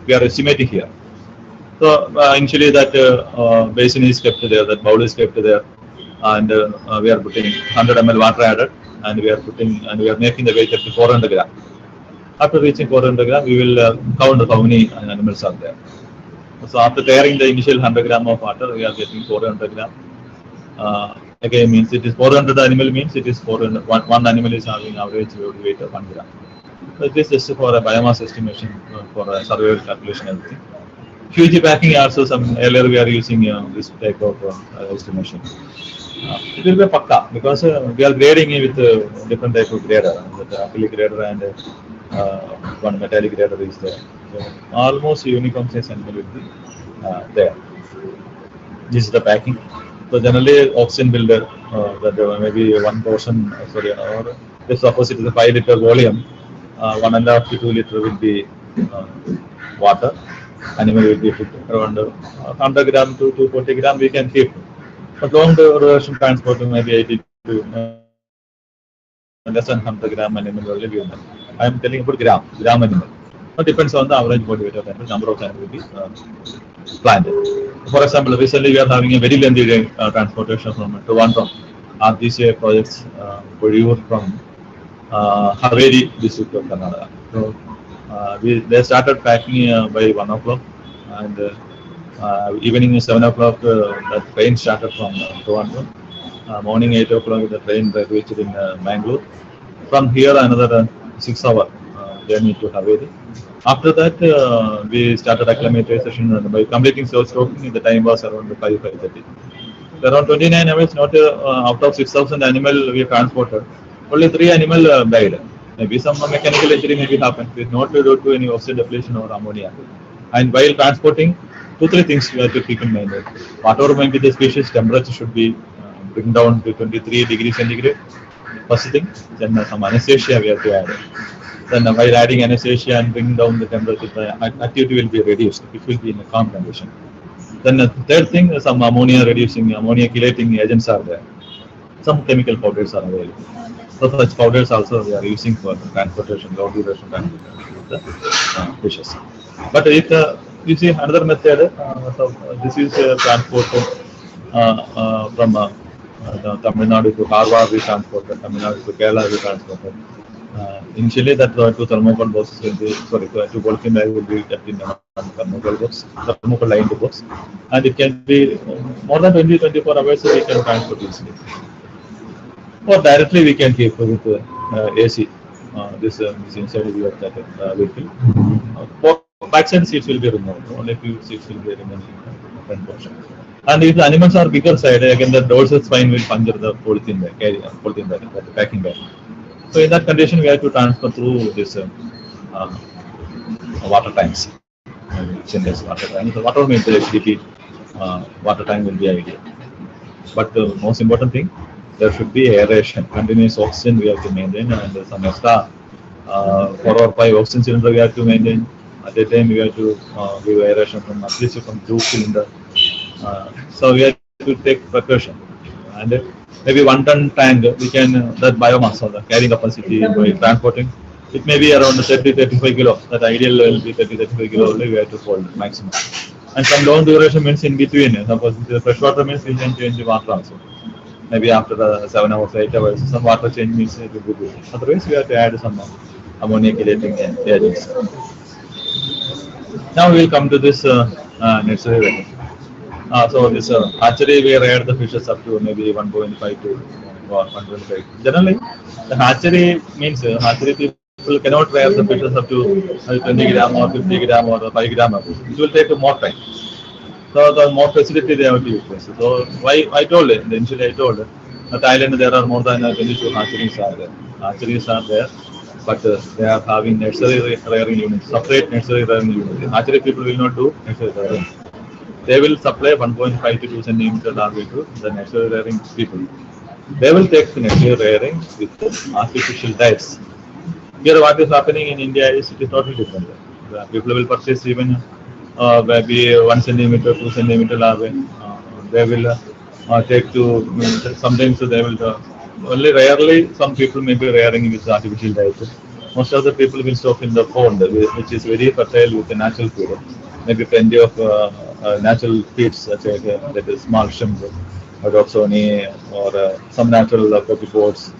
we are estimating here. So initially that basin is kept there, that bowl is kept there, and we are putting 100 ml water added, and we are making the weight up to 400 gram. After reaching 400 gram, we will count how many animals are there. So after tearing the initial 100 gram of water, we are getting 400 gram. Again, means it is 400 animal means it is 400. One animal is having average weight of 1 gram. So this is just for a biomass estimation, for a survival calculation, everything. QG packing also, some earlier we are using this type of estimation. It will be pakka because we are grading with different type of grader, the acrylic grader and one metallic grader is there. So almost uniform size animal will be there. This is the packing. So generally oxygen builder, that maybe one portion, or just opposite to the 5 liter volume, 1.5 to 2 liter will be water. Animal will be put around 100 gram to 240 gram we can keep. But long duration transport maybe 80 to less than 100 gram animal only we will. I am telling about gram animal. It depends on the average body weight of animal, number of animal will be planned. For example, recently we are having a very lengthy transportation from Toronto, Rdc projects from Haveri district of Karnataka. So they started packing by 1 o'clock, and evening 7 o'clock the train started from Toronto. Morning 8 o'clock the train reached in Mangalore. From here another 6 hour journey to Haveri. After that we started acclimatization by completing soul stroking. The time was around 5:30. Around 29 hours, not out of 6,000 animal we transported, only 3 animal died. Maybe some mechanical injury maybe happened. It's not due to any oxygen depletion or ammonia. And while transporting, 2-3 things we have to keep in mind. Whatever may be the species, temperature should be bring down to 23 degrees centigrade. First thing, then some anesthesia we have to add. Then while adding anesthesia and bringing down the temperature, the activity will be reduced. It will be in a calm condition. Then the third thing, some ammonia reducing, ammonia chelating agents are there. Some chemical powders are available. So such powders also we are using for transportation, long duration transportation of the fishes. But if you see another method, so this is transport from Tamil Nadu to Harvard we transported, Tamil Nadu to Kerala we transported. Initially that two thermocol boxes will be, sorry, two polythene bag will be kept in one thermocol box, thermocol lined box, and it can be more than 20-24 hours we can transport easily. Or directly we can keep with AC. This inside view of that vehicle. For backside seats will be removed. Only few seats will be remaining in the front portion. And if the animals are bigger side, again the dorsal spine will puncture the polythene bag, polythene bag, the packing bag. So in that condition, we have to transfer through this water tanks. Stainless water tanks. So whatever means the HDP water tank will be ideal. But the most important thing, there should be aeration. Continuous oxygen we have to maintain, and some extra 4 or 5 oxygen cylinder we have to maintain. At a time we have to give aeration from at least from 2 cylinder. So we have to take precaution. And maybe 1 ton tank we can that biomass or the carrying capacity by transporting. It may be around 30-35 kilo. That ideal will be 30-35 kilo only we have to hold maximum. And some long duration means in between. Suppose the freshwater means we can change the water also. Maybe after the 7 hours, 8 hours, some water change means it will be good. Otherwise, we have to add some ammonia chelating agents. Now we will come to this nursery. So this hatchery we rear the fishes up to maybe 1.5 to 125. Generally, the hatchery means hatchery people cannot rear the fishes up to 20 gram or 50 gram or 5 gram. It will take more time. So the more facility they have to use. So why I told it, initially I told it, at Thailand there are more than 22 hatcheries are there. Hatcheries are there, but they are having nursery rearing units, separate nursery rearing units. Hatchery people will not do nursery rearing. They will supply 1.5 to 2 centimeter larvae to the nursery rearing people. They will take the nursery rearing with artificial diets. Here what is happening in India is it is totally different. The people will purchase even maybe 1 centimeter, 2 centimeter larvae. They will take to, sometimes they will, only rarely some people may be rearing with artificial diet. Most of the people will stock in the pond, which is very fertile with the natural feed. Maybe plenty of natural feeds such as that is small shrimp, doxoni, or some natural copepods.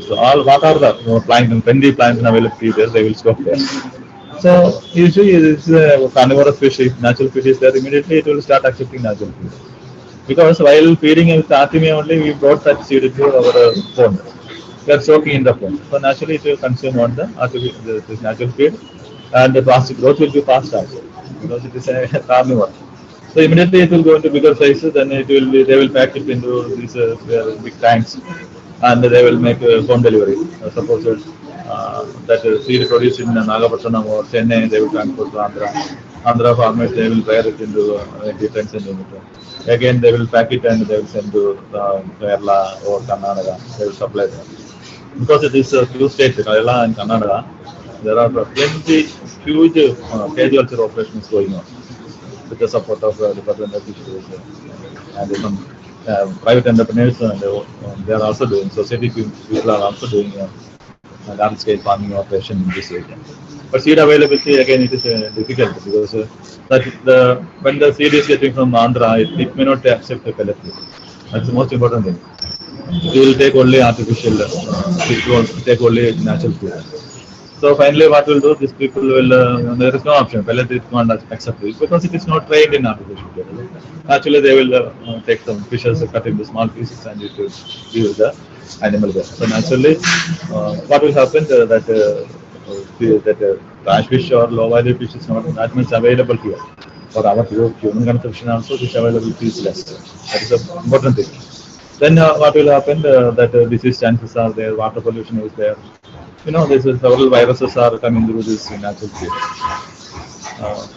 So all what are the plankton, friendly plankton available there, they will stock there. So usually it's a carnivorous fish. If natural fish is there, immediately it will start accepting natural food. Because while feeding with Artemia only, we brought that seed to our pond. We are soaking in the pond. So naturally it will consume on the natural feed, and the plastic growth will be fast also because it is a carnivore. So immediately it will go into bigger sizes, then it will be, they will pack it into these big tanks, and they will make home delivery. Suppose that seed produced in Nagapattanam or Chennai, they will transport to Andhra. Andhra farmers, they will rear it into 10 centimeter. Again, they will pack it and they will send to Kerala or Karnataka. They will supply them. because it is two states, Kerala and Karnataka, there are plenty huge cage culture operations going on with the support of Department of Fisheries and some private entrepreneurs, and they are also doing, society people are also doing large scale farming operation in this area. But seed availability again, it is difficult because when the seed is getting from Andhra, it may not accept the pellet feed. That's the most important thing. It will take only artificial, it will take only natural food. So finally, what will do? These people will. There is no option. Pellet is not accept it because it is not trained in artificial food. Actually, they will take some fishes, cut into small pieces, and it will give the animal there. So naturally, what will happen that trash fish or low value fish is not that much available here. For our human consumption also, this availability is less. That is an important thing. Then what will happen? That disease chances are there, water pollution is there. This is several viruses are coming through this natural feed.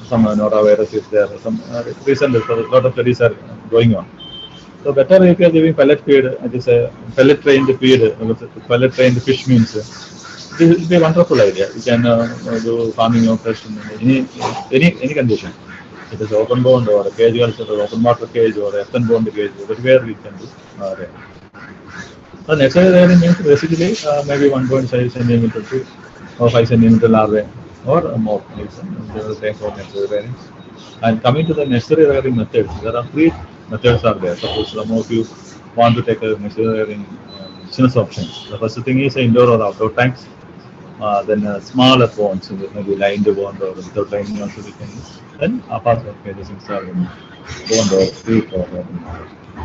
Some norovirus is there. Some recently, so a lot of studies are going on. So better if you are giving pellet feed, it is a pellet trained feed. Pellet trained fish means it is a wonderful idea. You can do farming operation in any condition. It is open bond or a cage culture or open water cage or earthen bond cage, where we can do. The natural rearing means basically maybe 1.5 centimeter to or 5 centimeter larvae or more. For natural rearing. And coming to the necessary rearing methods, there are three methods are there. Suppose some of you want to take a necessary rearing business options. The first thing is indoor or outdoor tanks. Then smaller ponds, maybe lined pond or without lining also we can use. Then apart from cages installed in pond or creek or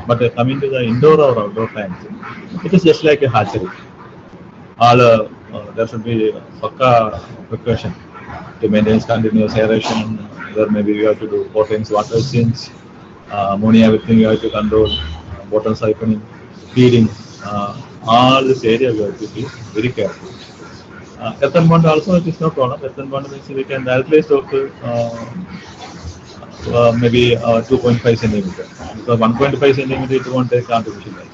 but coming to the indoor or outdoor tanks, it is just like a hatchery. All there should be Paka precaution to maintain continuous aeration. There maybe you have to do 4 times water change, ammonia everything you have to control, water siphoning, feeding. All this area we have to be very careful. Earthen bond also it is no problem. Earthen bond means we can directly stock maybe 2.5 centimeter. Because 1.5 centimeter it won't take artificial light.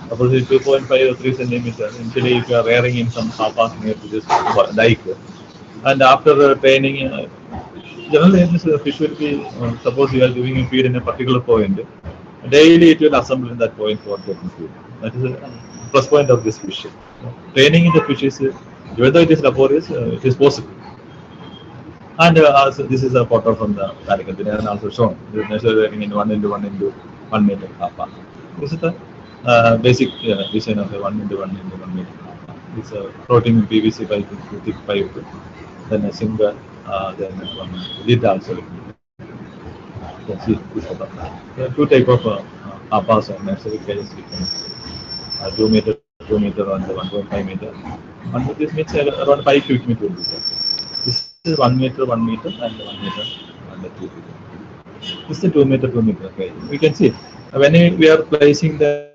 Suppose it's 2.5 or 3 centimeter. Initially, if you are rearing in some papas near to this dike, and after training, generally this fish will be. Suppose you are giving a feed in a particular point, daily it will assemble in that point for getting feed. That is a plus point of this fish. Training in the fish is, even though it is laborious, it is possible. And also this is a photo from the Vatican and also shown. This is measuring in 1 into 1 into 1 meter kappa. This is the basic design of a 1 into 1 into 1 meter kappa. It's a floating PVC pipe, thick pipe, then a single, then one lid also. You can see this photo. There are two type of kappas or nursery cages. 2 meter and 1.5 meter. And this means around 5 cubic meter will be there. This is 1 meter, and 1 meter, and 2 meter. This is a 2 meter, 2 meter. Okay. We can see when we are placing the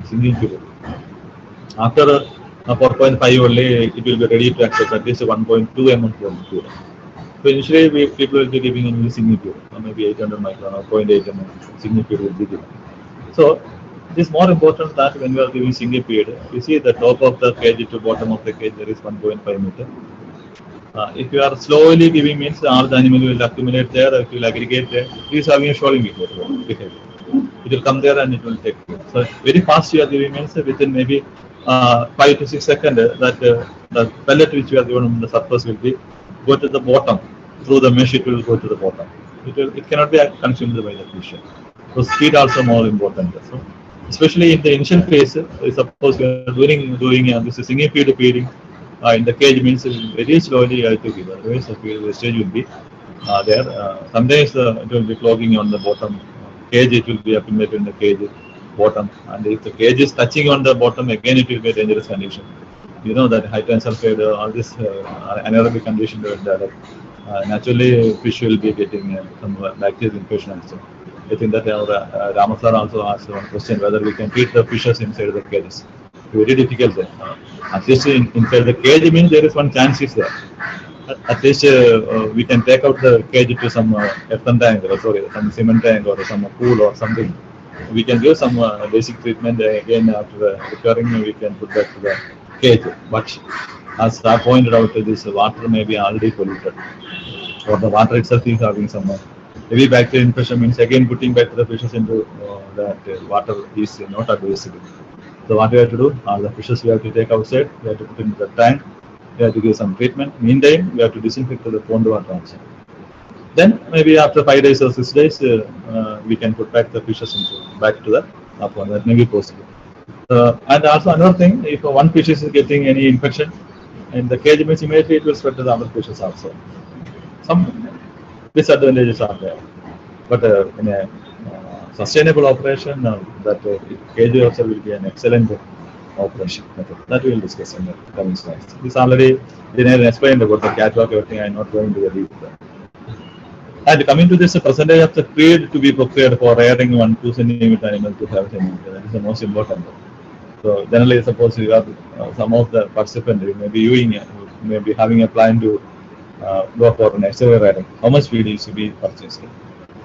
single period. After 4.5 only, it will be ready to accept at least 1.2 mm period. So initially, people will be giving only single period, or maybe 800 micron or 0.8 mm single period will be given. So it is more important that when we are giving single period, you see the top of the cage to bottom of the cage there is 1.5 meter. If you are slowly giving means all the animal will accumulate there, it will aggregate there. It is having a shoaling behavior. It will come there and it will take place. So very fast you are giving means within maybe 5 to 6 seconds that the pellet which you are given on the surface will be go to the bottom. Through the mesh it will go to the bottom. It cannot be consumed by the fish. So speed also more important. So especially in the initial phase, suppose you are doing this single feed feeding in the cage means very slowly you have to give. Otherwise the feed wastage will be there. Sometimes it will be clogging on the bottom cage. It will be accumulated in the cage bottom, and if the cage is touching on the bottom, again it will be a dangerous condition. You know that high tensile sulfide, all this anaerobic condition will develop. Naturally, fish will be getting some bacterial infection also. I think that Ramasar also asked one question whether we can feed the fishes inside the cages. Very difficult. At least inside the cage means there is one chance is there. At least we can take out the cage to some earthen tank, or sorry, some cement tank or some pool or something. We can give some basic treatment. Again, after repairing, we can put back to the cage. But as I pointed out, this water may be already polluted, or the water itself is having some heavy bacterial infection. Means again putting back the fishes into that water is not advisable. So what we have to do, the fishes we have to take outside, we have to put in the tank, we have to give some treatment. Meantime, we have to disinfect the pond water also. Then maybe after 5 days or 6 days, we can put back the fishes back to the pond. That may be possible. And also another thing, if one fish is getting any infection in the cage, means immediately it will spread to the other fishes also. Some disadvantages are there, but in a sustainable operation, that cage also will be an excellent operation method. That we will discuss in the coming slides. This already Dinesh explained about the catwalk, everything. I am not going to the deep. And coming to this percentage of the feed to be procured for rearing 1-2 centimeter animal to 5 centimeter, that is the most important. So generally, suppose you have some of the participants may be having a plan to go for an exterior rearing. How much feed is to be purchased?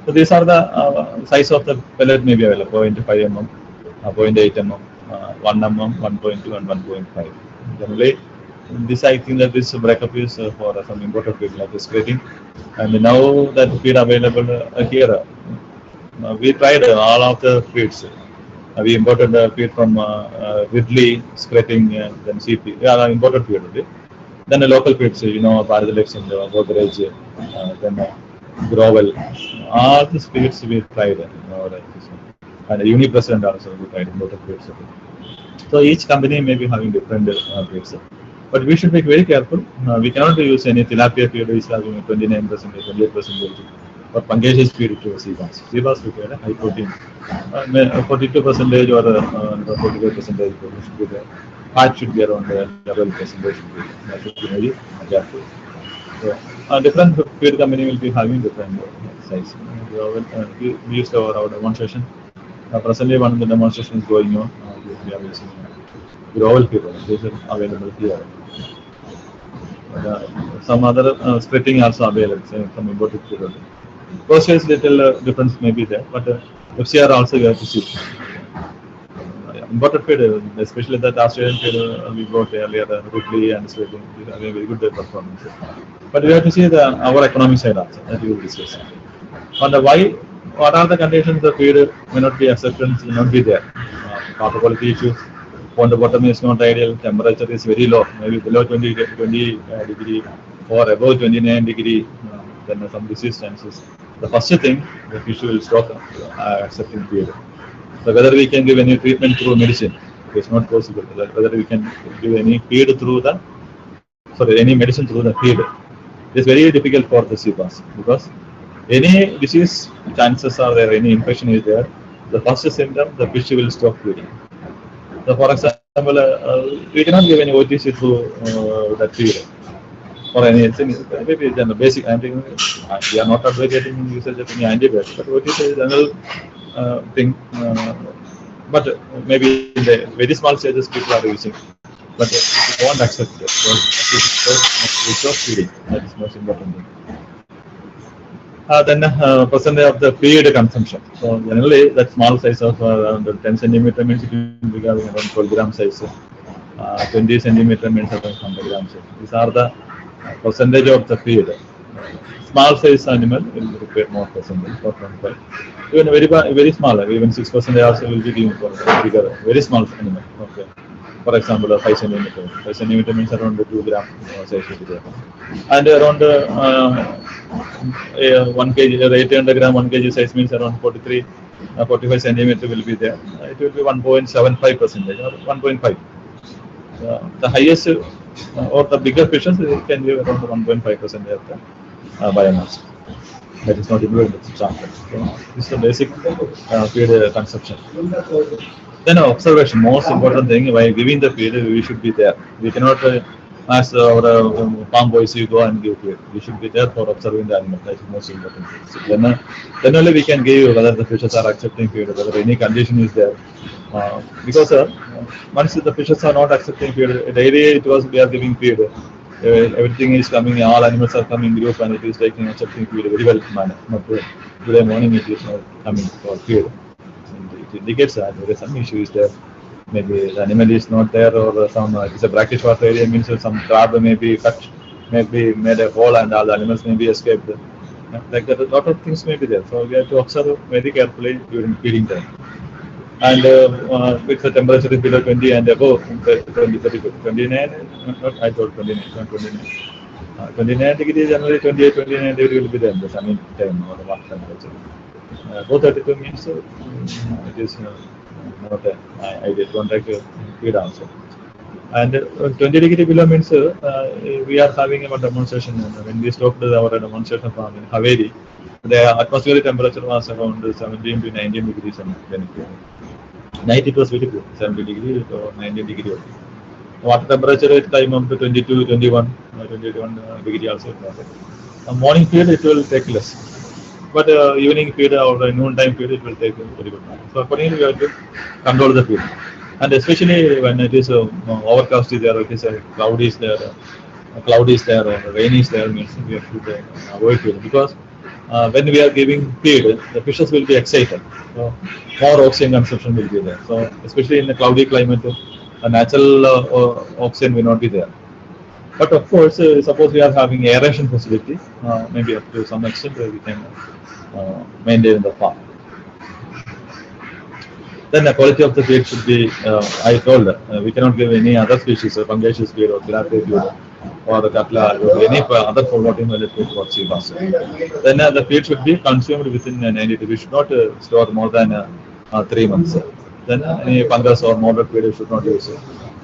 So these are the size of the pellet may be available: 0.5 mm, 0.8 mm, 1 mm, 1.2 and 1.5. Generally, this I think that this breakup is for some imported feed like scraping. And now that feed available here, we tried all of the feeds. We imported the feed from Ridley, scraping, then CP. Yeah, imported feed only. Then the local feeds, Paradelex and Godrej, then Grovel. All these feeds we tried. And Unipresident also we tried imported feeds. So each company may be having different feeds. But we should be very careful. We cannot use any tilapia feed which is having 29%, 28%, or pangasius feed to sea bass. Sea bass we get high protein, 42% or 45% should be there. Fat should be around 11%. Should be. That should be very careful. So, different feed company will be having different size. We used our demonstration. Presently, one of the demonstrations going on. We are using Grovel feed. This is available here. Some other splitting also available, some imported feed. Cost is little difference may be there, but FCR also you have to see. Imported feed, especially that Australian feed we got earlier, Ridley and splitting, these are very good performance. But we have to see our economic side also, that we will discuss. On the why, what are the conditions the feed may not be acceptance, will not be there. Water quality issues. Pond bottom is not ideal, temperature is very low, maybe below 20 degree or above 29 degree, then some disease chances. The first thing, the fish will stop accepting feed. So whether we can give any treatment through medicine, it is not possible. Whether we can give any feed through any medicine through the feed, it is very difficult for the sea bass, because any disease chances are there, any infection is there. The first symptom, the fish will stop feeding. So, for example, we cannot give any OTC through that feed or anything. Maybe then the basic antidote. We are not advocating usage of any antibiotics, but OTC is another thing. But maybe in the very small stages people are using, but we won't accept it. We stop feeding. That is most important thing. Then percentage of the feed consumption. So generally that small size of around 10 centimeter means it will be having around 12 gram size. 20 centimeter means around 100 gram size. These are the percentage of the feed. Small size animal will require more percentage, 4.5. Even very small, even 6% also will be given for bigger, very small animal. Okay. For example, 5 centimeter. 5 centimeter means around 2 gram size will be there. And around 1 kg, 800 gram, 1 kg size means around 45 centimeter will be there. It will be 1.75% or 1.5. The highest or the bigger fishes can be around 1.5% of the biomass. That is not included in the chapter. So this is the basic feed consumption. Then observation, most important thing, while giving the feed, we should be there. We cannot as our farm boys, you go and give feed. We should be there for observing the animal. That is most important. So then only we can give whether the fishes are accepting feed, whether any condition is there. Because once the fishes are not accepting feed, daily it was we are giving feed. Everything is coming, all animals are coming group and it is taking accepting feed very well manner. But today morning it is not coming for feed. And it indicates that there is some issue is there. Maybe the animal is not there, or some it's a brackish water area, means some crab may be cut, maybe made a hole and all the animals may be escaped. Like that, a lot of things may be there. So we have to observe very carefully during feeding time. And with the temperature is below 20 and above 20, 29, not I told 29, not 29. 29 degrees, generally 28, 29 degree will be there in the sunny time or the water temperature. Above 32 means it is not ideal. Don't like to feed also. And 20 degree below means we are having a demonstration. When we stopped our demonstration farm in Haveri, the atmospheric temperature was around 17 to 19 degrees. Night it was very good, 70 degrees or 19 degrees. Water temperature at time up to 22, 21, 21 degree also. Morning feed it will take less, but evening feed or noon time feed it will take very good. So accordingly we have to control the feed, and especially when it is overcast is there, it is cloud is there, or rain is there, means we have to avoid feed, because when we are giving feed, the fishes will be excited. So more oxygen consumption will be there. So especially in the cloudy climate, a natural oxygen will not be there. But of course, suppose we are having aeration facility, maybe up to some extent we can maintain the farm. Then the quality of the feed should be, I told, we cannot give any other species, fungaceous feed or tilapia feed or the cutla or any other promoting feed for sea bass. Then the feed should be consumed within 90 days. We should not store more than 3 months. Then any fungus or moderate feed should not use it.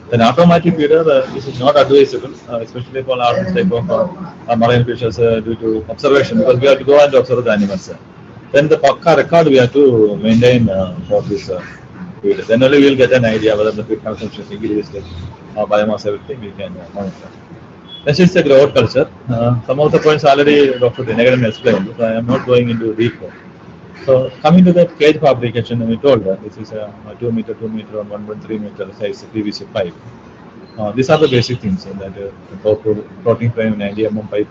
Then automatic feeder, this is not advisable, especially for large type of marine fishes due to observation, because we have to go and observe the animals. Then the Pakka record we have to maintain for this feed. Then only we will get an idea whether the feed consumption increased, biomass, everything we can monitor. Next is the grout culture. Some of the points already Dr. Dinagaran explained, so I am not going into detail. So coming to the cage fabrication, we told that this is a 2 meter or 1.3 meter size PVC pipe. These are the basic things, that floating frame 90 mm pipe,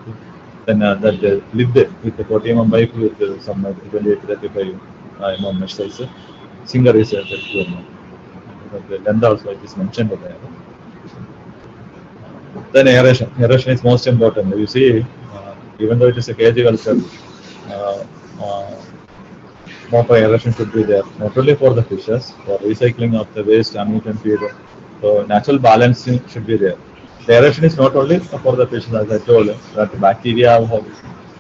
then that lid with the 40 mm pipe with some 28 35 mm mesh size. Singer is 32 mm. The length also it is mentioned there. Then aeration. Aeration is most important. You see, even though it is a cage culture, proper aeration should be there, not only for the fishes, for recycling of the waste, unneeded feed. So natural balancing should be there. The aeration is not only for the fishes, as I told, that bacteria.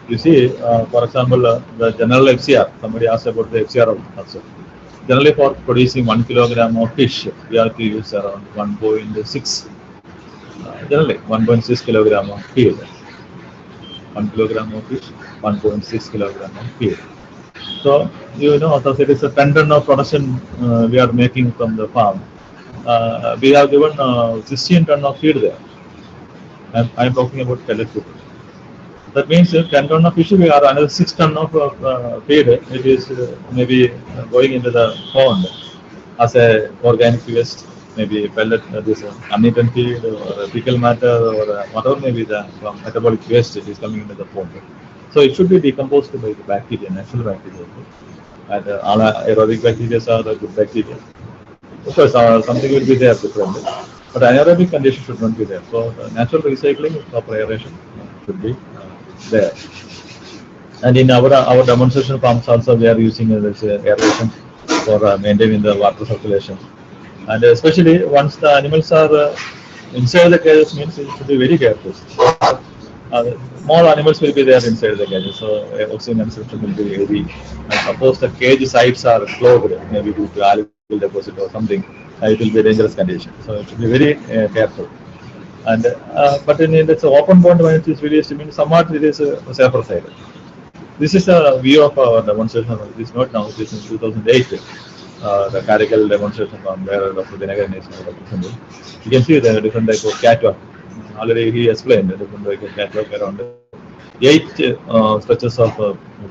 You see, for example, the general FCR. Somebody asked about the FCR also. Generally, for producing 1 kilogram of fish, we have to use around 1.6. Generally, 1.6 kilogram of feed. 1 kilogram of fish, 1.6 kilogram of feed. So, you know, so it is a 10 ton of production we are making from the farm. We have given 16 ton of feed there. I am talking about pellet food. That means 10 ton of fish, we are another 6 ton of feed. It is maybe going into the pond as a organic waste, maybe pellet, this uneaten feed or fecal matter or whatever may be the metabolic waste, it is coming into the pond. So it should be decomposed by the bacteria, natural bacteria. And all aerobic bacteria are the good bacteria. Of course, something will be there different, but anaerobic condition should not be there. So the natural recycling, proper aeration should be there. And in our demonstration farms also, we are using this aeration for maintaining the water circulation. And especially once the animals are inside the cages, means you should be very careful. Small animals will be there inside the cages, so oxygen consumption will be heavy. And suppose the cage sides are clogged, maybe due to algal deposit or something, it will be a dangerous condition. So it should be very careful. And but in this open pond, when it is released, I mean, somewhat it is a safer side. This is a view of our demonstration. It is not now. It is in 2008. The Karnataka demonstration from where Dr. Dinagaran is represented. You can see the different type of catwalk. already he explained the catalog around 8 stretches of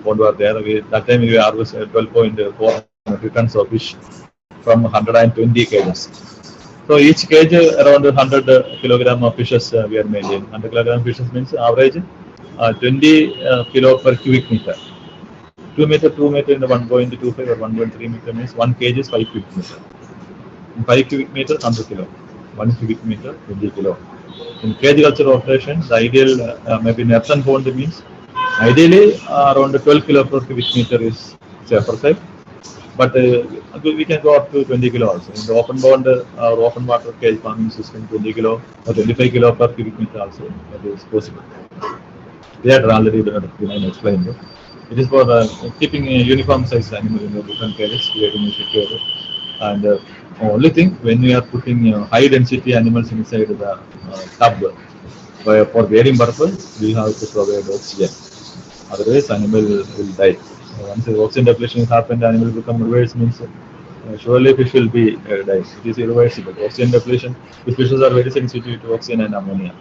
pond were there. That time we harvested 12.4 metric tons of fish from 120 cages. So each cage around 100 kilogram of fishes we are maintaining. 100 kilogram fishes means average 20 kilo per cubic meter. 2 meter in the 1.25 or 1.3 meter means 1 kg is 5 cubic meter. In 5 cubic meter, 100 kilo. 1 cubic meter, 20 kilo. In cage culture operation, the ideal maybe in earthen pond means ideally around 12 kilo per cubic meter is safer side. But we can go up to 20 kilo also. In the open pond or open water cage farming system, 20 kilo or 25 kilo per cubic meter also that is possible. They had already explained. It is for keeping a uniform size animal in the different cages, creating a secure. And only thing when we are putting high density animals inside the tub for bearing purpose, we have to provide oxygen. Otherwise, animal will die. Once the oxygen depletion is happened, animal will become reverse means surely fish will be die. It is irreversible. Oxygen depletion, the fishes are very sensitive to oxygen and ammonia.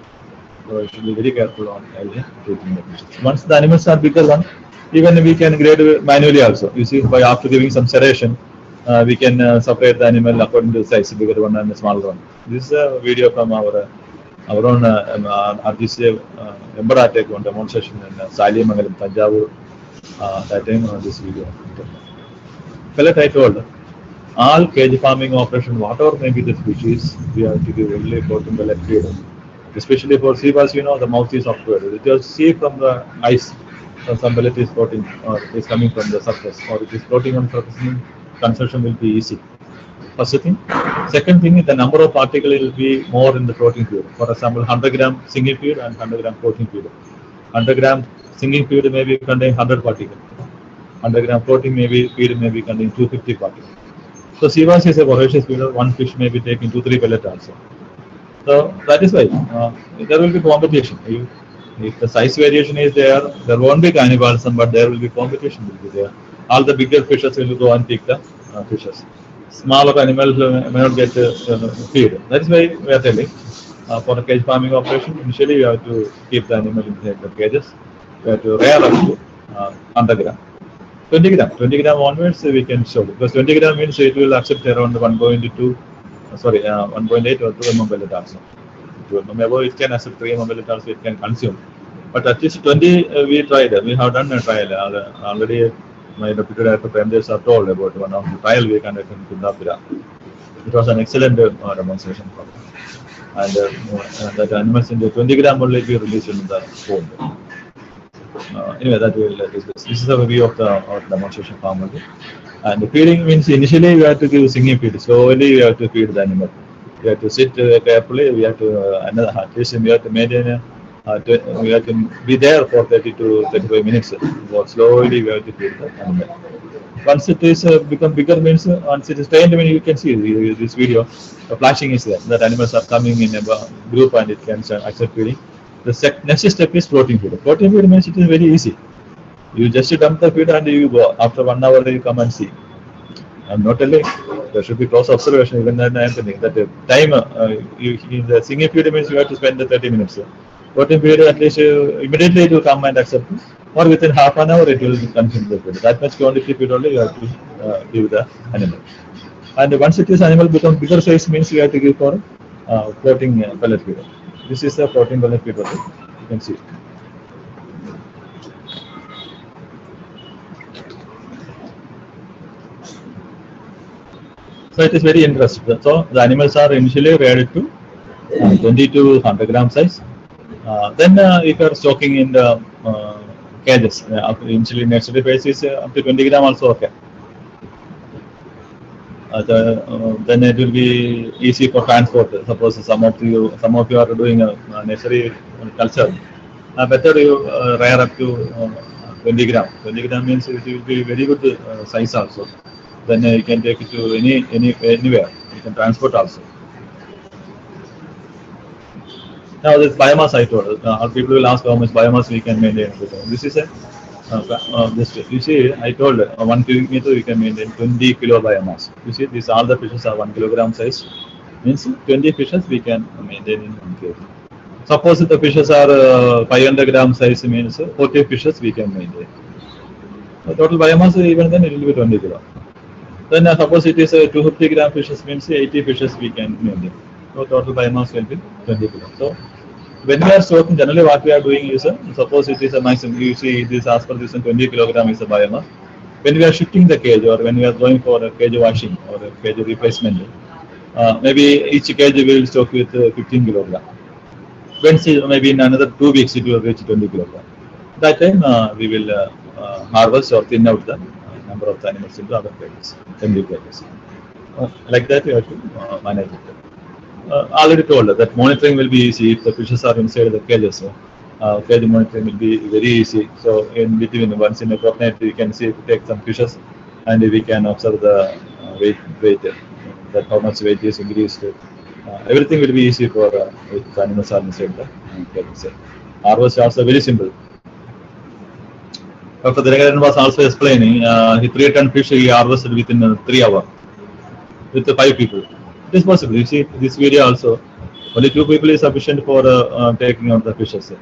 So you should be very careful on treating the fishes. Once the animals are bigger one, even we can grade manually also. You see, by after giving some sedation, we can separate the animal according to the size, bigger one and the smaller one. This is a video from our own Rdc Emperor take one demonstration in Saliamangalam, Tanjavur. That time this video. Pellet I told, all cage farming operation, whatever may be the species, we have to give only protein pellet feed. Especially for sea bass, you know, the mouth is upward. You just see from the ice, some pellet is floating or is coming from the surface, or it is floating on surface, consumption will be easy. First thing. Second thing, the number of particles will be more in the protein feed. For example, 100 gram single feed and 100 gram protein feed. 100 gram single feed may be contain 100 particles. 100 gram protein feed may be contain 250 particles. So sea bass is a voracious feeder. One fish may be taking 2-3 pellets also. So that is why there will be competition. If the size variation is there, there won't be cannibalism, but there will be competition. Will be there. All the bigger fishes will go and pick the fishes. Smaller animals may not get feed. That is why we are telling for a cage farming operation, initially you have to keep the animal inside the cages. We have to rear up to 100 gram. 20 gram onwards we can show, because 20 gram means it will accept around 1.2, 1.8 or 2 mm pellet also. 2 mm above it can accept 3 mm pellet also, it can consume. But at least 20 we tried, we have done a trial already. My deputy director Premdev sir told about one of the trial we conducted in Kundapura. It was an excellent demonstration program. And that animals in the 20 gram only be released in the pond. Anyway, that will discuss. This is a review of the demonstration farm. And the feeding means initially we have to give singing feed. Slowly we have to feed the animal. We have to sit carefully. We have to at least we have to maintain. We have to be there for 30 to 35 minutes. Slowly we have to feed the animal. Once it is become bigger means once it is trained, you can see this video. The flashing is there. That animals are coming in a group and it can accept feeding. The next step is protein feed. Protein feed means it is very easy. You just dump the feed and you go. After 1 hour you come and see. I'm not telling. There should be close observation. Even then I am telling that the time in the singing feed means you have to spend the 30 minutes. Protein feed at least immediately it will come and accept, or within half an hour it will consume the feed. That much quantity feed only you have to give the animal. And once it is animal become bigger size means you have to give for floating pellet feed. This is the protein pellet feed. You can see. So it is very interesting. So the animals are initially reared to 20 to 100 gram size. Then if you are stocking in the cages, initially nursery phase is up to 20 gram also okay. Then it will be easy for transport. Suppose some of you are doing a nursery culture, better you rear up to 20 gram. 20 gram means it will be very good size also. Then you can take it to anywhere. You can transport also. Now this biomass I told. People will ask how much biomass we can maintain. This is a this you see I told 1 cubic meter we can maintain 20 kilo biomass. You see these all the fishes are 1 kilogram size. Means 20 fishes we can maintain in 1 kg. Suppose the fishes are 500 gram size means 40 fishes we can maintain. The total biomass even then it will be 20 kilo. Then suppose it is 250 gram fishes means 80 fishes we can maintain. So total biomass will be 20 kilo. So when we are stocking, generally what we are doing is, suppose it is a maximum, you see this as per this 20 kilogram is a biomass. When we are shifting the cage or when we are going for a cage washing or a cage replacement, maybe each cage will stock with 15 kilogram. When maybe in another 2 weeks it will reach 20 kilogram. That time we will harvest or thin out the number of the animals into other cages, empty cages. Like that we have to manage it. Already told that monitoring will be easy if the fishes are inside the cages. So, cage monitoring will be very easy. So in between, once in a crop net, we can see take some fishes, and we can observe the weight that how much weight is increased. Everything will be easy for if animals are inside the cages. Harvest also very simple. Dr. Dinakaran was also explaining, he 3-ton fish he harvested within 3 hours with 5 people. It is possible. You see this video also. Only 2 people is sufficient for taking out the fishes.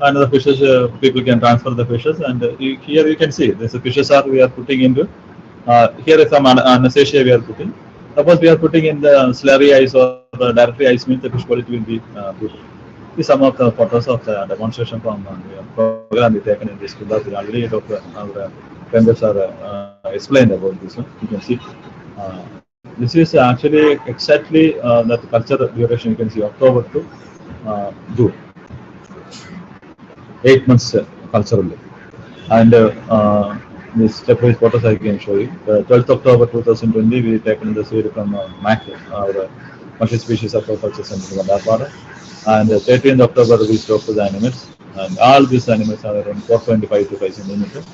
And the fishes, people can transfer the fishes. And here you can see the fishes are we are putting into. Here is some anesthesia we are putting. Suppose we are putting in the slurry ice or the directly ice means the fish quality will be good. These some of the photos of the demonstration from program we taken in this class. Already our members are explained about this one. You can see. This is actually exactly that culture duration. You can see October to June, 8 months culturally. And this stepwise photos I can show you. 12th October 2020, we taken the seed from MAC, our multi-species aquaculture center in Karnataka. And 13th October we stocked the animals, and all these animals are around 425 to 5 centimeters,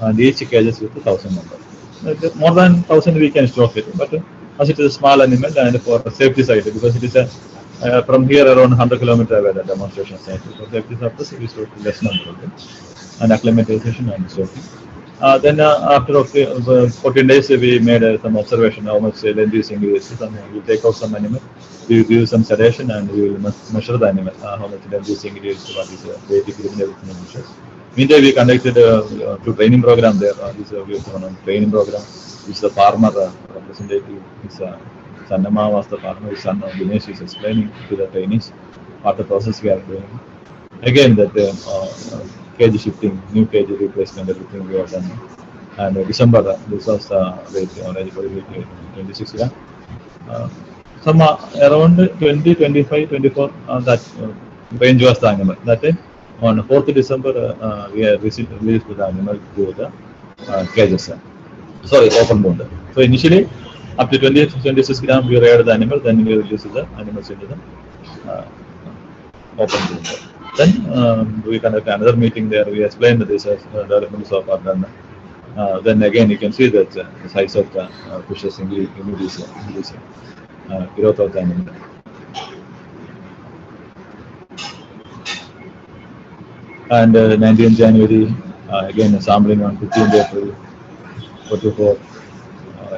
and each cages with 1,000 numbers. More than 1,000 we can stock it, but as it is a small animal and for safety side, because it is a from here around 100 kilometers away the demonstration site. For safety purpose we stock less number of them, and acclimatization and stocking. Then after 14 days we made some observation how much length is increased, and we take out some animal, we will give some sedation, and we will measure the animal, how much length is increased, what is weight increase, everything measures. Meanwhile, we conducted two training program there. This is one training program. This is the farmer representative. His Sannama was the farmer. His son Dinesh is explaining to the trainees what the process we are doing. Again, that cage shifting, new cage replacement, everything we have done. And December, this was weight 26 gram. Some around 20, 25, 24, that range was the animal. That time, on 4th December, we have released the animal to the cages. Sorry, open bound. So initially, up to 20, 26 gram, we reared the animal, then we released the animals into the open bound. Then we conduct another meeting there. We explained this as developments of our done. Then again, you can see that the size of the fishes in this growth of the animal. And 19th January, again sampling on 15th April, 44,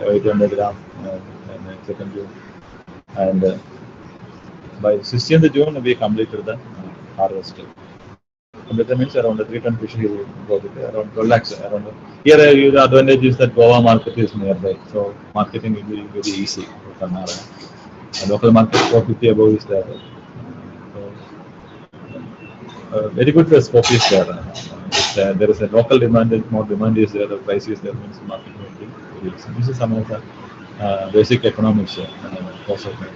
800 gram, and 2nd June. And by 16th June, we completed the harvest. Completed means around 3-ton fish we got it, around 12 lakhs. Around here, the advantage is that Goa market is nearby, so marketing will be very easy for Karnataka. Local market 450 above is there. Very good scope is there. There is a local demand, more demand is there, the price is there, means market will be very easy. This is some of the basic economics.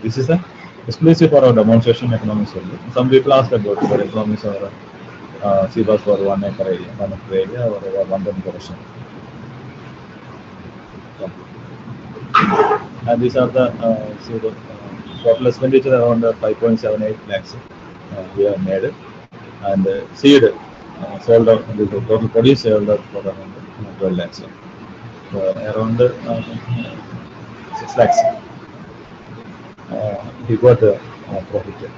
This is exclusive for our demonstration economics only. Some people ask about the economics or sea bass for 1 acre area, or 1-ton production. And these are the total expenditure around 5.78 lakhs we have made. And seed sold out, the total produce sold out for around 12 lakhs. So around 6 lakhs he got profit.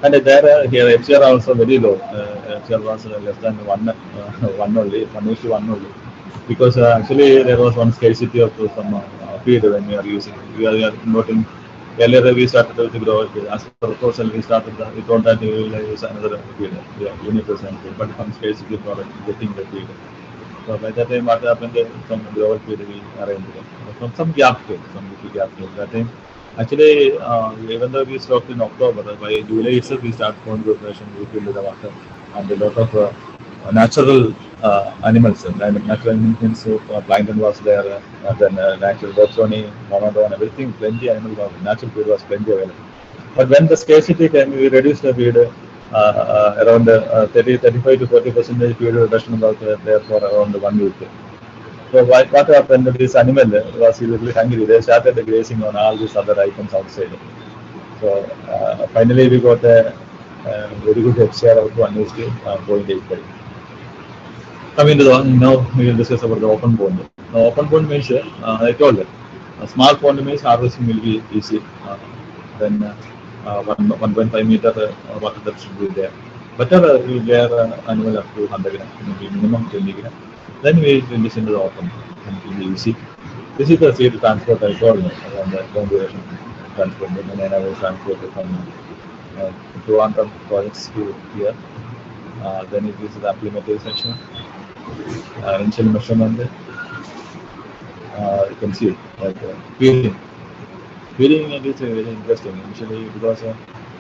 And there here FCR also very low. FCR was less than 1 only, 1:1 only. Because actually there was one scarcity of some feed when we are using. We are noting Earlier we started with the grower feed. As per proposal, we thought that we will use another feed, unipercent feed, but some scarcity product getting the feed. So by that time, what happened? Some grower feed we arranged from some gap feed, some little gap feed. That time, actually, even though we stopped in October, by July itself we start pond preparation. We filled the water and a lot of natural animals. Natural animals means plankton was there, then natural boxoni, monodon, everything, plenty animals was natural feed was plenty available. But when the scarcity came, we reduced the feed around 35 to 40% feed reduction was there for around 1 week. So what happened? This animal was really hungry. They started grazing on all these other items outside. So finally, we got a very good FCR of 1:0.85. Coming to the now we will discuss about the open pond. Now, open pond means I told you, a small pond means harvesting will be easy. Then 1.5 meter water depth should be there. Better you get annual up to 100 gram, maybe minimum 20 gram. Then we release into the open. It will be easy. This is the seed transport I told you, around the long duration transport. Then I will transport from Trivandrum projects to here. Then it is the acclimatization, initial measurement. You can see that feeding. Feeding is very interesting initially because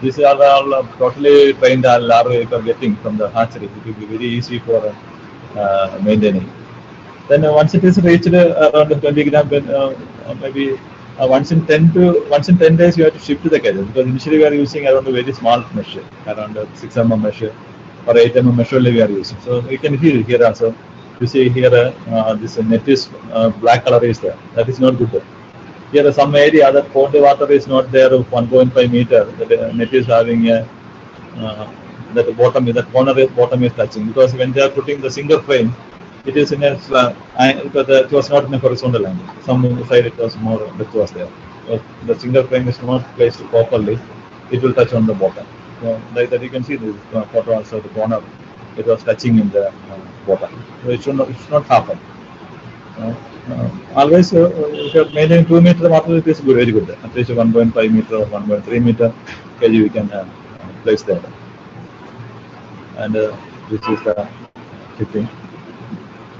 these are all totally trained larvae you are getting from the hatchery. It will be very easy for maintaining. Then once it is reached around 20 gram, maybe once in 10 days you have to shift to the cages, because initially we are using around a very small mesh, around 6 mm mesh or 8 mm mesh only we are using. So you can see here also. You see here this net is black color is there. That is not good. Here some area that pond water is not there 1.5 meter. The net is having that bottom, that corner is bottom is touching, because when they are putting the single frame, it is in a because it was not in a horizontal line. Some side it was more depth was there. The single frame is not placed properly. It will touch on the bottom. So like that you can see this photo also, the corner it was touching in the bottom. So it should not happen. Always if you are maintaining 2 meter water, it is good, very good. At least 1.5 meter or 1.3 meter kg we can place there. And this is the shipping.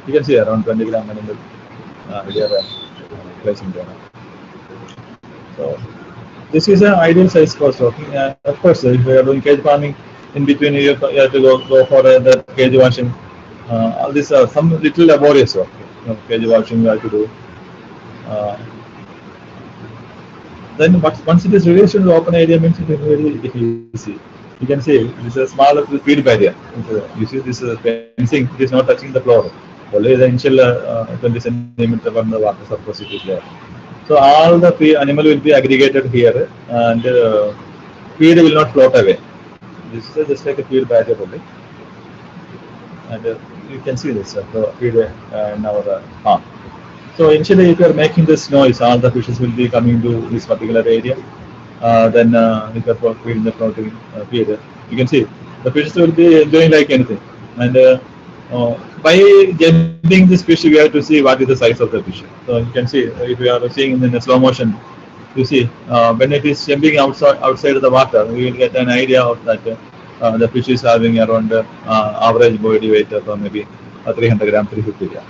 You can see around 20 gram animal we are placing there. So this is an ideal size for stocking. Of course, if we are doing cage farming, in between you have to go for the cage washing. All these are some little laborious work. Cage washing you have to do. Then once it is released in the open area, means it is very easy. You can see this is a small little feed barrier. You see this fencing, it is not touching the floor. Only the initial 20 centimeter from the water surface it is there. So all the animal will be aggregated here, and feed will not float away. This is just like a feed barrier only. And you can see this feed in our farm. So initially, if you are making this noise, all the fishes will be coming to this particular area. Then if you are feeding the floating feed, you can see the fishes will be enjoying like anything. And by jumping this fish, you have to see what is the size of the fish. So you can see if you are seeing in a slow motion, you see when it is jumping outside of the water, you will get an idea of that the fish is having around average body weight of maybe 300 gram, 350 gram.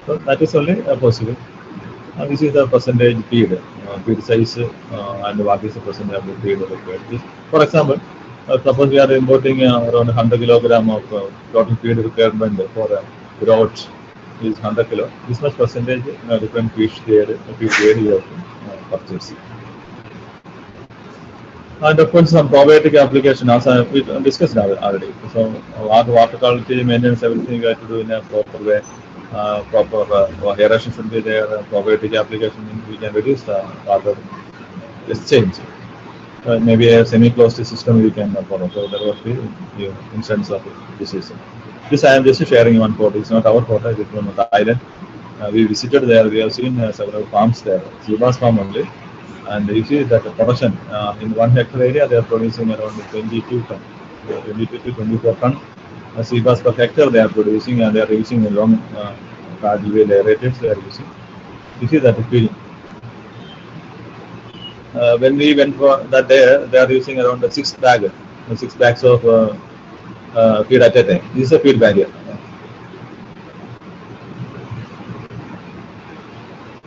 So that is only possible. This is the percentage feed size, and what is the percentage of the feed required. For example, suppose we are importing around 100 kilogram of total feed requirement for growth is 100 kilo. This much percentage different fish grade you have to purchase. And of course, some probiotic application, as we discussed already. So, water quality maintenance, everything we have to do in a proper way. Proper aeration should be there. Probiotic application, we can reduce the water exchange. Maybe a semi-closed system we can follow. So there was the instance of disease. This I am just sharing one photo. It's not our photo. It's from Thailand. We visited there. We have seen several farms there. Sea bass farm only. And you see that the production in 1 hectare area they are producing around 22 ton, 22 to 24 ton sea bass per hectare they are producing, and they are using a long paddle wheel aerators they are using. You see that feeding. when we went for that day, they are using around 6 bags of feed at a time. This is a feed barrier.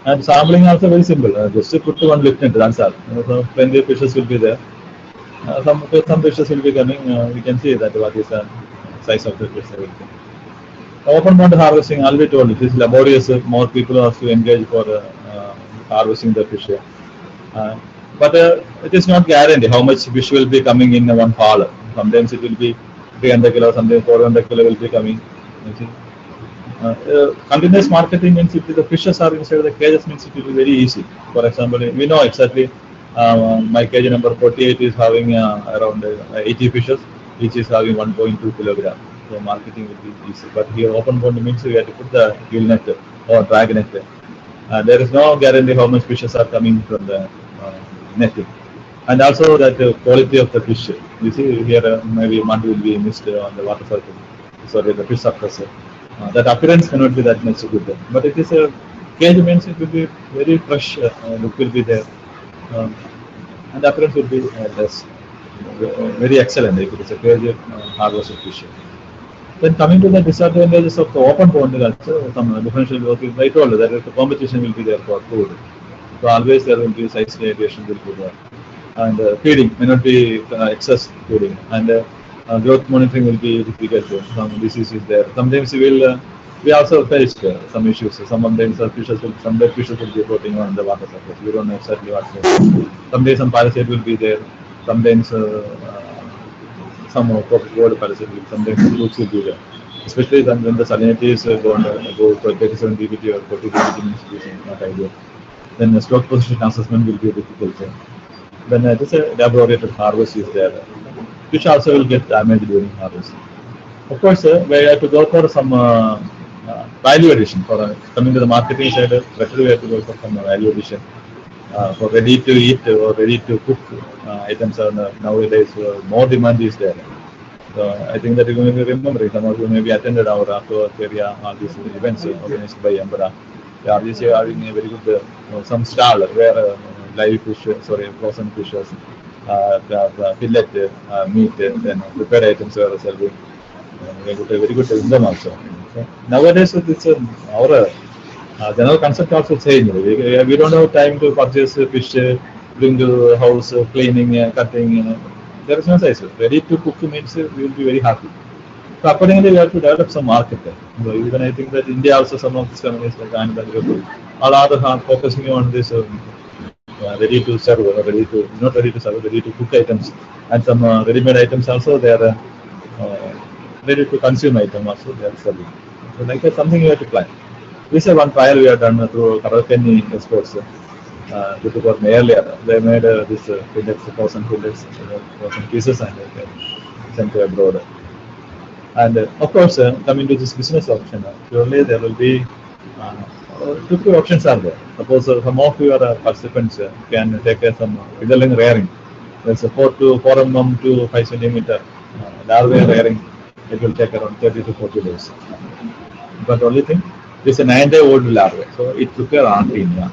And sampling also very simple. Just to put one lift into that's all. So plenty of fishes will be there. Some fishes will be coming. We can see that what is the size of the fish. Everything. Open pond harvesting, I'll be told it is laborious. More people have to engage for harvesting the fish. But it is not guaranteed how much fish will be coming in one haul. Sometimes it will be 300 kilo, sometimes 400 kilo will be coming. You see. Continuous marketing means if the fishes are inside the cages means it will be very easy. For example, we know exactly my cage number 48 is having around 80 fishes, each is having 1.2 kilogram. So marketing will be easy. But here open pond means we have to put the gill net or drag net. There is no guarantee how much fishes are coming from the netting. And also that quality of the fish. You see here maybe mud will be missed on the water surface. Sorry, the fish surface. That appearance cannot be that much good. But it is a cage means it will be very fresh look will be there. And the appearance will be less. Very excellent if it is a cage harvest of fish. Then coming to the disadvantages of the open pond, some differential work is I told that the competition will be there for food. So always there will be size variation will be there. And feeding may not be excess feeding. And growth monitoring will be difficult. Some disease is there. Sometimes we also faced some issues. Sometimes some dead fishes will be floating on the water surface. We don't know exactly what's there. Sometimes some parasite will be there. Sometimes some cold parasite will. Sometimes fruits will be there. Especially when the salinity is go for 37 dBT or 40 dBT means not ideal. Then the stock position assessment will be difficult. Then just a lab-oriented harvest is there. Fish also will get damaged during harvest. Of course, we have to go for some value addition. For coming to the marketing side, better we have to go for some value addition. For ready to eat or ready to cook items are nowadays more demand is there. So I think that you're going to be remembering. Some of you maybe attended our Aquaculture, all these events organized by Embara. The RDC are having a very good some stall where live fish, frozen fishes, the fillet meat, then prepared items are serving. We got a very good income also. So nowadays, it's our general concept also changed. We don't have time to purchase fish, bring to house, cleaning, cutting. There is no size. Ready to cook means we will be very happy. So accordingly, we have to develop some market there. So even I think that India also some of these companies like Untitled, all other are focusing on this ready to serve, not ready to serve, ready to cook items, and some ready-made items also they are ready to consume item also they are serving. So like that, something you have to plan. This is one trial we have done through Karnataka exports. To for earlier, they made this fillets, 1,000 fillets, 1,000 pieces, and sent to abroad. And of course, coming to this business option, surely there will be two options are there. Suppose some of your participants can take some fingerling rearing. There's a 4 mm to 5 centimeter larvae rearing. It will take around 30 to 40 days. But only thing, this is a 9-day-old larvae, so it requires artemia.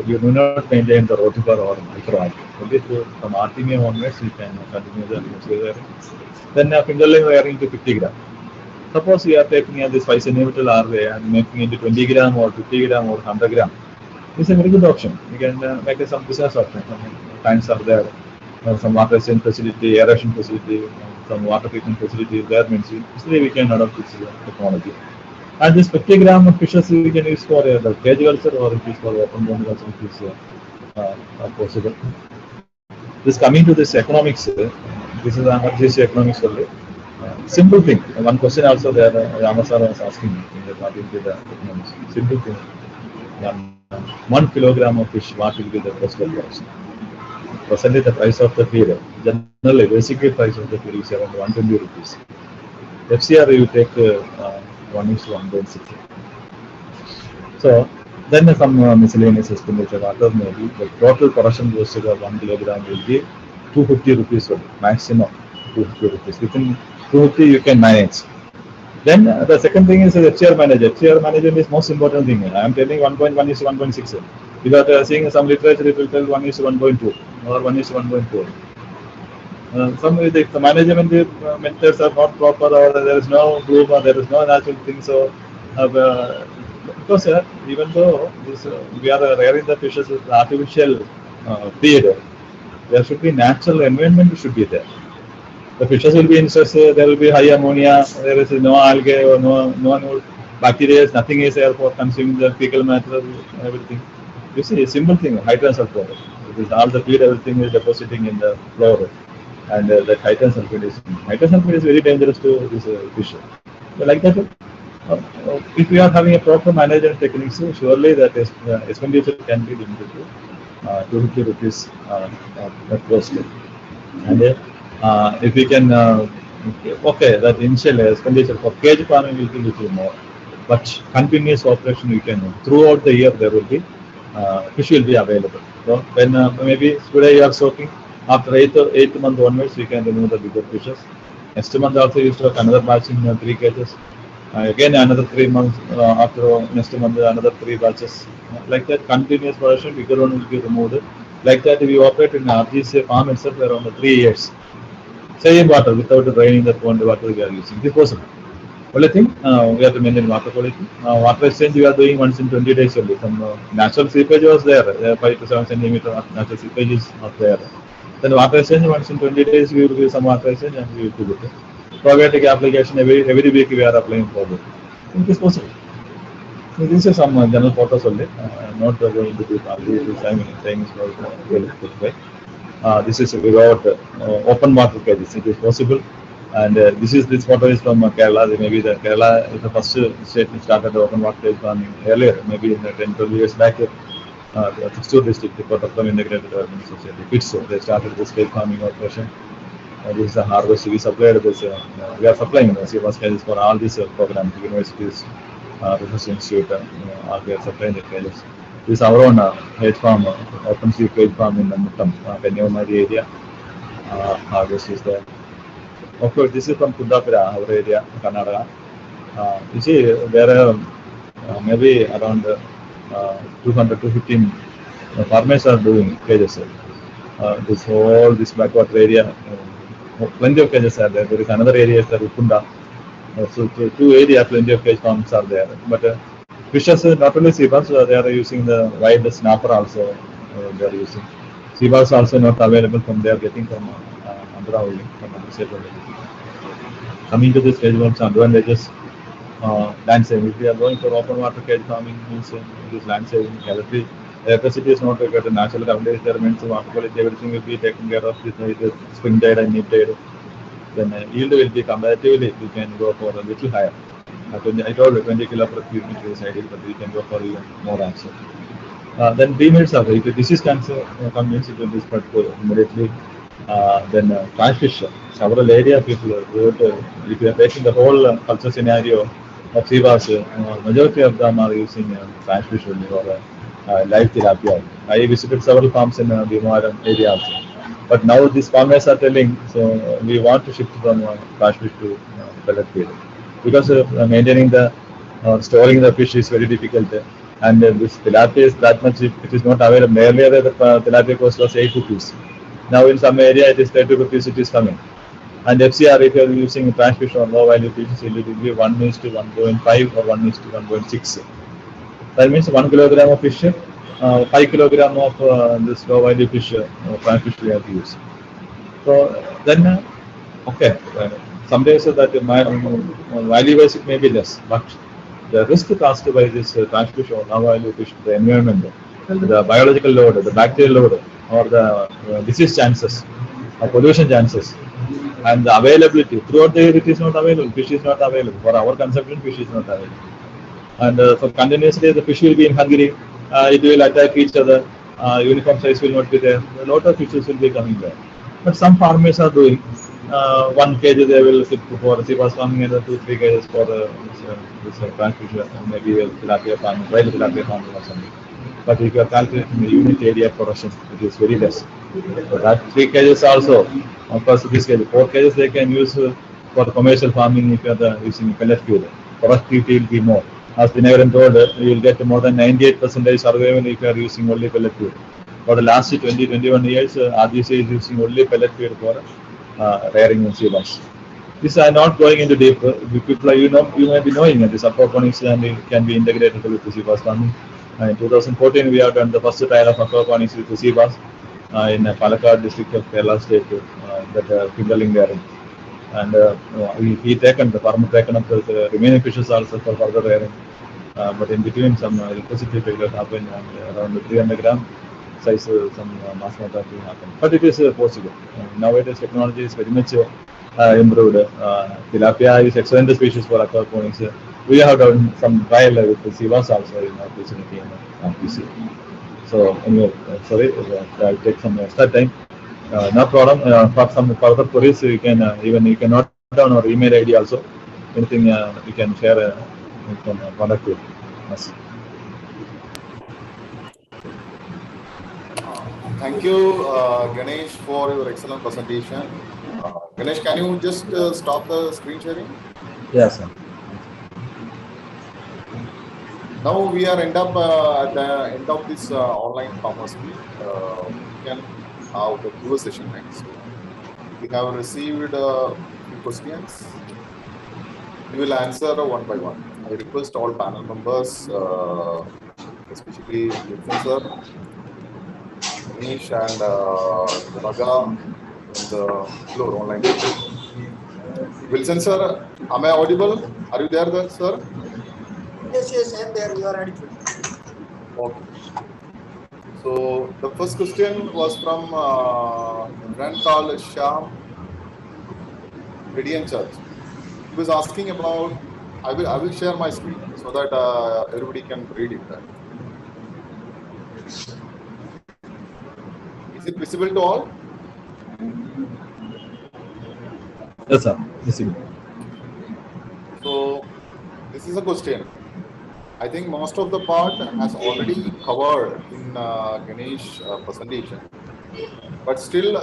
You do not maintain the rotifer or micro. Only from artemia onwards you can continue the rearing. Then fingerling rearing to 50 grams. Suppose you are taking this 5 centimeter larvae and making it 20 gram or 50 gram or 100 gram. This is a very good option. You can make some business option. Some tanks are there, some water exchange facility, aeration facility, some water treatment facility there means easily we can adopt this technology. And this 50 gram of fishes we can use for the cage culture or it is for open pond culture if it is possible. This coming to this economics, this is Rdc economics only. Simple thing. One question also there, Ramasar was asking me what will be the economics. Simple thing. 1 kilogram of fish, what will be the cost of production? Presently, the price of the feed, generally, basically price of the feed is around 120 rupees. FCR you take 1:1.6. So then some miscellaneous expenditure, others maybe the total production cost of 1 kilogram will be 250 rupees only, maximum 250 rupees. Within 250 you can manage. Then the second thing is FCR management. FCR management is most important thing. I am telling 1.1 is 1.6. Without seeing some literature, it will tell 1:1.2 or 1:1.4. Some of the management methods are not proper, or there is no bloom, or there is no natural thing. So, because even though this, we are rearing the fishes with artificial feed, there should be natural environment should be there. The fishes will be in stress, there will be high ammonia, there is no algae or no bacteria, nothing is there for consuming the fecal matter, everything. You see, a simple thing, hydrogen sulfide. Because all the feed, everything is depositing in the floor, and that hydrogen sulfide is very dangerous to this fish. So like that, if we are having a proper management techniques, surely that expenditure can be limited to 250 rupees per cost. And if we can, okay, that initial expenditure for cage farming will be little more, but continuous operation we can, throughout the year there will be fish will be available. So when maybe today you are soaking, after eighth month onwards we can remove the bigger fishes. Next month also you stock another batch in 3 cages. Again another 3 months after next month another 3 batches. Like that continuous production, bigger one will be removed. Like that we operate in Rdc farm itself around 3 years. Same water without draining the pond water we are using. This is possible. Only thing we have to maintain water quality. Water exchange we are doing once in 20 days only. Some natural seepage was there, 5 to 7 centimeter natural seepage is not there. Then water exchange once in 20 days we will do some water exchange and we will do it. Probiotic application every week we are applying for it. It is possible. So this is some general photos only. Not going into deep. Saying is very good way. This is without open water cages. It is possible. And this photo is from Kerala. Maybe the Kerala is the first state that started open water cage farming earlier, maybe in 10-12 years back. The Thrissur district, the Kottapuram Integrated Development Society, PITSO, they started this cage farming operation. This is the harvest. We supplied this. We are supplying the sea bass cages for all these programs, universities, research institute. We are supplying the cages. This is our own cage farm, open sea cage farm in the Muttam, Kanyakumari area. Harvest is there. Of course, this is from Kundapura, our area, Karnataka. You see, there are maybe around 200 to 15 farmers are doing cages. This whole backwater area, plenty of cages are there. There is another area, Rupunda. So 2 areas, plenty of cage farms are there. But fishes, not only sea bass, they are using the wild snapper also. They are using sea bass also not available from they are getting from Andhra only, from other state only. Coming to this cage farms advantages, land saving. If we are going for open water cage farming, means this land saving. Electricity is not required. Natural coverage there means water quality, everything will be taken care of with spring tide and neap tide. Then yield will be comparatively, we can go for a little higher. I told you 20 kilo per cubic meter is ideal, but we can go for even more also. Then females are, if disease cancer comes, it will be spread immediately. Then trash fish, several area people, if you are taking the whole culture scenario of sea bass, majority of them are using trash fish only or live tilapia. I visited several farms in the Bhimaram area also. But now these farmers are telling, so we want to shift from trash fish to pellet feed. Because maintaining the, storing the fish is very difficult. And this tilapia is that much, it is not available. Earlier the tilapia cost was 8 rupees. Now in some area it is 30 rupees it is coming. And FCR, if you are using trash fish or low value fish, it will be 1:1.5 or 1:1.6. That means 1 kilogram of fish, 5 kilogram of this low value fish, trash fish we have to use. So then, okay, some days that my value wise it may be less, but the risk caused by this trash fish or low value fish, the environment, the biological load, the bacterial load, or the disease chances, or pollution chances, and the availability. Throughout the year it is not available, fish is not available. For our consumption, fish is not available. And for continuously the fish will be in hungry, it will attack each other, uniform size will not be there, a lot of fishes will be coming there. But some farmers are doing 1 kg they will keep for sea bass farming and 2-3 kgs for this trash fish, maybe tilapia farming, wild tilapia farming or something. But if you are calculating the unit area production, it is very less. So that 3 kgs also, of course, this kg, 4 kgs they can use for commercial farming if you are using pellet feed. Productivity will be more. As Dinavaran told, you will get more than 98% survival if you are using only pellet feed. For the last 20-21 years, RGC is using only pellet feed for rearing sea bass. This are not going into deep. People, you may be knowing that this aquaponics and it can be integrated with the sea bass farming. In 2014, we have done the first trial of aquaponics with the sea bass in Palakkad district of Kerala state, that Kimberling there. And he taken the farmer taken up the remaining fishes also for further rearing. But in between, some electricity failure happened, and around 300 gram size some mass mortality happened. But it is possible. Nowadays, technology is very much improved. Tilapia is excellent species for aquaponics. We have done some trial with the sea bass also in our vicinity in RTC. So anyway, sorry, I'll take some extra time. No problem. For some further queries, you can note down our email ID also. Anything you can share, you can contact with us. Thank you, Ganesh, for your excellent presentation. Ganesh, can you just stop the screen sharing? Yes, sir. Now we are at the end of this online farmers meet. We can have the Q&A session next. We have received a few questions. We will answer one by one. I request all panel members, especially Wilson sir, Ganesh and Raga in the floor online. Wilson sir, am I audible? Are you there, sir? Yes, I'm there. You are ready. Okay. So the first question was from a friend called Shyam Radiant Church. He was asking about. I will share my screen so that everybody can read it. Is it visible to all? Yes, sir. Visible. So this is a question. I think most of the part has already covered in Ganesh presentation, but still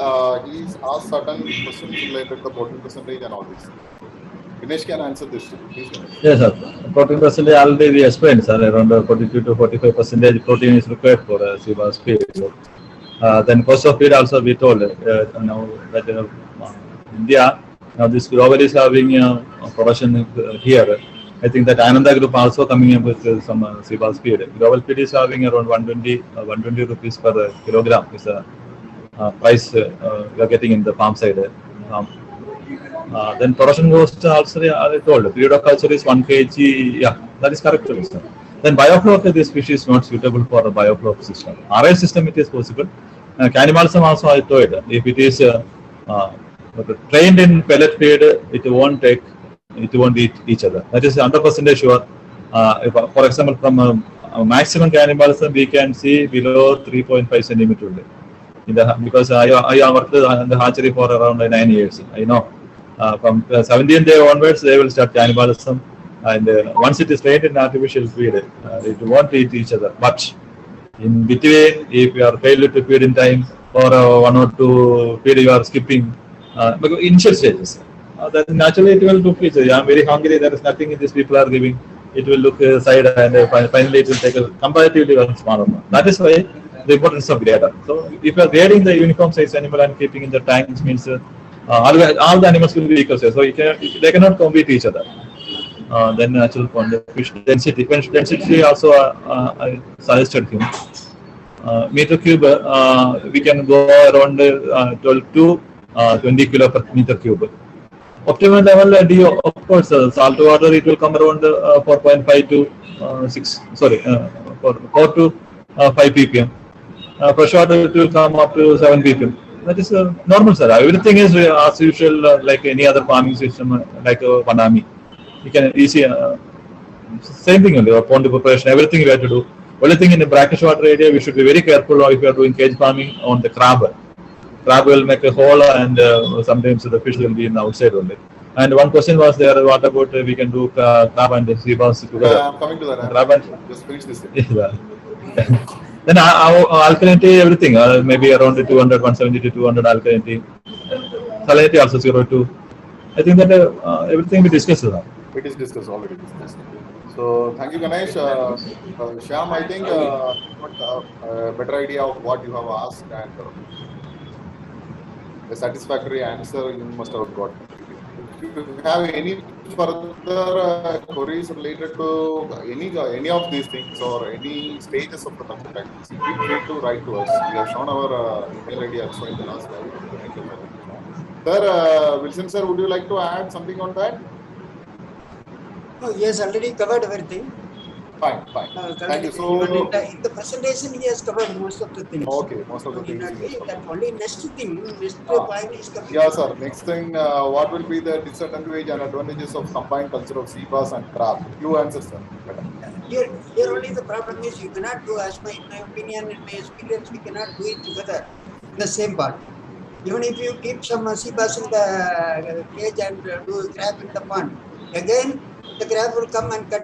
he's asked certain questions related to the protein percentage and all this. Ganesh can answer this. Please, Ganesh. Yes, sir. Protein percentage already we explained, sir. Around 42 to 45% protein is required for sea bass feed. Then cost of feed also we told now that India now this global is having production here. I think that Ananda Group also coming up with some sea bass feed. Global feed is having around 120 rupees per kilogram is a price we are getting in the farm side. Then production cost also I told. Period of culture is 1 kg. Yeah, that is correct. Sir. Then bioflow, this fish is not suitable for a bioflow system. RI system it is possible. Cannibalism also I told. If it is trained in pellet feed, it won't eat each other. That is 100% sure. If, for example, from maximum cannibalism, we can see below 3.5 centimeter only. Because I worked in the hatchery for around 9 years. I know from 17th day onwards, they will start cannibalism. And once it is trained in artificial feed, it won't eat each other. But in between, if you are failed to feed in time, or 1 or 2 feed you are skipping, because initial stages, then naturally it will look each other. I am very hungry, there is nothing these people are giving. It will look side and finally it will take a comparatively smaller amount. That is why the importance of grader. So if you are grading the uniform size animal and keeping in the tanks means all the animals will be equal size. So they cannot compete each other. Then natural fish density. Density also I suggested him. Meter cube, we can go around 12 to 20 kilo per meter cube. Optimal level, of course, salt water it will come around 4.5 to 6. Sorry, 4 to 5 ppm. Fresh water it will come up to 7 ppm. That is normal, sir. Everything is as usual, like any other farming system, like Panami. You can easy same thing only. Pond preparation, everything we have to do. Only thing in the brackish water area, we should be very careful if you are doing cage farming on the crab. Crab will make a hole, and sometimes the fish will be in the outside only. And one question was there: what about we can do crab and sea bass together? I'm coming to that. Crab and just finish this thing. Then alkalinity, everything, maybe around 200, 170 to 200 alkalinity. Salinity also 0.2. I think that everything we discussed now. It is discussed already. Discussed. So thank you, Ganesh. Shyam, I think got a better idea of what you have asked and a satisfactory answer you must have got. If you have any further queries related to any of these things or any stages of the consultancy, feel free to write to us. We have shown our email ID also in the last slide. You need to show. Sir, Wilson sir, would you like to add something on that? No, he has already covered everything. Fine. Thank you. So in the presentation, he has covered most of the things. Okay, most of the things. That only next point is coming. Yeah, sir. Next thing, what will be the disadvantage and advantages of combined culture of sea bass and crab? You answer, sir. Here only the problem is you cannot do, as in my opinion, in my experience, we cannot do it together in the same part. Even if you keep some sea bass in the cage and do crab in the pond, again the crab will come and cut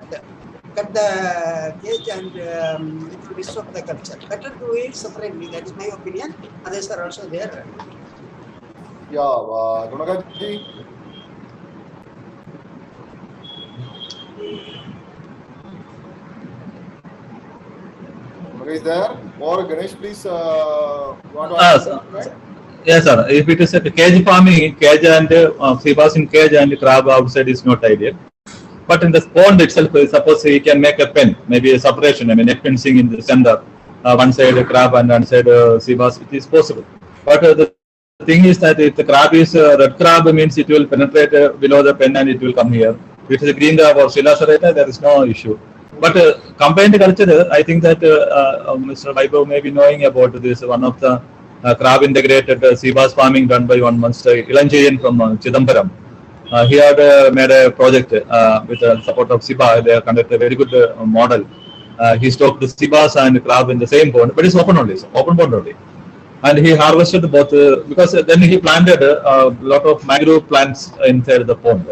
the cage and it will disrupt the culture. Better to do it separately. That is my opinion. Others are also there. Yeah, Gunagaji. Is there? Or Ganesh, please. Yes, sir. If it is a cage farming, cage and sea bass in cage and crab outside is not ideal. But in the pond itself, suppose he can make a pen, maybe a separation, net fencing in the center, one side crab and one side sea bass, it is possible. But the thing is that if the crab is red crab, means it will penetrate below the pen and it will come here. If it is a green crab or silacerata, there is no issue. But combined culture, I think that Mr. Vaibhav may be knowing about this, one of the crab integrated sea bass farming done by one Mr. Ilanjayan from Chidambaram. He had made a project with the support of SIBA. They conducted a very good model. He stocked the sea bass and crab in the same pond, but it's open only, so open pond only. And he harvested both because then he planted a lot of mangrove plants inside the pond.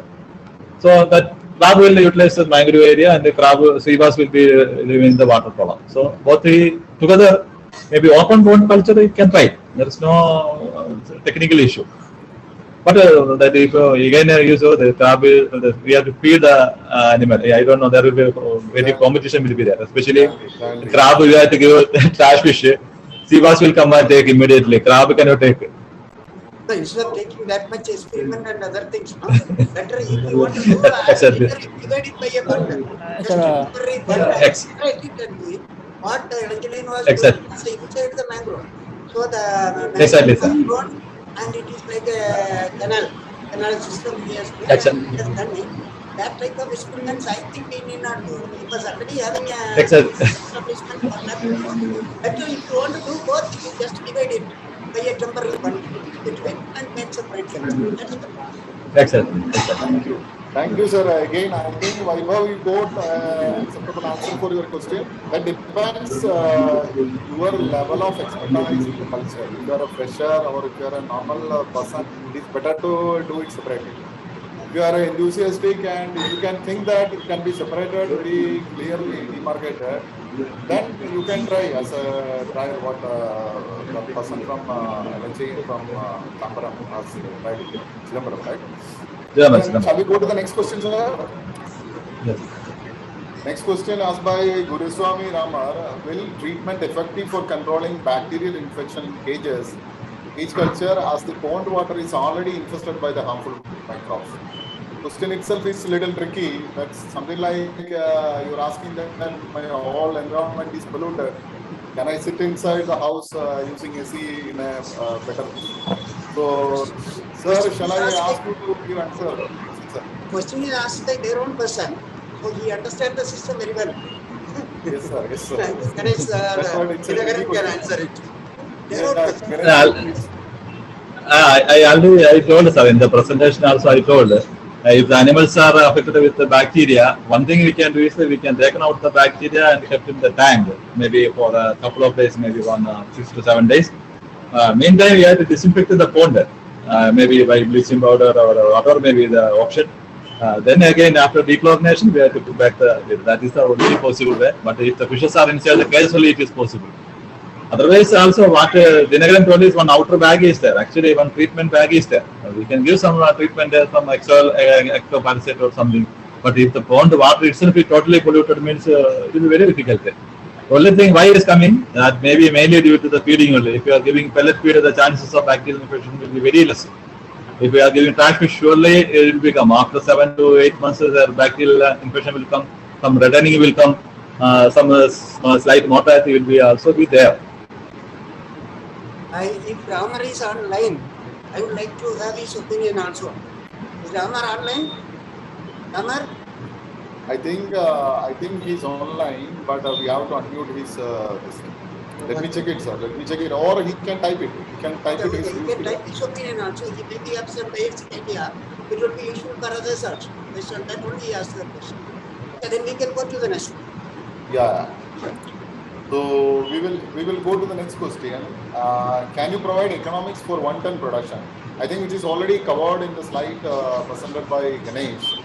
So that crab will utilize the mangrove area and the crab sea bass will be living in the water column. So both together, maybe open pond culture you can try. There is no technical issue. But that if again use the crab, we have to feed the animal. I don't know. There will be very competition will be there, especially crab. We have to give trash fish. Sea bass will come and take immediately. Crab cannot take. So instead of taking that much experiment and other things, no? Better if you want to do divide it by a bundle. Just divide it and do it. What Evangeline was doing is inside the mangrove. So the mangrove and it is like a canal system he has done it. That type of experiments I think we need not do because already having a establishment for that. Better if you want to do both, you just divide it by a temporary bundle between and make separate culture. That's the problem. Excellent. Thank you, sir. Again, I think Vaibhav, you got acceptable answer for your question. That depends your level of expertise in the culture. If you are a fresher or if you are a normal person, it is better to do it separately. If you are enthusiastic and you can think that it can be separated very clearly, demarcated, then you can try as a trial what the person from LHA from Tambaram has tried, Chidambaram, right? Shall we go to the next question, sir? Yes. Next question asked by Guruswamy Ramar. Will treatment effective for controlling bacterial infection in cages, cage culture, as the pond water is already infested by the harmful microbes? Question itself is a little tricky. That's something like you're asking that my whole environment is polluted. Can I sit inside the house using AC in a better? So, sir, shall I ask you to give answer? Question is asked by their own person, so he understands the system very well. Yes, sir. Yes, sir. Can answer it. I told, sir, in the presentation also I told, if the animals are affected with the bacteria, one thing we can do is we can take out the bacteria and kept in the tank, maybe for a couple of days, maybe 6 to 7 days. Meantime, we have to disinfect the pond, maybe by bleaching powder or whatever may be the option. Then again, after dechlorination, we have to put back that is the only possible way. But if the fishes are inside the cage, only it is possible. Otherwise, also what Dinagaran told is one outer bag is there. Actually, one treatment bag is there. We can give some treatment there, some ectoparasite or something. But if the pond water itself is totally polluted, means it will be very difficult. The only thing why it is coming, that maybe mainly due to the feeding only. If you are giving pellet feed, the chances of bacterial infection will be very less. If we are giving trash fish, surely it will become after 7 to 8 months, the bacterial infection will come, some reddening will come, some slight mortality will be also be there. If Ramar is online, I would like to have his opinion also. Is Ramar online? Ramar? I think he's online, but we have to unmute his this thing. Let me check it, sir. Let me check it, or he can type it. He can type it. He can type his opinion also. He may be absent by his idea. It will be useful for others also. Based on that only he asked the question. Okay, then we can go to the next one. Yeah. So we will go to the next question. Can you provide economics for 1 ton production? I think it is already covered in the slide presented by Ganesh,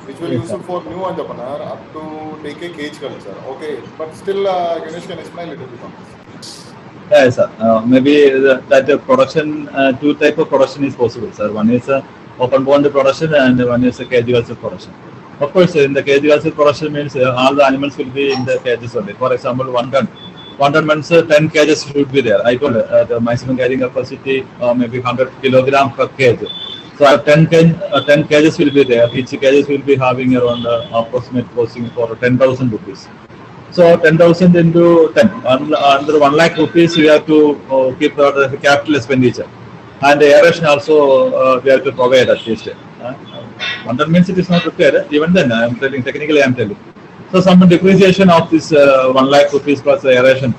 which will be useful for new entrepreneur up to take a cage culture. Okay, but still Ganesh can explain a little bit on this. Yes, sir. Maybe that production, two type of production is possible, sir. One is open pond production and one is cage culture production. Of course, in the cage culture production means all the animals will be in the cages only. For example, 1 ton. 1 ton means 10 cages should be there. I told the maximum carrying capacity maybe 100 kilogram per cage. So 10 cages will be there. Each cages will be having around approximate costing for 10,000 rupees. So 10,000 into 10, under 1 lakh rupees, we have to keep the capital expenditure. And the aeration also we have to provide at least. 100 means it is not required. Even then, I am telling, technically I am telling. So some depreciation of this 1 lakh rupees plus aeration,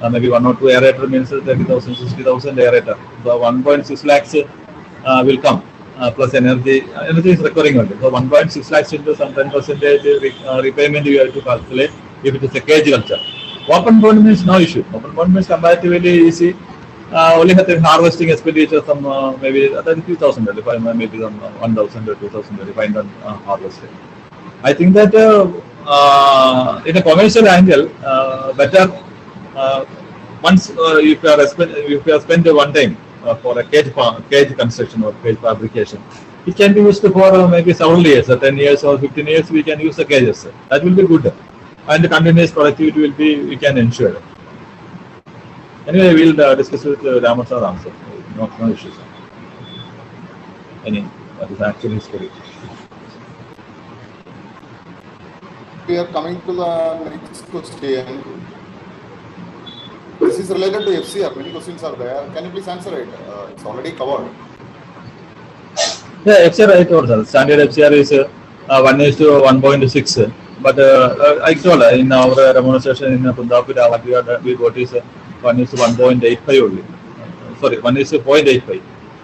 maybe 1 or 2 aerator means 30,000, 60,000 aerator. So 1.6 lakhs will come plus energy. Energy is recurring only. So 1.6 lakhs into some 10% repayment you have to calculate if it is a cage culture. Open pond means no issue. Open pond means comparatively easy. Only having harvesting expenditure some maybe 30,000, maybe some 1,000 or 2,000 depend on harvesting. I think that in a commercial angle, better once if you have spent one time for a cage construction or cage fabrication, it can be used for maybe several years, 10 years or 15 years. We can use the cages. That will be good, and the continuous productivity will be we can ensure. Anyway, we'll discuss with Ramar sir answer. No issues. That is actually scary. We are coming to the next question. This is related to FCR. Many questions are there. Can you please answer it? It's already covered. Yeah, FCR I told sir. Standard FCR is 1:1.6. But I told in our demonstration in Kundapura, what we got is 1:1.85 only. Sorry, 1:0.85.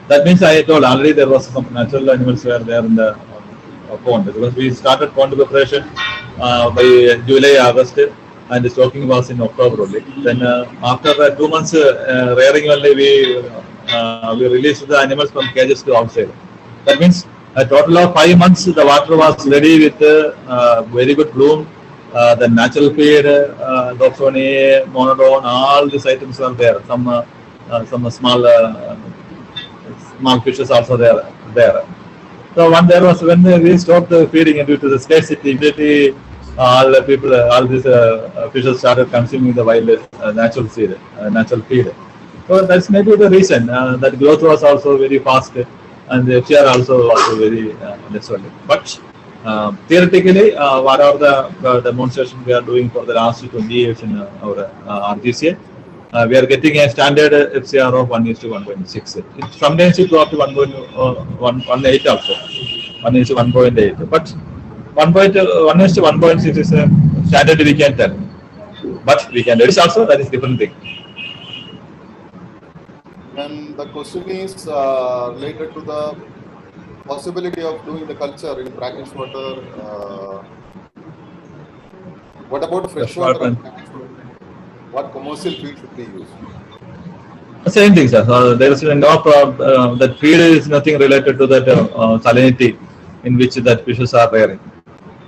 That means I told already there was some natural animals were there in the pond, because we started pond preparation by July, August, and the stocking was in October only. Then after 2 months rearing only, we released the animals from cages to outside. That means a total of 5 months the water was ready with very good bloom. The natural feed, Doxone, Monodone, all these items are there. Some small fishes also there. So when we stopped feeding due to the scarcity, all the people, all these fishes started consuming the wild natural feed. So that's maybe the reason that growth was also very fast, and the FCR also was very less only. But theoretically, what are the demonstration we are doing for the last 20 years in our RGCA? We are getting a standard FCR of 1:1.6. Sometimes it go up to 1.18 also, 1:1.8. But 1:1.6 is a standard we can tell. But we can reduce also, that is different thing. And the question is related to the possibility of doing the culture in brackish water. What about freshwater and brackish water? What commercial feed should be used? Same thing, sir. There is no problem. That feed is nothing related to that salinity in which that fishes are rearing.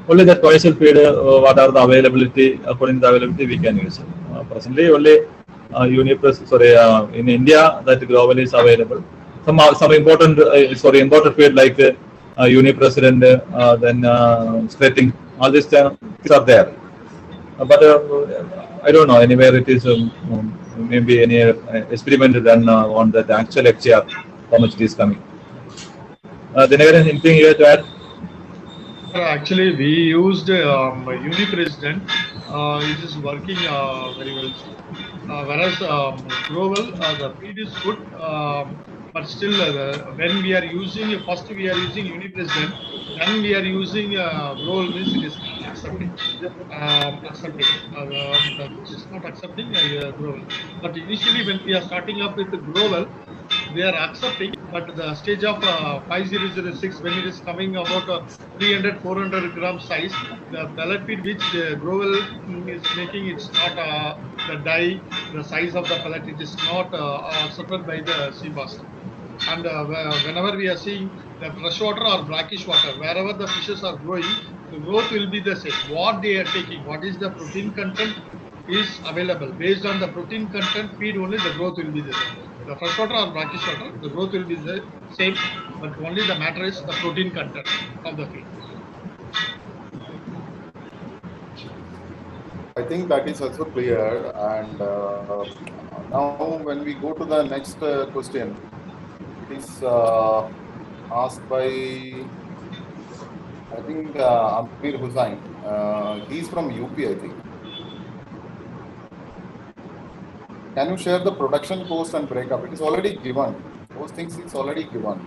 Only that commercial feed, what are the availability, according to the availability, we can use. Presently, only in India, that globally is available. Some important imported feed like uni president, then splitting, all these things are there. But I don't know, anywhere it is maybe any experiment done on that actual XR, how much it is coming. Then again, anything you have to add? Actually, we used uni president. It is working very well. Whereas Grovel, the feed is good, but still when we are using, first we are using uni president, then we are using Grovel, means it is not accepting. The fish is not accepting Grovel. But initially when we are starting up with the Grovel, they are accepting, but the stage of 5006, when it is coming about 300 400 gram size, the pellet feed which Grovel is making, it's not the dye, the size of the pellet, it is not accepted by the sea bass. And whenever we are seeing the freshwater or brackish water, wherever the fishes are growing, the growth will be the same. What they are taking, what is the protein content is available. Based on the protein content feed only, the growth will be the same. The freshwater or brackish water, the growth will be the same, but only the matter is the protein content of the feed. I think that is also clear. And now when we go to the next question, it is asked by, I think, Amir Hussain. He's from UP, I think. Can you share the production cost and breakup? It is already given. Those things is already given.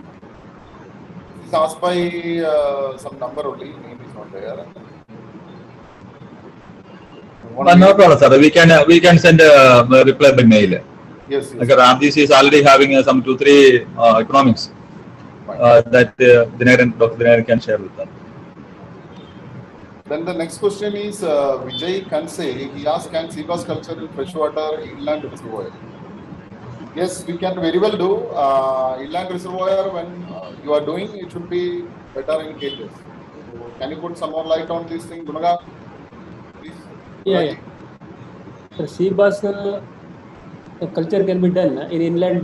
It's asked by some number only. Name is not there. No problem, sir. We can send a reply by mail. Yes. Like Rdc is already having some 2-3 economics that Dr. Dinaran can share with them. Then the next question is Vijay Kanse. He asked, can sea bass culture in freshwater inland reservoir? Yes, we can very well do. Inland reservoir, when you are doing, it should be better in cages. So can you put some more light on this thing, Gunaga? Please. Yeah. So sea bass culture can be done in inland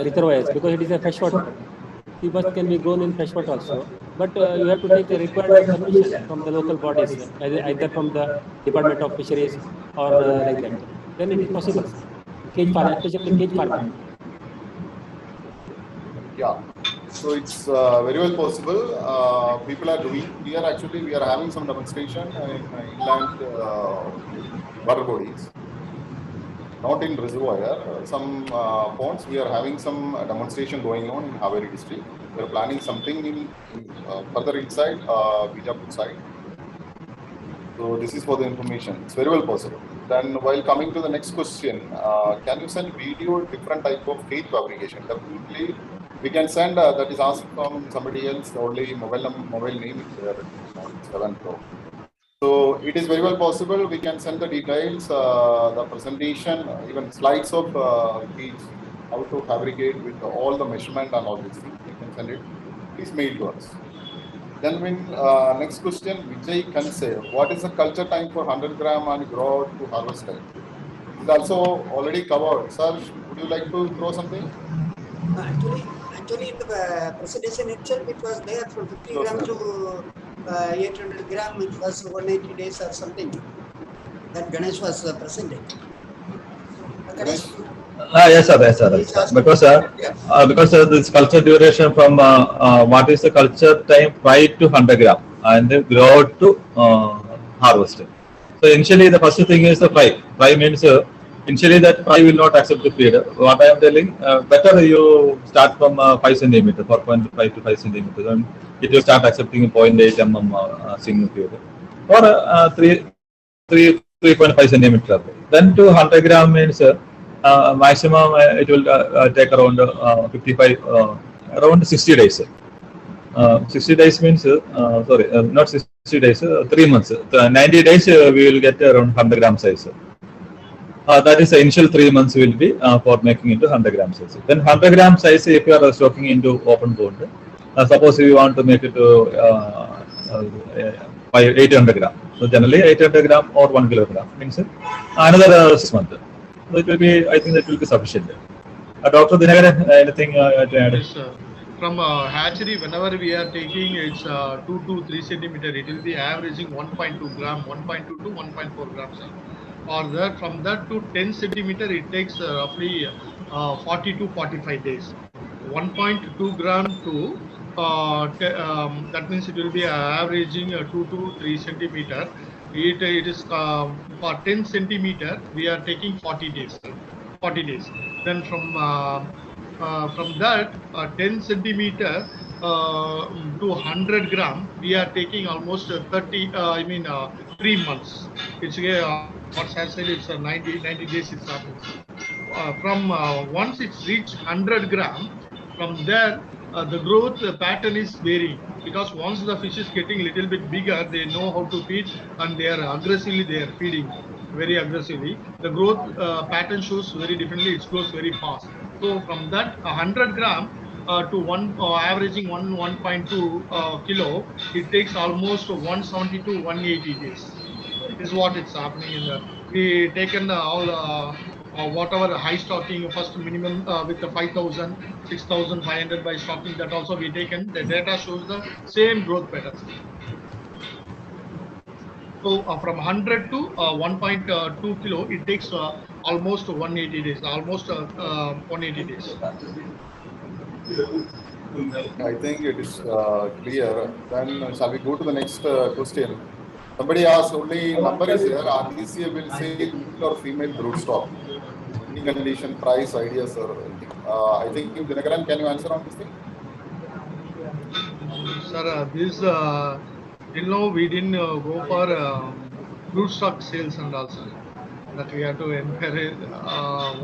reservoirs because it is a freshwater. Sea bass can be grown in freshwater also, but you have to take a required permission from the local bodies, either from the Department of Fisheries or like that. Then it is possible. Cage farm, especially cage farming. Yeah, so it's very well possible. People are doing here. Actually, we are having some demonstration in inland water bodies, not in reservoir. Some ponds, we are having some demonstration going on in Haveri district. We are planning something in further inside Bijapur side. So this is for the information. It's very well possible. Then while coming to the next question, can you send video different type of cage fabrication? Definitely we can send. That is asked from somebody else. Only mobile name is there. 7 Pro. So it is very well possible. We can send the details, the presentation, even slides of cage, how to fabricate with all the measurement and all these things. We can send it. Please mail to us. Then next question, Vijay Kanse. What is the culture time for 100 gram and grow to harvest time? It's also already covered. Sir, would you like to throw something? Actually, in the presentation itself, it was there from 50 gram to 800 gram. It was 180 days or something that Ganesh was presenting. Ganesh? Yes, sir. Because this culture duration from what is the culture time 5 to 100 gram and then grow to harvest. So initially the first thing is the fry. Fry means initially that fry will not accept the feed. What I am telling, better you start from 5 centimeter, 4.5 to 5 centimeters, and it will start accepting 0.8 mm single feed or 3.5 centimeter. Then to 100 gram means maximum it will take around around 60 days. 60 days means, not 60 days, 3 months. 90 days we will get around 100 gram size. That is the initial 3 months will be for making into 100 gram size. Then 100 gram size, if you are stocking into open pond, suppose you want to make it to 800 gram. So generally 800 gram or 1 kilogram means another 6 months. So it will be, I think that will be sufficient. Dr. Dinaran, anything to add? Yes, From hatchery, whenever we are taking it's 2 to 3 centimeter, it will be averaging 1.2 gram, 1.2 to 1.4 grams. Or that from that to 10 centimeter, it takes roughly 40 to 45 days. 1.2 gram to that means it will be averaging 2 to 3 centimeter. It is for 10 centimeter, we are taking 40 days. 40 days. Then from that 10 centimeter to 100 gram, we are taking almost 30. 3 months. It's what has said. It's 90 days. It's happening. From once it's reached 100 gram, from there the growth pattern is varying, because once the fish is getting a little bit bigger, they know how to feed and they are feeding very aggressively. The growth pattern shows very differently. It grows very fast. So from that 100 gram to one averaging 1.2 kilo, it takes almost 170 to 180 days. This is what it's happening in the. We taken all whatever high stocking first minimum with the 5,000, 6,500 by stocking, that also we taken. The data shows the same growth patterns. So from 100 to 1.2 kilo, it takes almost 180 days. Almost 180 days. I think it is clear. Then shall we go to the next question? Somebody asked, only number is here. RDC will say male or female broodstock. Any condition, price, ideas, or anything. I think Dinakaran, can you answer on this thing? Sir, this till now we didn't go for broodstock sales and also that we have to encourage.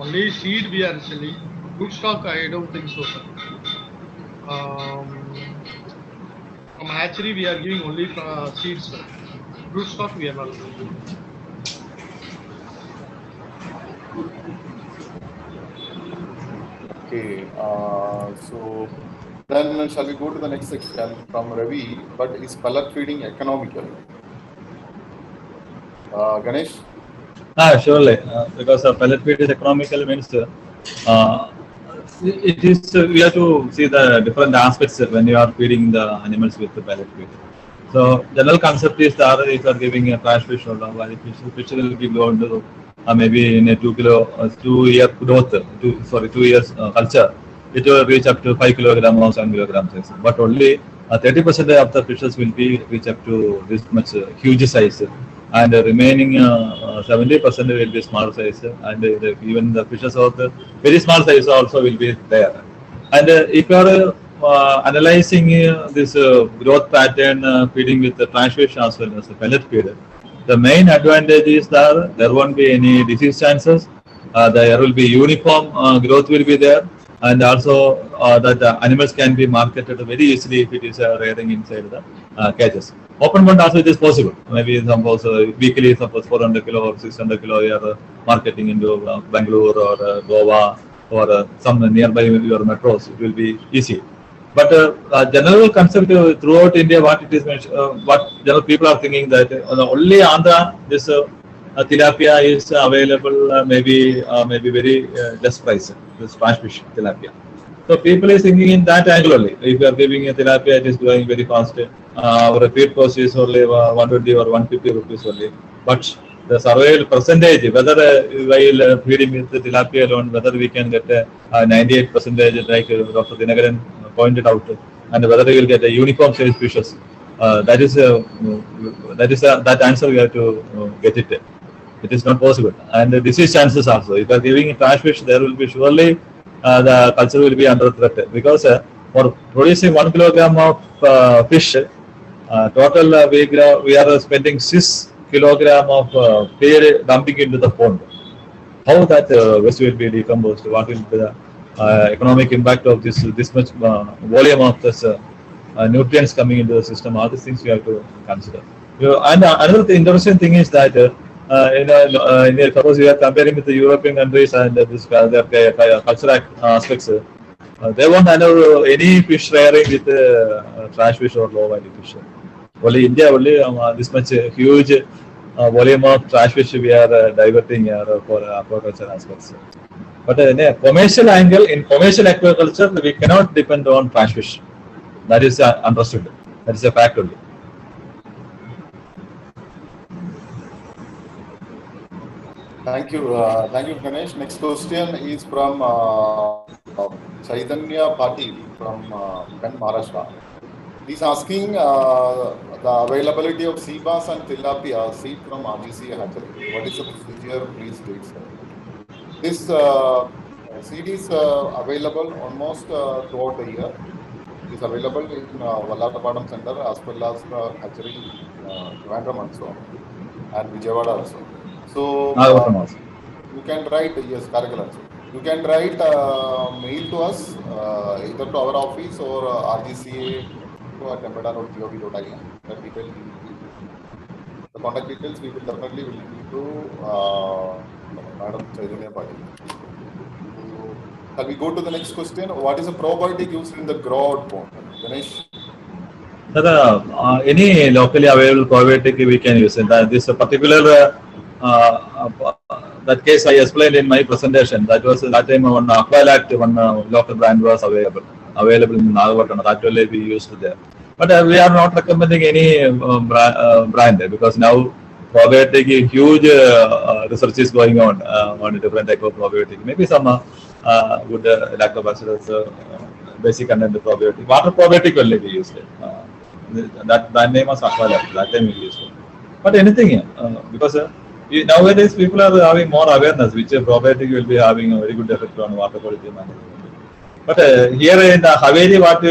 Only seed we are selling. Broodstock, I don't think so, sir. From hatchery, we are giving only seeds, sir. Broodstock, we are not doing. Okay, so then shall we go to the next section from Ravi? But is pellet feeding economical? Ganesh? Surely, because pellet feed is economical means it is we have to see the different aspects when you are feeding the animals with the pellet feed. So general concept is that if you are giving a trash fish or a fish will be grown to maybe in a 2 year growth, 2 years culture, it will reach up to 5 kilograms or 7 kilograms. But only 30% of the fishes will be reach up to this much huge size, and the remaining 70% will be small size, and even the fishes of the very small size also will be there. And if you are analyzing this growth pattern feeding with the trash fish as well as the pellet feed, the main advantage is that there won't be any disease chances. There will be uniform growth will be there, and also that the animals can be marketed very easily if it is rearing inside the cages. Open pond also it is possible. Maybe suppose weekly, suppose 400 kilo or 600 kilo you are marketing into Bangalore or Goa or some nearby your metros. It will be easy. But general concept throughout India, what it is, what general people are thinking that only Andhra this tilapia is available, maybe very less price. This trash fish tilapia. So people is thinking in that angle only. If you are giving a tilapia, it is growing very fast. Our feed cost is only 120 or 150 rupees only. But the survival percentage, whether while feeding with the tilapia alone, whether we can get a 98% like Dr. Dinakaran pointed out, and whether we will get a uniform size fishes, that answer we have to get it. It is not possible. And the disease chances also. If you are giving trash fish, there will be surely the culture will be under threat, because for producing 1 kilogram of fish, total we are spending 6 kilogram of feed dumping into the pond. How that waste will be decomposed? What will be the economic impact of this much volume of this nutrients coming into the system? All these things we have to consider. And another interesting thing is that suppose we are comparing with the European countries and this their cultural aspects, they won't allow any fish rearing with trash fish or low value fish. Only India, only this much volume of trash fish we are diverting for aquaculture aspects. But in a commercial angle, in commercial aquaculture, we cannot depend on trash fish. That is understood. That is a fact only. Thank you, Ganesh. Next question is from Chaitanya Patil from Pen, Maharashtra. He's asking the availability of sea bass and tilapia seed from RGC hatchery. What is the procedure? Please state, sir. This seed is available almost throughout the year. It is available in Vallatapadam Center as well as the hatchery Trivandrum also and Vijayawada also. So you can write, yes, Karaikal also. You can write mail to us either to our office or rgca@embeda.gov.in. That detail we will give. The contact details we will definitely will give to Madam Chaitanya Patil. So, shall we go to the next question? What is a probiotic used in the grout pond? Ganesh? Any locally available probiotic we can use. This particular that case I explained in my presentation. That was that time one Aquaculture, one local brand was available in Nagapattinam. That only we used there. But we are not recommending any brand because now probiotic huge research is going on different type of probiotic. Maybe some good lactobacillus basic content probiotic. Water probiotic only we used. That name was Aquaculture. That time we used it. But anything because nowadays people are having more awareness which probiotic will be having a very good effect on water quality management. But here in Haveli, what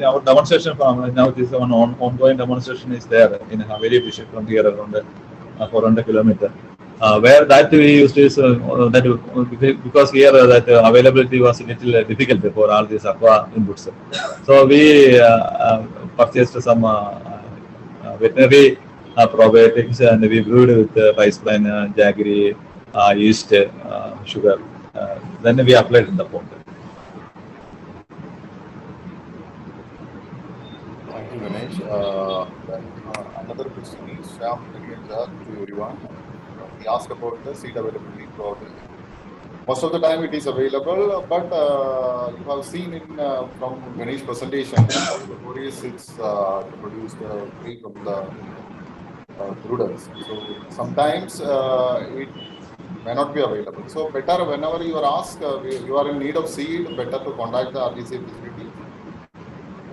our demonstration from now, this one ongoing demonstration is there in Haveli district from here around 400 kilometers. Where that we used is that because here that availability was a little difficult for all these aqua inputs. So we purchased some veterinary probiotics and we brewed with rice bran, jaggery, yeast, sugar. Then we applied in the pond. Thank you, Ganesh. Then another question is Shyam again to everyone. He asked about the seed availability throughout the year. Most of the time it is available, but you have seen in from Ganesh presentation how the various seeds produced free from the brooders. So sometimes it may not be available. So better whenever you are asked, you are in need of seed, better to contact the RDC facility,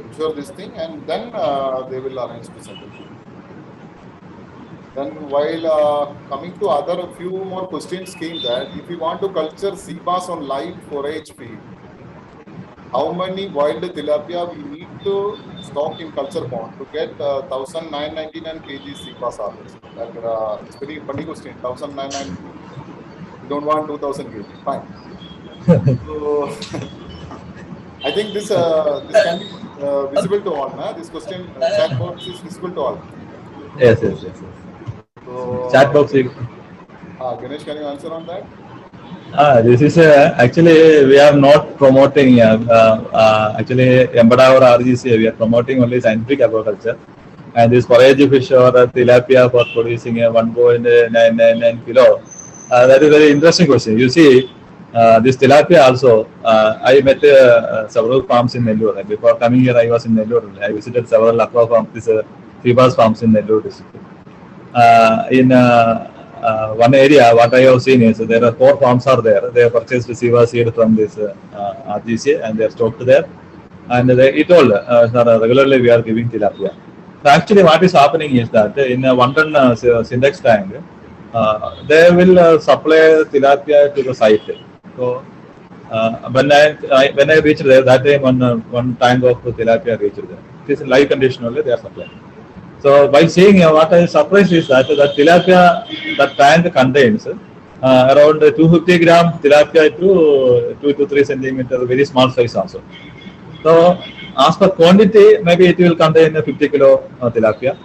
ensure this thing, and then they will arrange to send it. Then while coming to other few more questions came that if you want to culture sea bass on live forage feed, how many wild tilapia we need to stock in culture pond to get 1,999 kg sea bass harvest? It's very funny question. 1,999. You don't want 2,000 kg. Fine. So I think this can be visible to all. This question chat box is visible to all. Yes. So, chat box. Ganesh, can you answer on that? This is actually we are not promoting actually Embeda or RGC. We are promoting only scientific aquaculture, and this forage fish or tilapia for producing 1.999 kilo. That is a very interesting question. You see, this tilapia also. I met several farms in Nellore. Before coming here, I was in Nellore. I visited several aqua farms, this sea bass farms in Nellore district. In one area, what I have seen is there are 4 farms are there. They have purchased sea bass seed from this RGC and they are stocked there. And they told regularly we are giving tilapia. So actually, what is happening is that in a 1 ton syntax tank, they will supply tilapia to the site. So when I reached there, that time one tank of tilapia reached there. It is live condition only they are supplying. So by seeing what I am surprised is that the tilapia, that tank contains around 250 gram tilapia to 2 to 3 centimeter, very small size also. So as per quantity, maybe it will contain 50 kilo tilapia.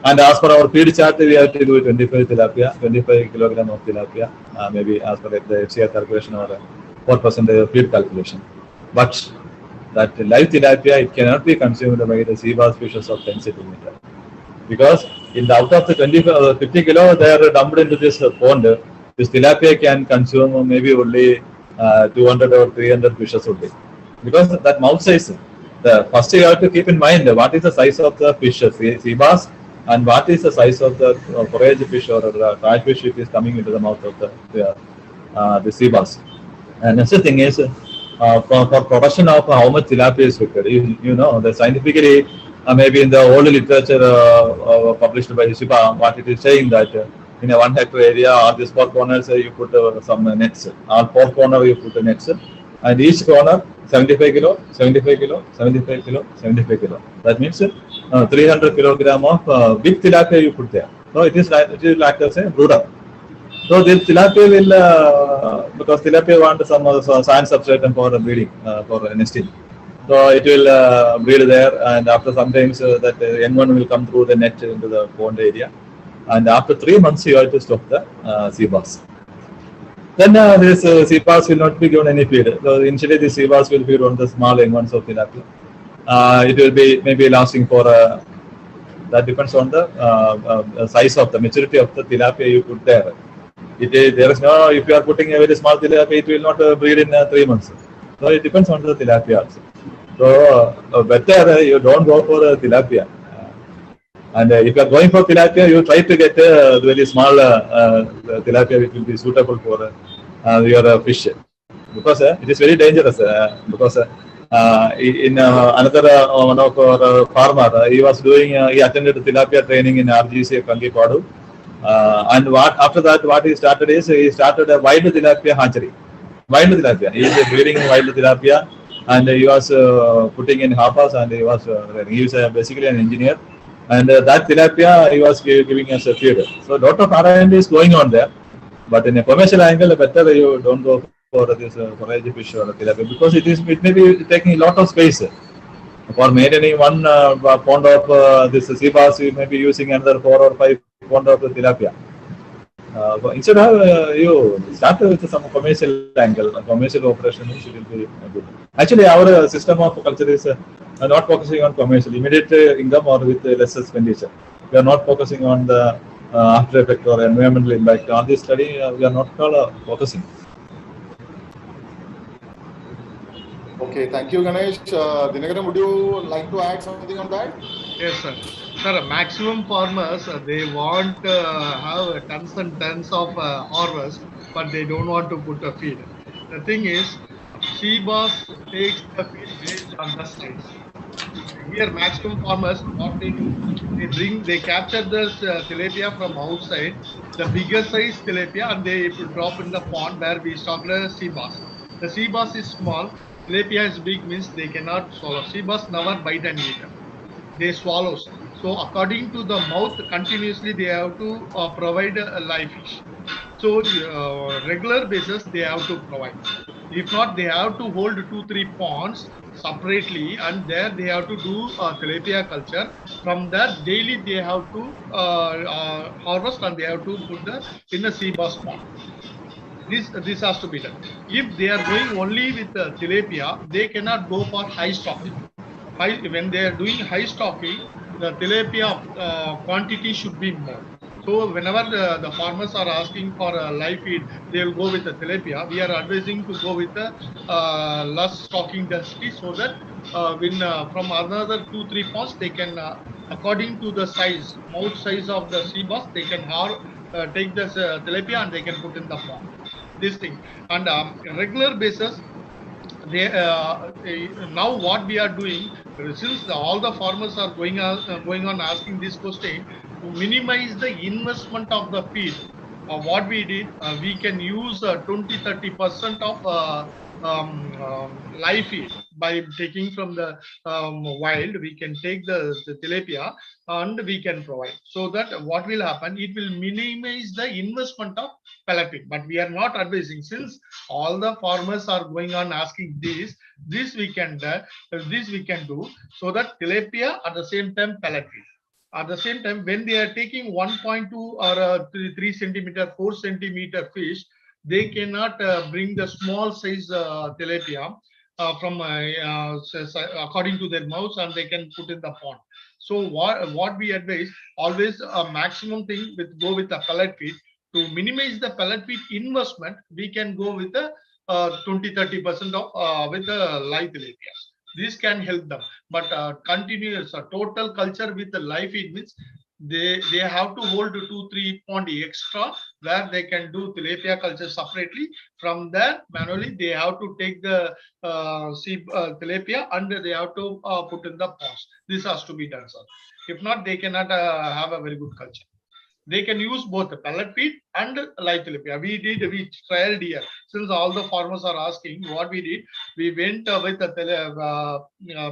And as per our feed chart, we have to do 25 tilapia, 25 kilogram of tilapia, maybe as per the FCR calculation or 4% feed calculation. But that live tilapia, it cannot be consumed by the sea bass fishes of 10 centimeter. Because out of the 50 kilo, they are dumped into this pond. This tilapia can consume maybe only 200 or 300 fishes would be. Because that mouth size, the first you have to keep in mind what is the size of the fish, sea bass, and what is the size of the forage fish or trash fish which is coming into the mouth of the sea bass. And next thing is for production of how much tilapia is required. You know, the scientifically, maybe in the old literature published by Shiba, what it is saying that in a 1 hectare area, all these four corners you put some nets. All four corners you put nets, and each corner 75 kilo, 75 kilo, 75 kilo, 75 kilo. That means 300 kilogram of big tilapia you put there. So it is like as a brooder. So this tilapia will, because tilapia want some sand substrate for breeding, for nesting. So it will breed there, and after sometimes that young one will come through the net into the pond area. And after 3 months, you have to stop the sea bass. Then this sea bass will not be given any feed. So initially, the sea bass will feed on the small young ones of tilapia. It will be maybe lasting for that depends on the size of the maturity of the tilapia you put there. There is no, if you are putting a very small tilapia, it will not breed in 3 months. So it depends on the tilapia also. So better you don't go for tilapia. And if you are going for tilapia, you try to get very small tilapia which will be suitable for your fish. Because it is very dangerous. Because in another one of our farmer, he was doing, he attended tilapia training in RGC Kangi. And what after that, what he started is he started a wild tilapia hatchery. Wild tilapia. He is breeding wild tilapia, and he was putting in harpas, and he was basically an engineer. And that tilapia he was giving us a feed. So a lot of R&D is going on there, but in a commercial angle, better you don't go for this forage fish or tilapia, because it may be taking a lot of space. For maintaining one pond of this sea bass, you may be using another 4 or 5 pond of the tilapia. Instead of you start with some commercial angle, commercial operation, it will be good. Actually, our system of culture is not focusing on commercial, immediate income or with less expenditure. We are not focusing on the after effect or environmental impact. On this study, we are not focusing. Okay, thank you, Ganesh. Dinagaram, would you like to add something on that? Yes, sir. Sir, maximum farmers, they want have tons and tons of harvest, but they don't want to put a feed. The thing is, sea bass takes the feed based on the size. Here, maximum farmers, what they do, they capture this tilapia from outside, the bigger size tilapia, and they drop in the pond where we stock the sea bass. The sea bass is small, tilapia is big, means they cannot swallow. Sea bass never bite and eat. They swallows. So according to the mouth, continuously they have to provide a live fish. So regular basis they have to provide. If not, they have to hold 2-3 ponds separately, and there they have to do tilapia culture. From that, daily they have to harvest, and they have to put in the sea bass pond. This has to be done. If they are going only with tilapia, they cannot go for high stocking. When they are doing high stocking, the tilapia quantity should be more. So whenever the farmers are asking for a live feed, they will go with the tilapia. We are advising to go with the less stocking density, so that when from another 2-3 ponds, they can, according to the size, mouth size of the sea bass, they can take this tilapia and they can put in the pond. This thing, and regular basis. Now what we are doing, since all the farmers are going on asking this question, to minimize the investment of the feed, what we did, we can use 20-30% of live feed. By taking from the wild, we can take the tilapia and we can provide. So that what will happen, it will minimize the investment of pellet feed. But we are not advising, since all the farmers are going on asking this we can do, so that tilapia at the same time pellet feed. At the same time, when they are taking 1.2 or 3 centimeter, 4 centimeter fish, they cannot bring the small size tilapia from according to their mouths, and they can put in the pond. So what we advise, always a maximum thing go with the pellet feed. To minimize the pellet feed investment, we can go with the 20-30% of with live tilapia. This can help them, but continuous total culture with the live feed means they have to hold 2-3 pond extra where they can do tilapia culture separately. From there, manually they have to take the tilapia and they have to put in the ponds. This has to be done, sir. If not, they cannot have a very good culture. They can use both the pellet feed and live tilapia. We trialed here. Since all the farmers are asking what we did, we went with the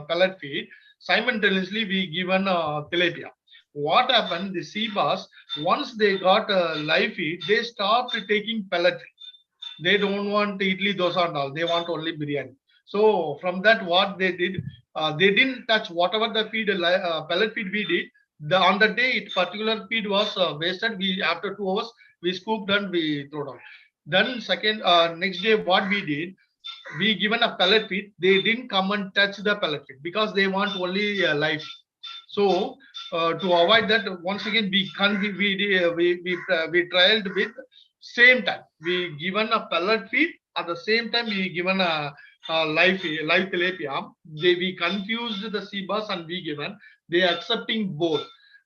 pellet feed. Simultaneously, we given tilapia. What happened? The sea bass, once they got live feed, they stopped taking pellet feed. They don't want idli, dosa and all. They want only biryani. So from that, what they did, they didn't touch whatever the feed, pellet feed we did. On the day it particular feed was wasted, we after 2 hours we scooped and we threw down. Then next day what we did, we given a pellet feed. They didn't come and touch the pellet feed because they want only live. So to avoid that, once again we trialed with same time. We given a pellet feed at the same time we given a live tilapia. We confused the sea bass and we given. They are accepting both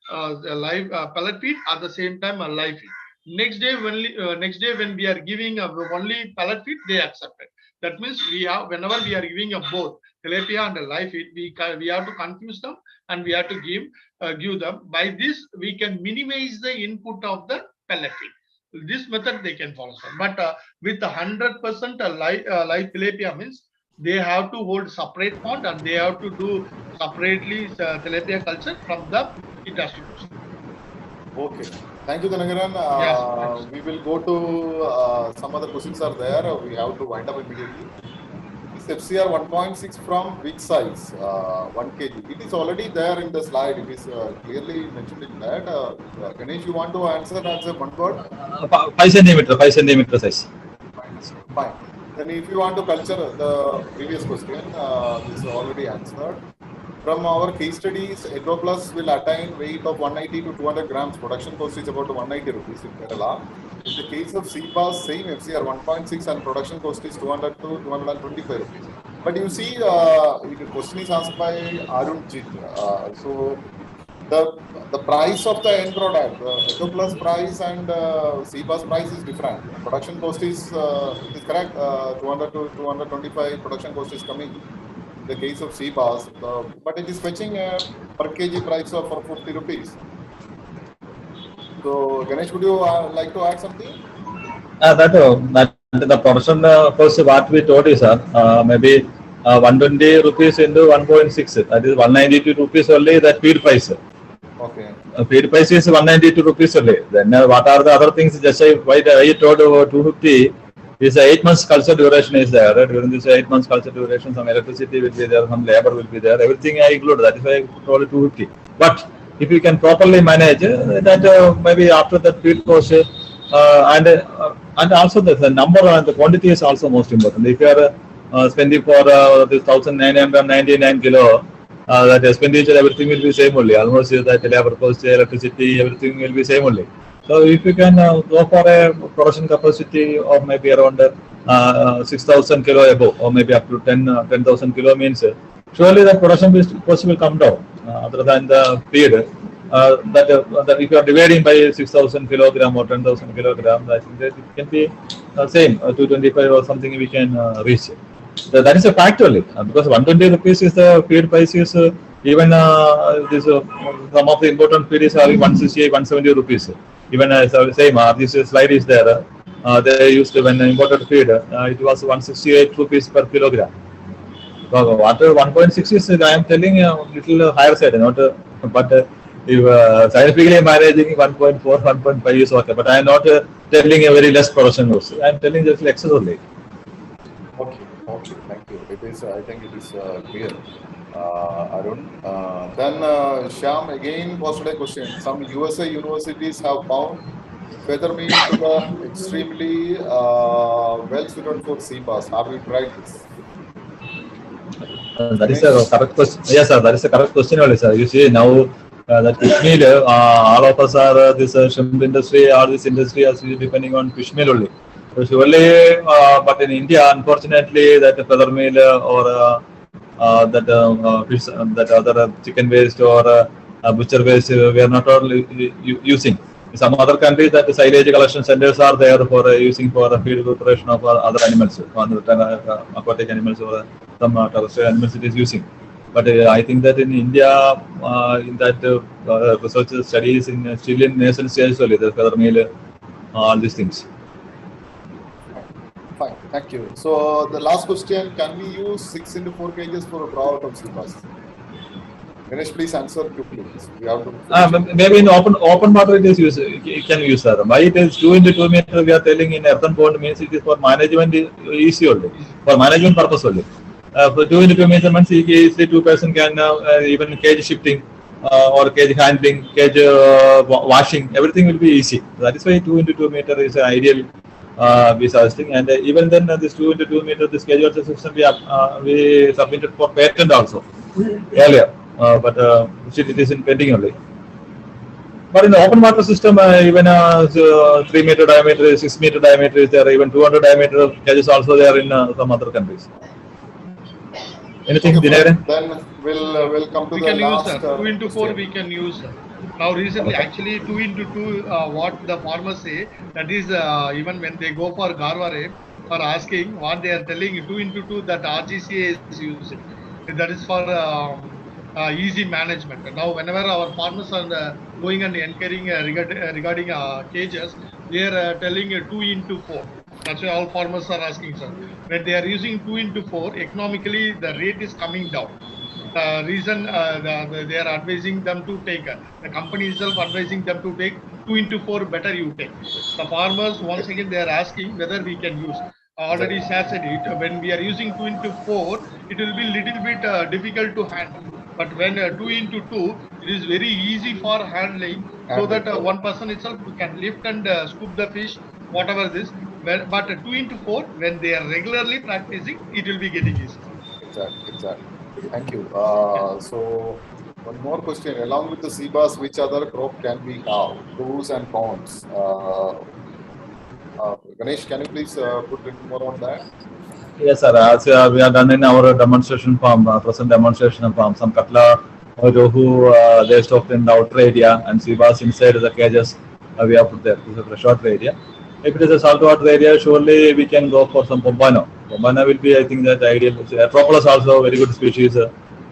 the live pellet feed at the same time a live feed. Next day when we are giving only pellet feed, they accept it. That means whenever we are giving both tilapia and a live feed, we have to confuse them and we have to give them. By this we can minimize the input of the pellet feed. This method they can follow, but with 100% live tilapia means they have to hold separate pond and they have to do separately tilapia culture. From them it has to do. Okay. Thank you, Dhanagaran. Yes. We will go to some other questions are there. We have to wind up immediately. This FCR 1.6 from which size? 1 kg. It is already there in the slide. It is clearly mentioned in that. Ganesh, you want to answer one word? 5 centimeter size. Fine. Then if you want to culture the previous question, this is already answered. From our case studies, Plus will attain weight of 190 to 200 grams. Production cost is about 190 rupees in Kerala. In the case of sea bass, same FCR 1.6 and production cost is 200 to 225 rupees. But you see, the question is asked by Arun Jit. So the price of the end product, the Plus price and sea bass price is different. Production cost is correct. 200 to 225 production cost is coming. The case of sea bass, but it is fetching a per kg price of 50 rupees. So, Ganesh, would you like to add something? That the production cost what we told is maybe 120 rupees into 1.6. That is 192 rupees only. That feed price. Okay. Feed price is 192 rupees only. Then what are the other things? Just why I told 250. This 8 months culture duration is there. Right? During this 8 months culture duration, some electricity will be there, some labor will be there. Everything I include. That is why I told 250. But if you can properly manage that, maybe after that feed cost and also the number and the quantity is also most important. If you are spending for this 1999 kilo, that expenditure everything will be same only. Almost that labor cost, electricity, everything will be same only. So if you can go for a production capacity of maybe around 6,000 kilo above, or maybe up to 10,000 kilo means surely the production cost will come down. Other than the feed, that if you are dividing by 6,000 kilogram or 10,000 kilogram, I think that it can be same 225 or something we can reach. So that is a fact only because 120 rupees is the feed price is even this some of the important feed is having 168, 170 rupees. Even same this slide is there. They used to, when imported feed, it was 168 rupees per kilogram. So water 1.6 is I am telling a little higher side, not but if scientifically managing 1.4, 1.5 is okay. But I am not telling a very less production also. I am telling just excess only. Okay, thank you. It is, I think it is clear, Arun. Then Shyam again posted a question. Some USA universities have found feathermeat to the extremely well suited for sea bass. Have you tried this? That is a correct question. Yes, sir. That is a correct question only, sir. You see now that fish meal, all of us are this shrimp industry or this industry is depending on fish meal only. So surely, but in India, unfortunately, that feather meal fish, that other chicken waste or butcher waste, we are not all using. In some other countries, that the silage collection centers are there for using for feed preparation of other animals, aquatic animals or some terrestrial animals it is using. But I think that in India, in that research studies in still in nascent stage only, the feather meal, all these things. Fine, thank you. So the last question, can we use 6 into 4 kgs for a grow out of sea bass? Ganesh, please answer quickly. We have to Maybe in open water it is used, it can use that. Why it is 2 into 2 meter we are telling in earthen pond means it is for management easy only, for management purpose only. For 2 into 2 measurements, easily 2 person can even cage shifting or cage handling, cage washing, everything will be easy. That is why 2 into 2 meter is an ideal we suggesting. And even then this 2 into 2 meter, this cage water system we submitted for patent also earlier. But still it is in pending only. But in the open water system, even 3 meter diameter, 6 meter diameter is there, even 200 diameter cages also there in some other countries. Anything, okay, Dinaran? then we'll come to We the can use last 2 into 4 question. we can use. Now recently, Okay. actually 2 into 2, what the farmers say, that is even when they go for Garware for asking what they are telling 2 into 2 that RGCA is using. That is for easy management. Now whenever our farmers are going and inquiring regarding cages, they are telling 2 into 4. That's why all farmers are asking, sir. When they are using 2 into 4, economically the rate is coming down. The reason they are advising them to take, the company itself advising them to take 2 into 4, better you take. The farmers, once again, they are asking whether we can use. Already Sir said it, when we are using 2 into 4, it will be little bit difficult to handle. But when 2 into 2, it is very easy for handling, so that one person itself can lift and scoop the fish, whatever this. But 2 into 4, when they are regularly practicing, it will be getting easy. Exactly. Thank you. So one more question. Along with the sea bass, which other crop can we have? Pros and cons. Ganesh, can you please put a little more on that? Yes, sir. As we have done in our demonstration farm, present demonstration farm, some katla or rohu, they stocked in the outer area, and sea bass inside the cages we have put there. This is a freshwater area. If it is a saltwater area, surely we can go for some pompano. Pompano will be, I think, that ideal. Atropolis also very good species.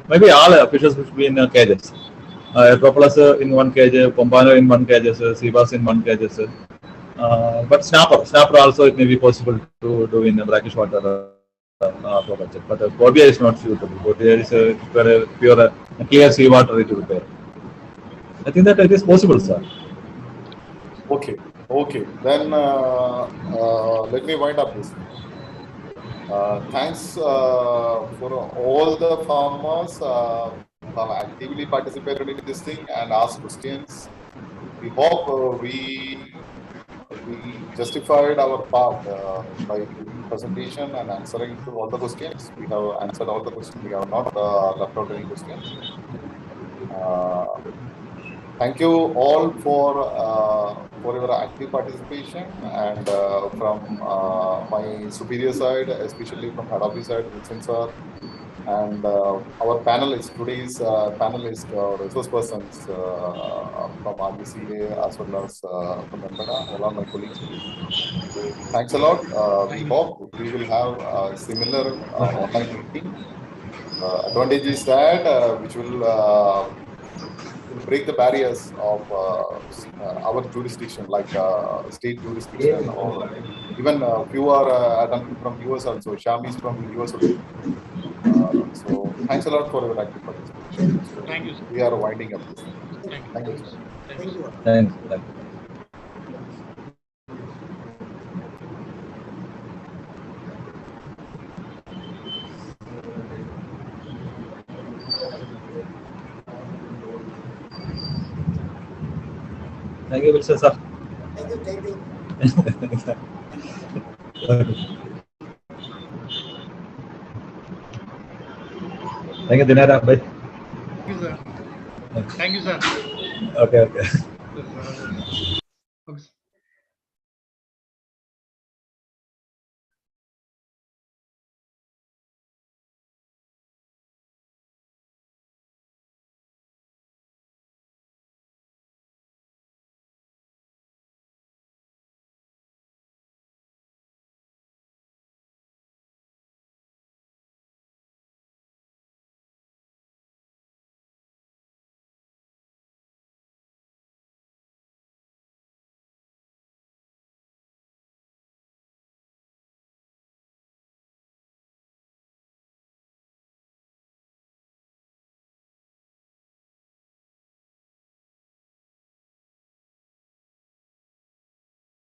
Maybe all fishes will be in cages. Atropolis in one cage, pompano in one cage, sea bass in one cage. But snapper also it may be possible to do in brackish water aquaculture. But cobia is not suitable. Cobia is pure clear sea water it will repair. I think that it is possible, sir. Okay. Then let me wind up this. Thanks for all the farmers who have actively participated in this thing and asked questions. We hope we justified our part by giving presentation and answering to all the questions. We have answered all the questions. We have not left out any questions. Thank you all for your active participation, and from my superior side, especially from head office side, Wilson sir, and our panelists, today's panelists, resource persons from RDCA as well as from Embeda, all are my colleagues. So thanks a lot. We hope we will have a similar online meeting. Advantage is that which will break the barriers of our jurisdiction, like state jurisdiction, or even few are attending from US also. Shami is from US only. So thanks a lot for your active participation. So Thank you, sir. we are winding up this. Thank you. Thank you, sir. Thank you. Thanks. Thank you, Wilson sir. Thank you. Thank you, Dinara. Bye. Thank you, sir. Thank you, sir. Okay.